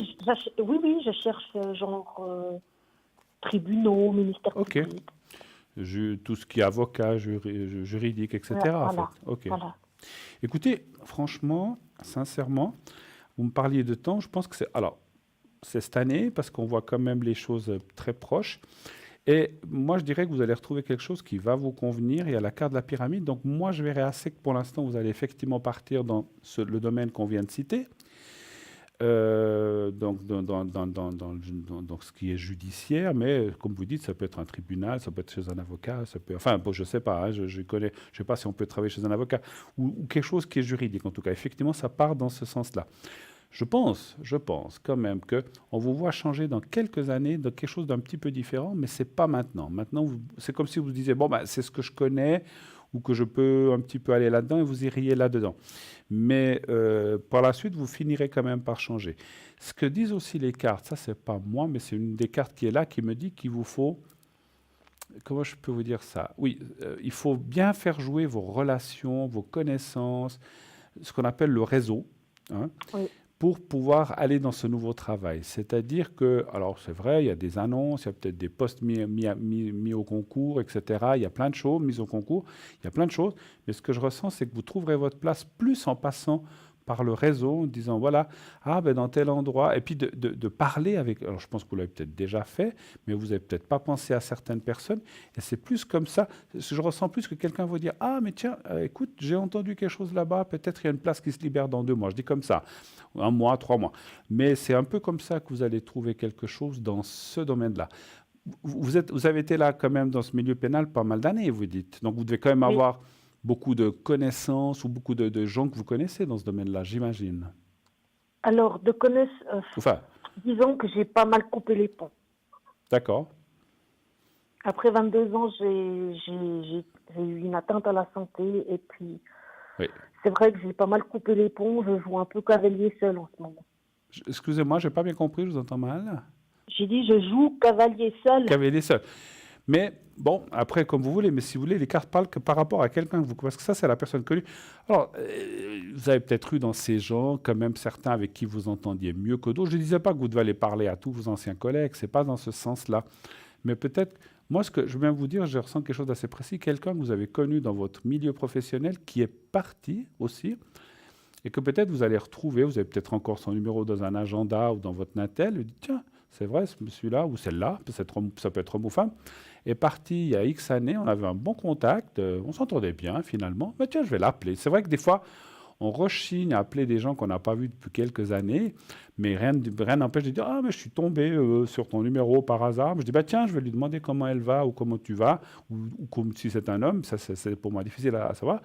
oui, je cherche tribunaux, ministère Ok. public. Tout ce qui est avocat, juridique, etc. en Voilà, fait. Ok. voilà. Écoutez, franchement, sincèrement, vous me parliez de temps, je pense que c'est... Alors, c'est cette année, parce qu'on voit quand même les choses très proches. Et moi, je dirais que vous allez retrouver quelque chose qui va vous convenir. Il y a la carte de la pyramide. Donc, moi, je verrais assez que pour l'instant, vous allez effectivement partir dans le domaine qu'on vient de citer. Donc, dans ce qui est judiciaire, mais comme vous dites, ça peut être un tribunal, ça peut être chez un avocat, ça peut, enfin, bon, je ne sais pas, hein, je connais, je sais pas si on peut travailler chez un avocat, ou quelque chose qui est juridique, en tout cas. Effectivement, ça part dans ce sens-là. Je pense quand même qu'on vous voit changer dans quelques années dans quelque chose d'un petit peu différent, mais ce n'est pas maintenant. Maintenant, c'est comme si vous disiez, bon, ben, c'est ce que je connais, ou que je peux un petit peu aller là-dedans, et vous iriez là-dedans. Mais par la suite, vous finirez quand même par changer. Ce que disent aussi les cartes, ça, ce n'est pas moi, mais c'est une des cartes qui est là, qui me dit qu'il vous faut... Comment je peux vous dire ça? Oui, il faut bien faire jouer vos relations, vos connaissances, ce qu'on appelle le réseau, hein, Oui. pour pouvoir aller dans ce nouveau travail. C'est-à-dire que, alors c'est vrai, il y a des annonces, il y a peut-être des postes mis au concours, etc. Il y a plein de choses mises au concours, il y a plein de choses, mais ce que je ressens, c'est que vous trouverez votre place plus en passant par le réseau, en disant, voilà, ah ben dans tel endroit, et puis de parler avec, alors je pense que vous l'avez peut-être déjà fait, mais vous n'avez peut-être pas pensé à certaines personnes, et c'est plus comme ça, je ressens plus que quelqu'un va dire, ah mais tiens, écoute, j'ai entendu quelque chose là-bas, peut-être il y a une place qui se libère dans 2 mois, je dis comme ça, 1 mois, 3 mois, mais c'est un peu comme ça que vous allez trouver quelque chose dans ce domaine-là. Vous avez été là quand même dans ce milieu pénal pas mal d'années, vous dites, donc vous devez quand même Oui. avoir beaucoup de connaissances ou beaucoup de gens que vous connaissez dans ce domaine-là, j'imagine. Alors, Enfin, disons que j'ai pas mal coupé les ponts. d'accord. Après 22 ans, j'ai eu une atteinte à la santé et puis Oui. c'est vrai que j'ai pas mal coupé les ponts. Je joue un peu cavalier seul en ce moment. Excusez-moi, je n'ai pas bien compris, je vous entends mal. J'ai dit je joue cavalier seul. Cavalier seul. Mais bon, après, comme vous voulez, mais si vous voulez, les cartes parlent que par rapport à quelqu'un que vous... Parce que ça, c'est la personne connue. Alors, vous avez peut-être eu dans ces gens, quand même, certains avec qui vous entendiez mieux que d'autres. Je ne disais pas que vous devez aller parler à tous vos anciens collègues, ce n'est pas dans ce sens-là. Mais peut-être, moi, ce que je viens vous dire, je ressens quelque chose d'assez précis. Quelqu'un que vous avez connu dans votre milieu professionnel qui est parti aussi, et que peut-être vous allez retrouver, vous avez peut-être encore son numéro dans un agenda ou dans votre Natel, vous dites, tiens, c'est vrai, celui-là ou celle-là, ça peut être homme ou femme, est parti il y a X années, on avait un bon contact, on s'entendait bien finalement, mais tiens, je vais l'appeler. C'est vrai que des fois, on rechigne à appeler des gens qu'on n'a pas vus depuis quelques années, mais rien n'empêche de dire, ah, mais je suis tombé sur ton numéro par hasard. Je dis, bah, tiens, je vais lui demander comment elle va ou comment tu vas, ou comme si c'est un homme, ça c'est pour moi difficile à savoir.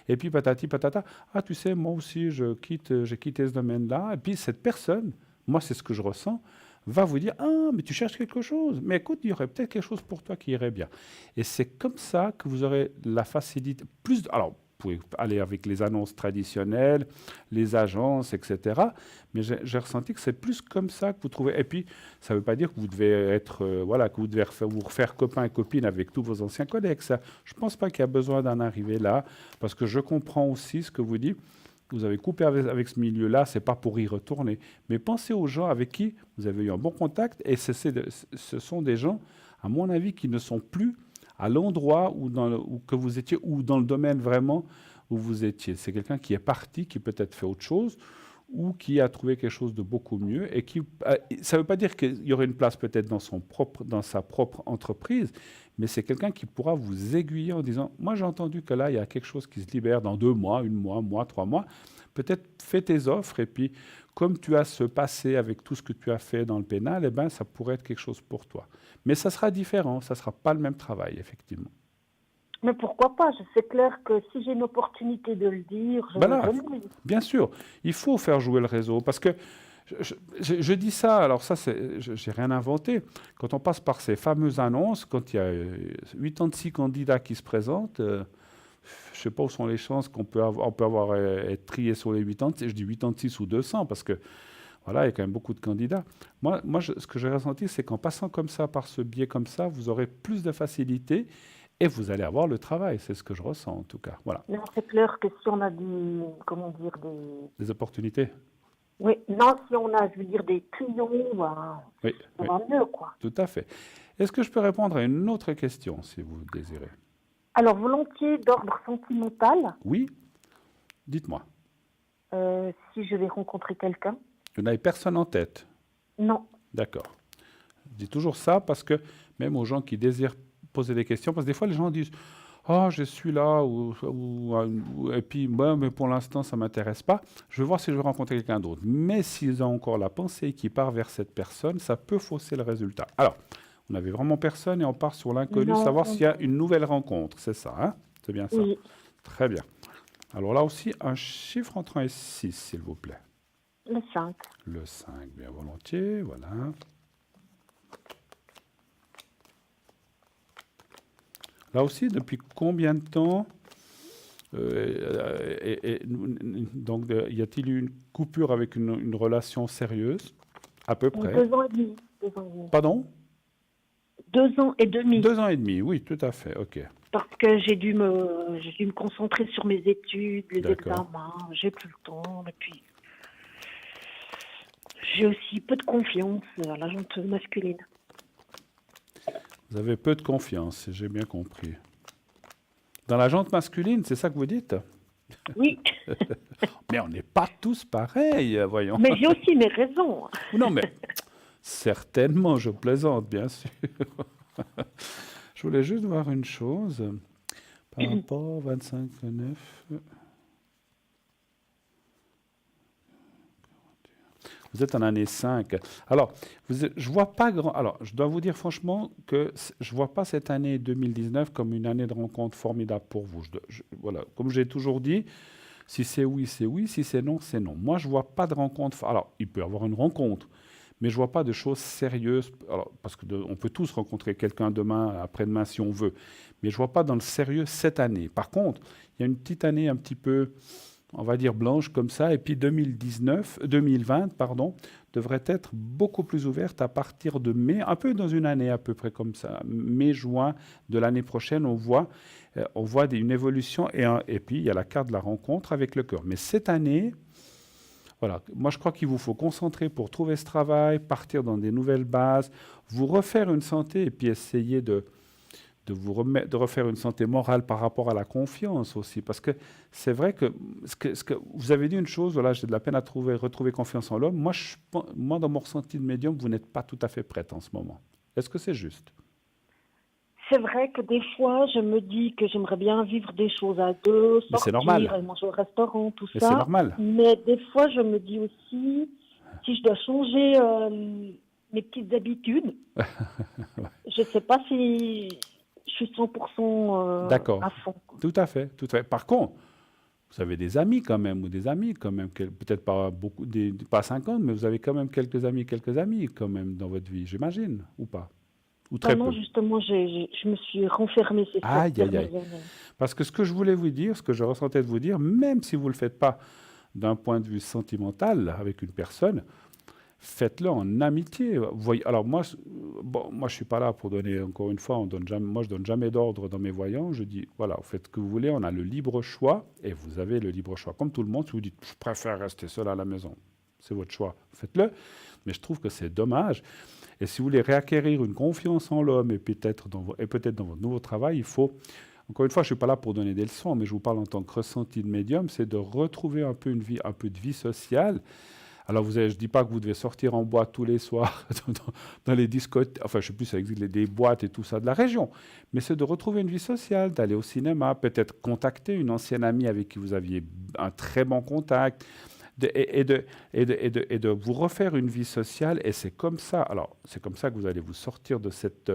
Et puis patati patata, ah, tu sais, moi aussi, j'ai quitté ce domaine-là. Et puis cette personne, moi, c'est ce que je ressens, va vous dire, ah, mais tu cherches quelque chose. Mais écoute, il y aurait peut-être quelque chose pour toi qui irait bien. Et c'est comme ça que vous aurez la facilité. Alors, vous pouvez aller avec les annonces traditionnelles, les agences, etc. Mais j'ai ressenti que c'est plus comme ça que vous trouvez. Et puis, ça ne veut pas dire que vous devez être, que vous devez vous refaire copain et copine avec tous vos anciens collègues. Ça, je ne pense pas qu'il y a besoin d'en arriver là, parce que je comprends aussi ce que vous dites. Vous avez coupé avec ce milieu-là, ce n'est pas pour y retourner. Mais pensez aux gens avec qui vous avez eu un bon contact, et ce sont des gens, à mon avis, qui ne sont plus à l'endroit où que vous étiez, ou dans le domaine vraiment où vous étiez. C'est quelqu'un qui est parti, qui peut-être fait autre chose, ou qui a trouvé quelque chose de beaucoup mieux. Et ça ne veut pas dire qu'il y aurait une place peut-être dans sa propre entreprise, mais c'est quelqu'un qui pourra vous aiguiller en disant, moi j'ai entendu que là, il y a quelque chose qui se libère dans 2 mois, 1 mois, 3 mois. Peut-être fais tes offres, et puis comme tu as ce passé avec tout ce que tu as fait dans le pénal, eh ben, ça pourrait être quelque chose pour toi. Mais ça sera différent, ça ne sera pas le même travail, effectivement. Mais pourquoi pas? C'est clair que si j'ai une opportunité de le dire, je vais le dire. Bien sûr, il faut faire jouer le réseau, parce que Je dis ça, alors ça, j'ai rien inventé. Quand on passe par ces fameuses annonces, quand il y a 86 candidats qui se présentent, je ne sais pas où sont les chances qu'on peut avoir être trié sur les 86. Je dis 86 ou 200 parce que voilà, il y a quand même beaucoup de candidats. Moi ce que j'ai ressenti, c'est qu'en passant comme ça, par ce biais comme ça, vous aurez plus de facilité et vous allez avoir le travail. C'est ce que je ressens en tout cas. Voilà. Non, c'est clair que si on a Des opportunités. Oui, non, si on a, je veux dire, des trios, Oui, ça va mieux, quoi. tout à fait. Est-ce que je peux répondre à une autre question, si vous désirez? Alors, volontiers d'ordre sentimental, Oui? Dites-moi. si je vais rencontrer quelqu'un. Vous n'avez personne en tête? Non. D'accord. Je dis toujours ça parce que même aux gens qui désirent poser des questions, parce que des fois les gens disent « Oh, je suis là » et puis bah, « mais pour l'instant, ça ne m'intéresse pas. Je vais voir si je vais rencontrer quelqu'un d'autre. » Mais s'ils ont encore la pensée qui part vers cette personne, ça peut fausser le résultat. Alors, on n'avait vraiment personne et on part sur l'inconnu, savoir s'il y a une nouvelle rencontre. C'est ça, hein? C'est bien ça? Oui. Très bien. Alors là aussi, un chiffre entre 1 et 6, s'il vous plaît. Le 5. Le 5, bien volontiers, voilà. Là aussi, depuis combien de temps donc, y a-t-il eu une coupure avec une relation sérieuse? À peu près. 2 ans et demi. 2 ans et demi. Pardon? 2 ans et demi. 2 ans et demi, oui, tout à fait, ok. Parce que j'ai dû me concentrer sur mes études, les examens, j'ai plus le temps, et puis j'ai aussi peu de confiance à la gente masculine. Vous avez peu de confiance, si j'ai bien compris. Dans la gente masculine, c'est ça que vous dites? Oui. Mais on n'est pas tous pareils, voyons. Mais j'ai aussi mes raisons. Non, mais certainement, je plaisante, bien sûr. Je voulais juste voir une chose par rapport au 25-9. Vous êtes en année 5. Alors, je vois pas grand. Alors, je dois vous dire franchement que je vois pas cette année 2019 comme une année de rencontre formidable pour vous. Voilà, comme j'ai toujours dit, si c'est oui, c'est oui. Si c'est non, c'est non. Moi, je vois pas de rencontre. Alors, il peut y avoir une rencontre, mais je vois pas de choses sérieuses. Alors, parce que on peut tous rencontrer quelqu'un demain, après-demain, si on veut. Mais je vois pas dans le sérieux cette année. Par contre, il y a une petite année un petit peu, on va dire blanche comme ça, et puis 2020, devrait être beaucoup plus ouverte à partir de mai, un peu dans une année à peu près comme ça, mai-juin de l'année prochaine, on voit une évolution, et puis il y a la carte de la rencontre avec le cœur. Mais cette année, voilà, moi je crois qu'il vous faut concentrer pour trouver ce travail, partir dans des nouvelles bases, vous refaire une santé, et puis essayer de refaire une santé morale par rapport à la confiance aussi. Parce que c'est vrai que, vous avez dit une chose, voilà, j'ai de la peine à retrouver confiance en l'homme. Moi, dans mon ressenti de médium, vous n'êtes pas tout à fait prête en ce moment. Est-ce que c'est juste? C'est vrai que des fois, je me dis que j'aimerais bien vivre des choses à deux, mais c'est normal. Sortir, manger au restaurant, tout mais ça. C'est normal. Mais des fois, je me dis aussi, si je dois changer mes petites habitudes, je ne sais pas si je suis 100% D'accord. à fond. Tout à fait, tout à fait. Par contre, vous avez des amis quand même, ou des amis quand même, peut-être pas beaucoup, pas 50, mais vous avez quand même quelques amis quand même dans votre vie, j'imagine, ou pas? Ou très peu? Non, justement, je me suis renfermée ces dernières années. Parce que ce que je voulais vous dire, ce que je ressentais de vous dire, même si vous ne le faites pas d'un point de vue sentimental avec une personne, faites-le en amitié. Alors moi, je suis pas là pour donner, encore une fois, moi je donne jamais d'ordre dans mes voyants. Je dis, voilà, vous faites ce que vous voulez, on a le libre choix, et vous avez le libre choix. Comme tout le monde, si vous dites, je préfère rester seul à la maison, c'est votre choix, faites-le. Mais je trouve que c'est dommage. Et si vous voulez réacquérir une confiance en l'homme, et peut-être dans votre nouveau travail, il faut, encore une fois, je ne suis pas là pour donner des leçons, mais je vous parle en tant que ressenti de médium, c'est de retrouver un peu de vie sociale. Alors, je ne dis pas que vous devez sortir en boîte tous les soirs dans les discothèques, enfin, je ne sais plus si ça existe, des boîtes et tout ça de la région, mais c'est de retrouver une vie sociale, d'aller au cinéma, peut-être contacter une ancienne amie avec qui vous aviez un très bon contact, et de vous refaire une vie sociale, et c'est comme ça. Alors, c'est comme ça que vous allez vous sortir de cette,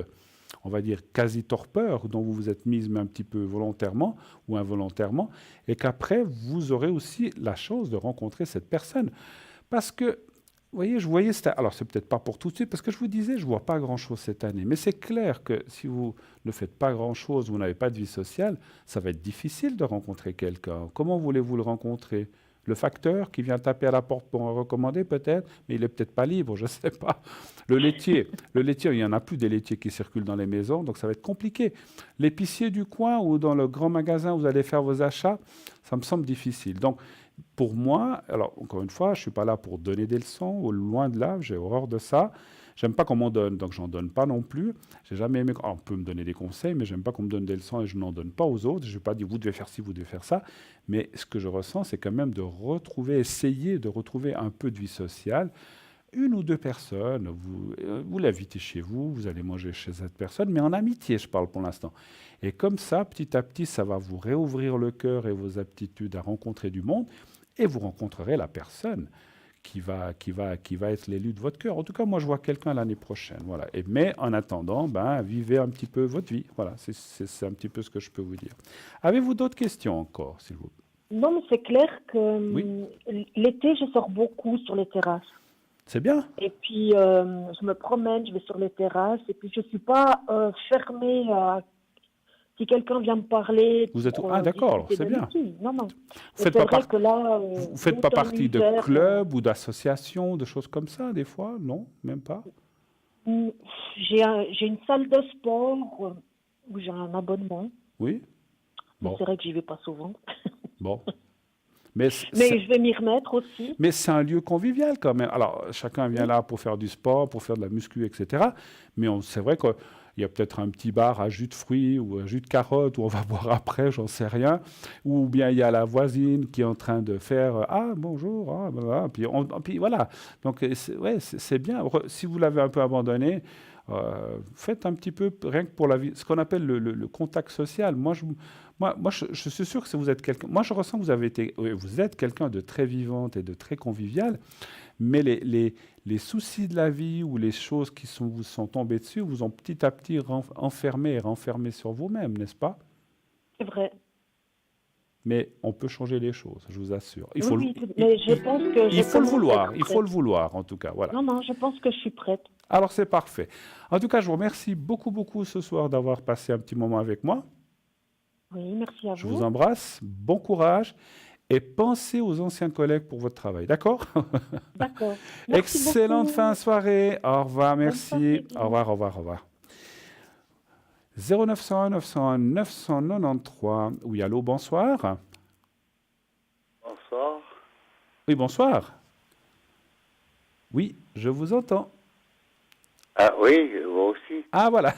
on va dire, quasi-torpeur dont vous vous êtes mise, mais un petit peu volontairement ou involontairement, et qu'après, vous aurez aussi la chance de rencontrer cette personne. Parce que voyez, je voyais, alors c'est peut-être pas pour tout de suite, parce que je vous disais, je vois pas grand-chose cette année. Mais c'est clair que si vous ne faites pas grand-chose, vous n'avez pas de vie sociale, ça va être difficile de rencontrer quelqu'un. Comment voulez-vous le rencontrer? Le facteur qui vient taper à la porte pour en recommander peut-être, mais il est peut-être pas libre, je ne sais pas. Le laitier, il n'y en a plus des laitiers qui circulent dans les maisons, donc ça va être compliqué. L'épicier du coin ou dans le grand magasin où vous allez faire vos achats, ça me semble difficile. Donc, pour moi, alors encore une fois, je ne suis pas là pour donner des leçons, ou loin de là, j'ai horreur de ça. J'aime pas qu'on m'en donne, donc j'en donne pas non plus. J'ai jamais aimé. On peut me donner des conseils, mais j'aime pas qu'on me donne des leçons et je n'en donne pas aux autres. Je vais pas dire vous devez faire ci, vous devez faire ça. Mais ce que je ressens, c'est quand même de retrouver, essayer de retrouver un peu de vie sociale. Une ou deux personnes, vous l'invitez chez vous, vous allez manger chez cette personne, mais en amitié, je parle pour l'instant. Et comme ça, petit à petit, ça va vous réouvrir le cœur et vos aptitudes à rencontrer du monde, et vous rencontrerez la personne qui va être l'élu de votre cœur. En tout cas, moi, je vois quelqu'un l'année prochaine. Voilà. Mais en attendant, vivez un petit peu votre vie. Voilà, c'est un petit peu ce que je peux vous dire. Avez-vous d'autres questions encore, s'il vous plaît? Non, mais c'est clair que l'été, je sors beaucoup sur les terrasses. C'est bien. Et puis, je me promène, je vais sur les terrasses. Et puis, je ne suis pas fermée à... Si quelqu'un vient me parler... Vous êtes... Ah, d'accord, c'est bien. Non, non. Vous ne faites pas partie de clubs ou d'associations, de choses comme ça, des fois? Non, même pas? J'ai une salle de sport où j'ai un abonnement. Oui. Bon. C'est vrai que j'y vais pas souvent. Bon. Mais je vais m'y remettre aussi. Mais c'est un lieu convivial quand même. Alors, chacun vient là pour faire du sport, pour faire de la muscu, etc. Mais c'est vrai qu'il y a peut-être un petit bar à jus de fruits ou à jus de carottes où on va boire après, j'en sais rien. Ou bien il y a la voisine qui est en train de faire « Ah, bonjour ah, », puis voilà. Donc, c'est bien. Si vous l'avez un peu abandonné, faites un petit peu, rien que pour la vie, ce qu'on appelle le contact social. Moi, je suis sûr que vous êtes quelqu'un. Moi, je ressens que vous êtes quelqu'un de très vivante et de très convivial, mais les soucis de la vie ou les choses qui vous sont tombées dessus vous ont petit à petit enfermé et renfermé sur vous-même, n'est-ce pas? C'est vrai. Mais on peut changer les choses, je vous assure. Mais je pense que il faut le vouloir. Il faut le vouloir, en tout cas. Voilà. Non, je pense que je suis prête. Alors, c'est parfait. En tout cas, je vous remercie beaucoup, beaucoup ce soir d'avoir passé un petit moment avec moi. Oui, merci à vous. Je vous embrasse. Bon courage. Et pensez aux anciens collègues pour votre travail. D'accord? D'accord. Excellente fin de soirée. Au revoir, merci. Au revoir, au revoir, au revoir. 0901 901 993. Oui, allô, bonsoir. Bonsoir. Oui, bonsoir. Oui, je vous entends. Ah oui, moi aussi. Ah, voilà.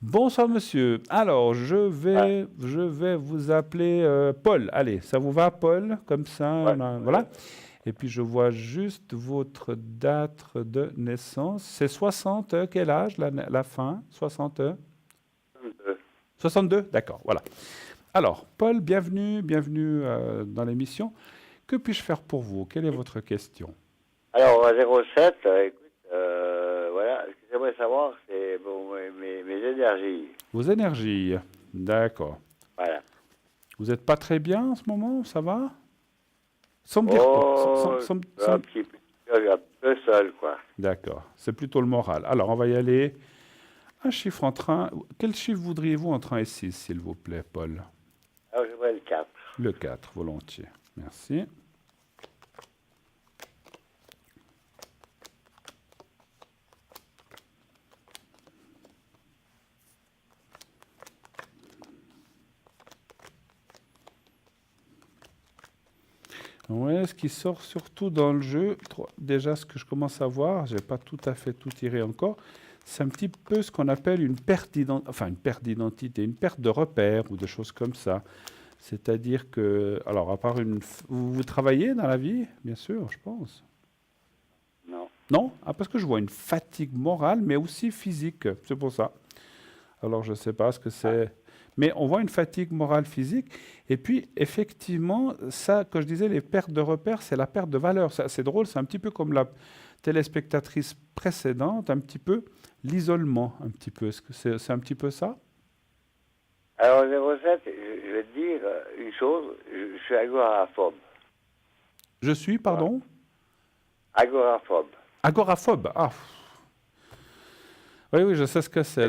Bonsoir, monsieur. Alors, je vais vous appeler Paul. Allez, ça vous va, Paul? Comme ça, voilà. Et puis, je vois juste votre date de naissance. C'est 60, quel âge, la fin? 60 62. 62, d'accord, voilà. Alors, Paul, bienvenue dans l'émission. Que puis-je faire pour vous? Quelle est votre question? Alors, 07, écoute, voilà, ce que j'aimerais savoir, c'est mes énergies. Vos énergies, d'accord. Voilà. Vous n'êtes pas très bien en ce moment, ça va? Sans me dire quoi? Un petit peu seul, quoi. D'accord, c'est plutôt le moral. Alors, on va y aller. Un chiffre entre 1. Quel chiffre voudriez-vous entre 1 et 6, s'il vous plaît, Paul? Alors, je voudrais le 4. Le 4, volontiers. Merci. Ouais, ce qui sort surtout dans le jeu, déjà ce que je commence à voir, je n'ai pas tout à fait tout tiré encore, c'est un petit peu ce qu'on appelle une perte d'identité, une perte de repères ou de choses comme ça. C'est-à-dire que, alors à part vous travaillez dans la vie, bien sûr, je pense. Non. Non? Ah, parce que je vois une fatigue morale, mais aussi physique, c'est pour ça. Alors je ne sais pas ce que c'est. Mais on voit une fatigue morale, physique. Et puis, effectivement, ça, que je disais, les pertes de repères, c'est la perte de valeur. C'est drôle, c'est un petit peu comme la téléspectatrice précédente, un petit peu l'isolement, un petit peu. Est-ce que c'est un petit peu ça? Alors, 07, je vais te dire une chose, je suis agoraphobe. Je suis, pardon? Agoraphobe. Agoraphobe, ah. Oui, oui, je sais ce que c'est.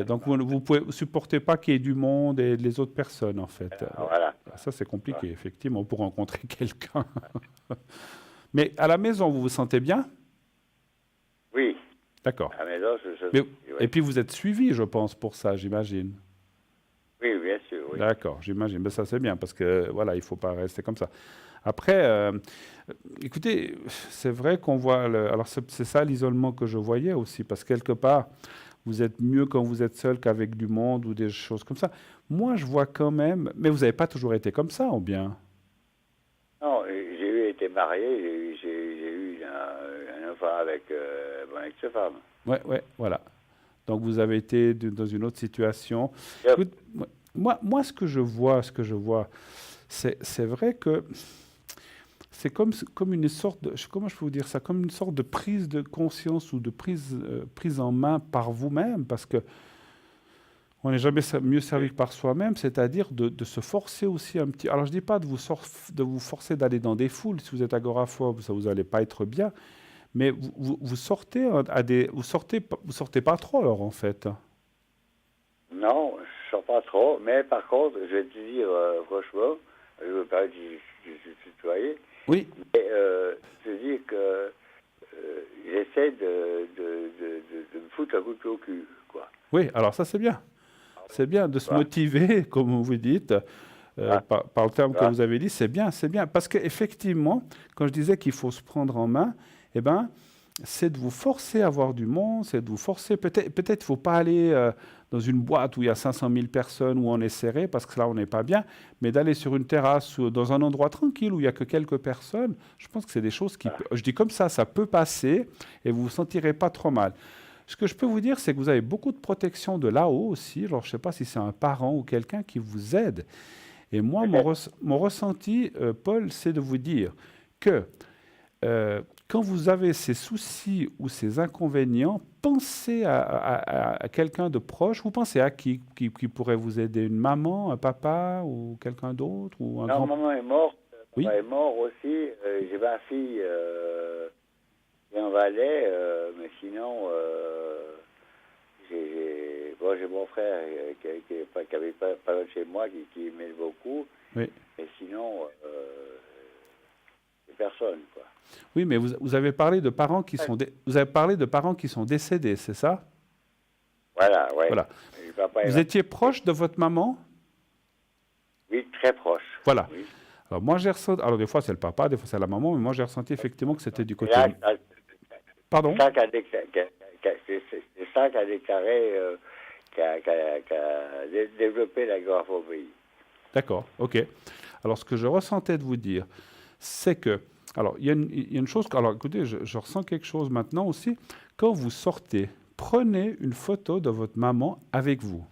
Donc vous ne supportez pas qu'il y ait du monde et les autres personnes, en fait. Voilà. Ça, c'est compliqué, effectivement, pour rencontrer quelqu'un. Mais à la maison, vous vous sentez bien? Oui. D'accord. À la maison, ouais. Et puis vous êtes suivi, je pense, pour ça, j'imagine. Oui, bien sûr. Oui. D'accord, j'imagine. Mais ça, c'est bien, parce que, voilà, il ne faut pas rester comme ça. Après, écoutez, c'est vrai qu'on voit... Alors, c'est ça l'isolement que je voyais aussi, parce que quelque part, vous êtes mieux quand vous êtes seul qu'avec du monde ou des choses comme ça. Moi, je vois quand même... Mais vous n'avez pas toujours été comme ça, ou bien? Non, j'ai été marié, j'ai eu un enfant avec mon ex-femme. Oui, voilà. Donc, vous avez été dans une autre situation. Yep. Écoute, moi, ce que je vois, c'est vrai que... C'est comme une sorte de, comment je peux vous dire ça, comme une sorte de prise de conscience ou de prise en main par vous-même, parce que on n'est jamais mieux servi que par soi-même, c'est-à-dire de se forcer aussi un petit. Alors je dis pas de vous forcer d'aller dans des foules. Si vous êtes agoraphobe, ça vous allez pas être bien, mais vous sortez vous sortez pas trop alors en fait. Non, je sors pas trop, mais par contre, je vais te dire franchement, je veux pas dire que je suis citoyen. Oui. Mais je veux dire que j'essaie de me foutre un coup de pied au cul, quoi. Oui, alors ça c'est bien. C'est bien de se motiver, comme vous dites, par le terme que vous avez dit, c'est bien. Parce qu'effectivement, quand je disais qu'il faut se prendre en main, eh ben, c'est de vous forcer à voir du monde, c'est de vous forcer, peut-être il ne faut pas aller dans une boîte où il y a 500 000 personnes, où on est serré, parce que là, on n'est pas bien, mais d'aller sur une terrasse ou dans un endroit tranquille où il n'y a que quelques personnes, je pense que c'est des choses qui... Je dis comme ça peut passer et vous ne vous sentirez pas trop mal. Ce que je peux vous dire, c'est que vous avez beaucoup de protection de là-haut aussi. Alors, je ne sais pas si c'est un parent ou quelqu'un qui vous aide. Et moi, mon ressenti, Paul, c'est de vous dire que quand vous avez ces soucis ou ces inconvénients, pensez à quelqu'un de proche. Vous pensez à qui pourrait vous aider? Une maman, un papa ou quelqu'un d'autre ou un grand... maman est morte. Oui. Papa est mort aussi. J'ai ma fille qui est en Valais, mais sinon, j'ai mon frère qui habite pas loin de chez moi, qui m'aide beaucoup. Oui. Et sinon, personne, quoi. Oui, mais vous avez parlé de parents qui sont décédés, c'est ça? Voilà, oui. Voilà. Vous étiez proche de votre maman? Oui, très proche. Voilà. Oui. Alors moi j'ai ressenti, alors des fois c'est le papa, des fois c'est la maman, mais moi j'ai ressenti effectivement que c'était du côté... Pardon? C'est ça qu'a déclaré, qu'a développé l'agoraphobie. D'accord, ok. Alors ce que je ressentais de vous dire, c'est que... Alors, il y a une chose... Alors, écoutez, je ressens quelque chose maintenant aussi. Quand vous sortez, prenez une photo de votre maman avec vous.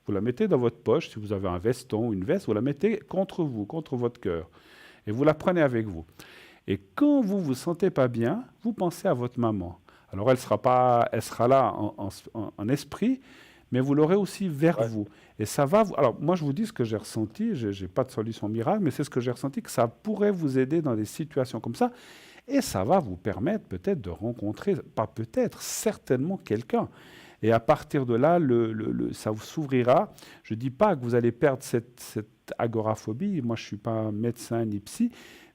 Vous la mettez dans votre poche. Si vous avez un veston ou une veste, vous la mettez contre vous, contre votre cœur. Et vous la prenez avec vous. Et quand vous ne vous sentez pas bien, vous pensez à votre maman. Alors, elle sera là en esprit, mais vous l'aurez aussi vers vous. Et ça va... Alors, moi, je vous dis ce que j'ai ressenti. Je n'ai pas de solution miracle, mais c'est ce que j'ai ressenti, que ça pourrait vous aider dans des situations comme ça. Et ça va vous permettre peut-être de rencontrer, pas peut-être, certainement quelqu'un. Et à partir de là, ça vous s'ouvrira. Je ne dis pas que vous allez perdre cette agoraphobie. Moi, je ne suis pas médecin ni psy,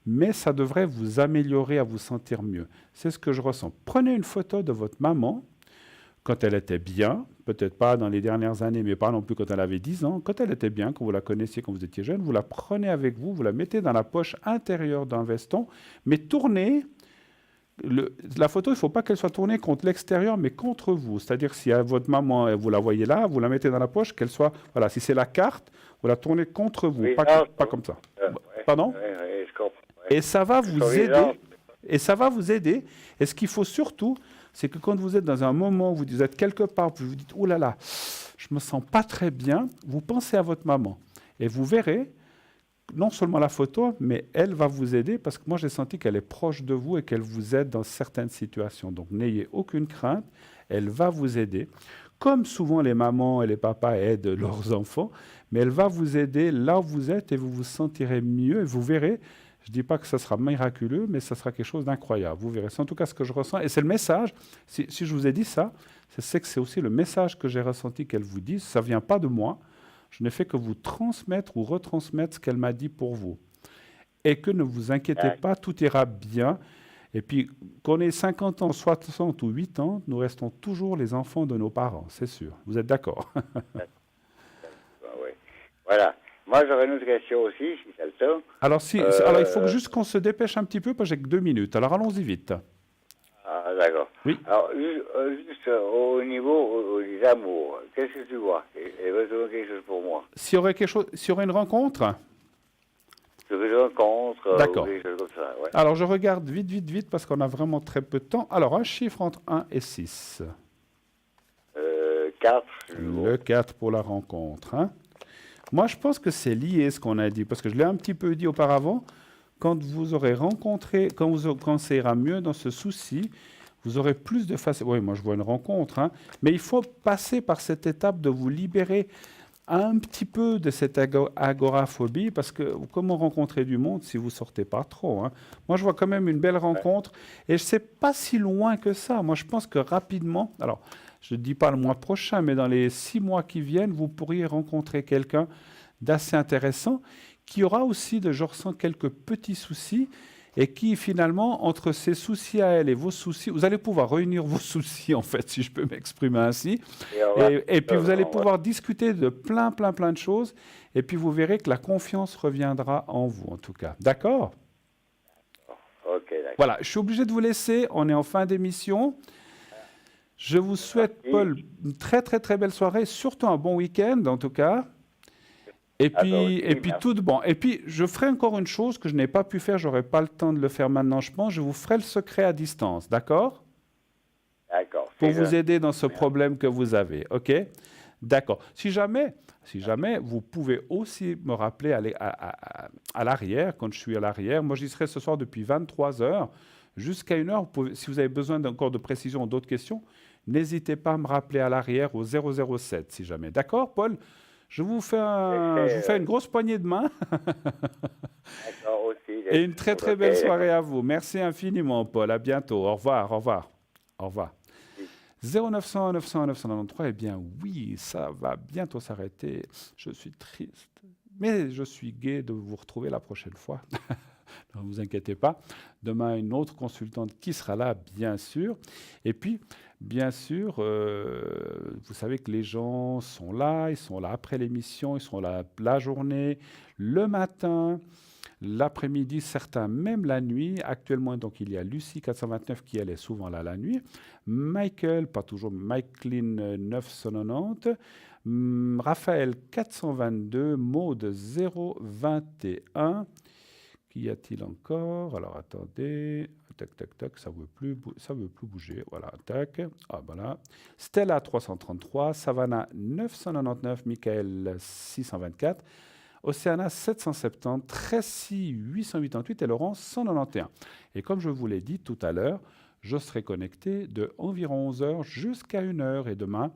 mais ça devrait vous améliorer à vous sentir mieux. C'est ce que je ressens. Prenez une photo de votre maman quand elle était bien, peut-être pas dans les dernières années, mais pas non plus quand elle avait 10 ans. Quand elle était bien, quand vous la connaissiez, quand vous étiez jeune, vous la prenez avec vous, vous la mettez dans la poche intérieure d'un veston, mais tournez. La photo, il ne faut pas qu'elle soit tournée contre l'extérieur, mais contre vous. C'est-à-dire, si votre maman, vous la voyez là, vous la mettez dans la poche, qu'elle soit... Voilà, si c'est la carte, vous la tournez contre vous, Oui, pas comme ça. Pardon? Oui, je comprends. Et ça va vous aider. Et ça va vous aider. Et ce qu'il faut surtout, c'est que quand vous êtes dans un moment où vous êtes quelque part, vous vous dites « Oh là là, je ne me sens pas très bien », vous pensez à votre maman. Et vous verrez, non seulement la photo, mais elle va vous aider parce que moi, j'ai senti qu'elle est proche de vous et qu'elle vous aide dans certaines situations. Donc, n'ayez aucune crainte, elle va vous aider. Comme souvent les mamans et les papas aident leurs enfants, mais elle va vous aider là où vous êtes et vous vous sentirez mieux. Et vous verrez, Je ne dis pas que ça sera miraculeux, mais ça sera quelque chose d'incroyable. Vous verrez. C'est en tout cas ce que je ressens. Et c'est le message. Si je vous ai dit ça, c'est que c'est aussi le message que j'ai ressenti qu'elle vous dit. Ça ne vient pas de moi. Je n'ai fait que vous transmettre ou retransmettre ce qu'elle m'a dit pour vous. Et que ne vous inquiétez pas, tout ira bien. Et puis, qu'on ait 50 ans, 60 ou 8 ans, nous restons toujours les enfants de nos parents, c'est sûr. Vous êtes d'accord? Oui. Voilà. Moi, j'aurais une autre question aussi, si c'est le temps. Alors, alors, il faut juste qu'on se dépêche un petit peu, parce que j'ai que 2 minutes. Alors, allons-y vite. Ah, d'accord. Oui. Alors, juste au niveau des amours, qu'est-ce que tu vois? Et besoin quelque chose pour moi. S'il y aurait une rencontre? Sur une rencontre, d'accord. Ou quelque chose comme ça, ouais. Alors, je regarde vite, parce qu'on a vraiment très peu de temps. Alors, un chiffre entre 1 et 6. 4. Le 4 pour la rencontre, hein. Moi, je pense que c'est lié ce qu'on a dit, parce que je l'ai un petit peu dit auparavant. Quand vous aurez rencontré, quand ça ira mieux dans ce souci, vous aurez plus de facilité. Oui, moi, je vois une rencontre, hein, mais il faut passer par cette étape de vous libérer un petit peu de cette agoraphobie, parce que comment rencontrer du monde si vous ne sortez pas trop, hein? Moi, je vois quand même une belle rencontre, et je ne sais pas si loin que ça. Moi, je pense que rapidement, alors, je ne dis pas le mois prochain, mais dans les 6 mois qui viennent, vous pourriez rencontrer quelqu'un d'assez intéressant, qui aura aussi, je ressens, quelques petits soucis, et qui, finalement, entre ses soucis à elle et vos soucis, vous allez pouvoir réunir vos soucis, en fait, si je peux m'exprimer ainsi, et puis vous allez pouvoir discuter de plein de choses, et puis vous verrez que la confiance reviendra en vous, en tout cas. D'accord? Ok, d'accord. Voilà, je suis obligé de vous laisser, on est en fin d'émission. Je vous souhaite, Paul, une très belle soirée, surtout un bon week-end, en tout cas. Et puis tout de bon. Et puis, je ferai encore une chose que je n'ai pas pu faire, je n'aurai pas le temps de le faire maintenant, je pense. Je vous ferai le secret à distance, d'accord? D'accord. Pour vous aider dans ce problème que vous avez, ok? D'accord. Si jamais, vous pouvez aussi me rappeler à l'arrière, quand je suis à l'arrière. Moi, j'y serai ce soir depuis 23h jusqu'à 1h. Si vous avez besoin encore de précision ou d'autres questions, n'hésitez pas à me rappeler à l'arrière au 007, si jamais. D'accord, Paul? Je vous fais une grosse poignée de main. D'accord, aussi. Et une très belle soirée à vous. Merci infiniment, Paul. À bientôt. Au revoir. 0900 900 993. Eh bien, oui, ça va bientôt s'arrêter. Je suis triste, mais je suis gai de vous retrouver la prochaine fois. Ne vous inquiétez pas. Demain, une autre consultante qui sera là, bien sûr. Et puis, bien sûr, vous savez que les gens sont là. Ils sont là après l'émission. Ils sont là la journée, le matin, l'après-midi, certains même la nuit. Actuellement, donc, il y a Lucie 429 qui, elle, est souvent là la nuit. Michael, pas toujours, Michaeline 990. Raphaël 422. Maud 021. Qu'y a-t-il encore? Alors, attendez. Tac, ça veut plus bouger. Voilà, tac. Ah, voilà. Stella 333, Savannah 999, Michael 624, Océana 770, Tracy 888 et Laurence 191. Et comme je vous l'ai dit tout à l'heure, je serai connecté de environ 11h jusqu'à 1h. Et demain,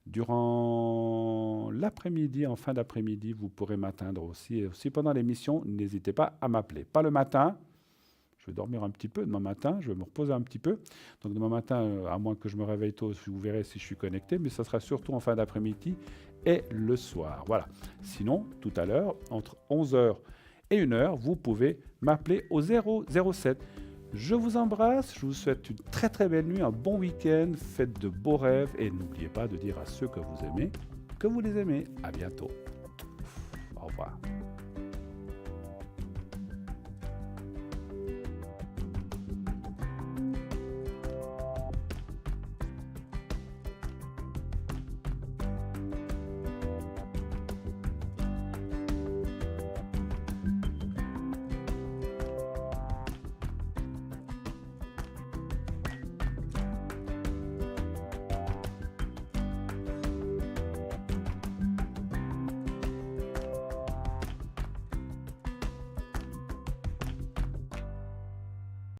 durant l'après-midi, en fin d'après-midi, vous pourrez m'atteindre aussi. Et aussi pendant l'émission, n'hésitez pas à m'appeler. Pas le matin. Je vais dormir un petit peu demain matin, je vais me reposer un petit peu. Donc demain matin, à moins que je me réveille tôt, vous verrez si je suis connecté, mais ça sera surtout en fin d'après-midi et le soir. Voilà. Sinon, tout à l'heure, entre 11h et 1h, vous pouvez m'appeler au 007. Je vous embrasse, je vous souhaite une très belle nuit, un bon week-end, faites de beaux rêves et n'oubliez pas de dire à ceux que vous aimez que vous les aimez. À bientôt. Au revoir.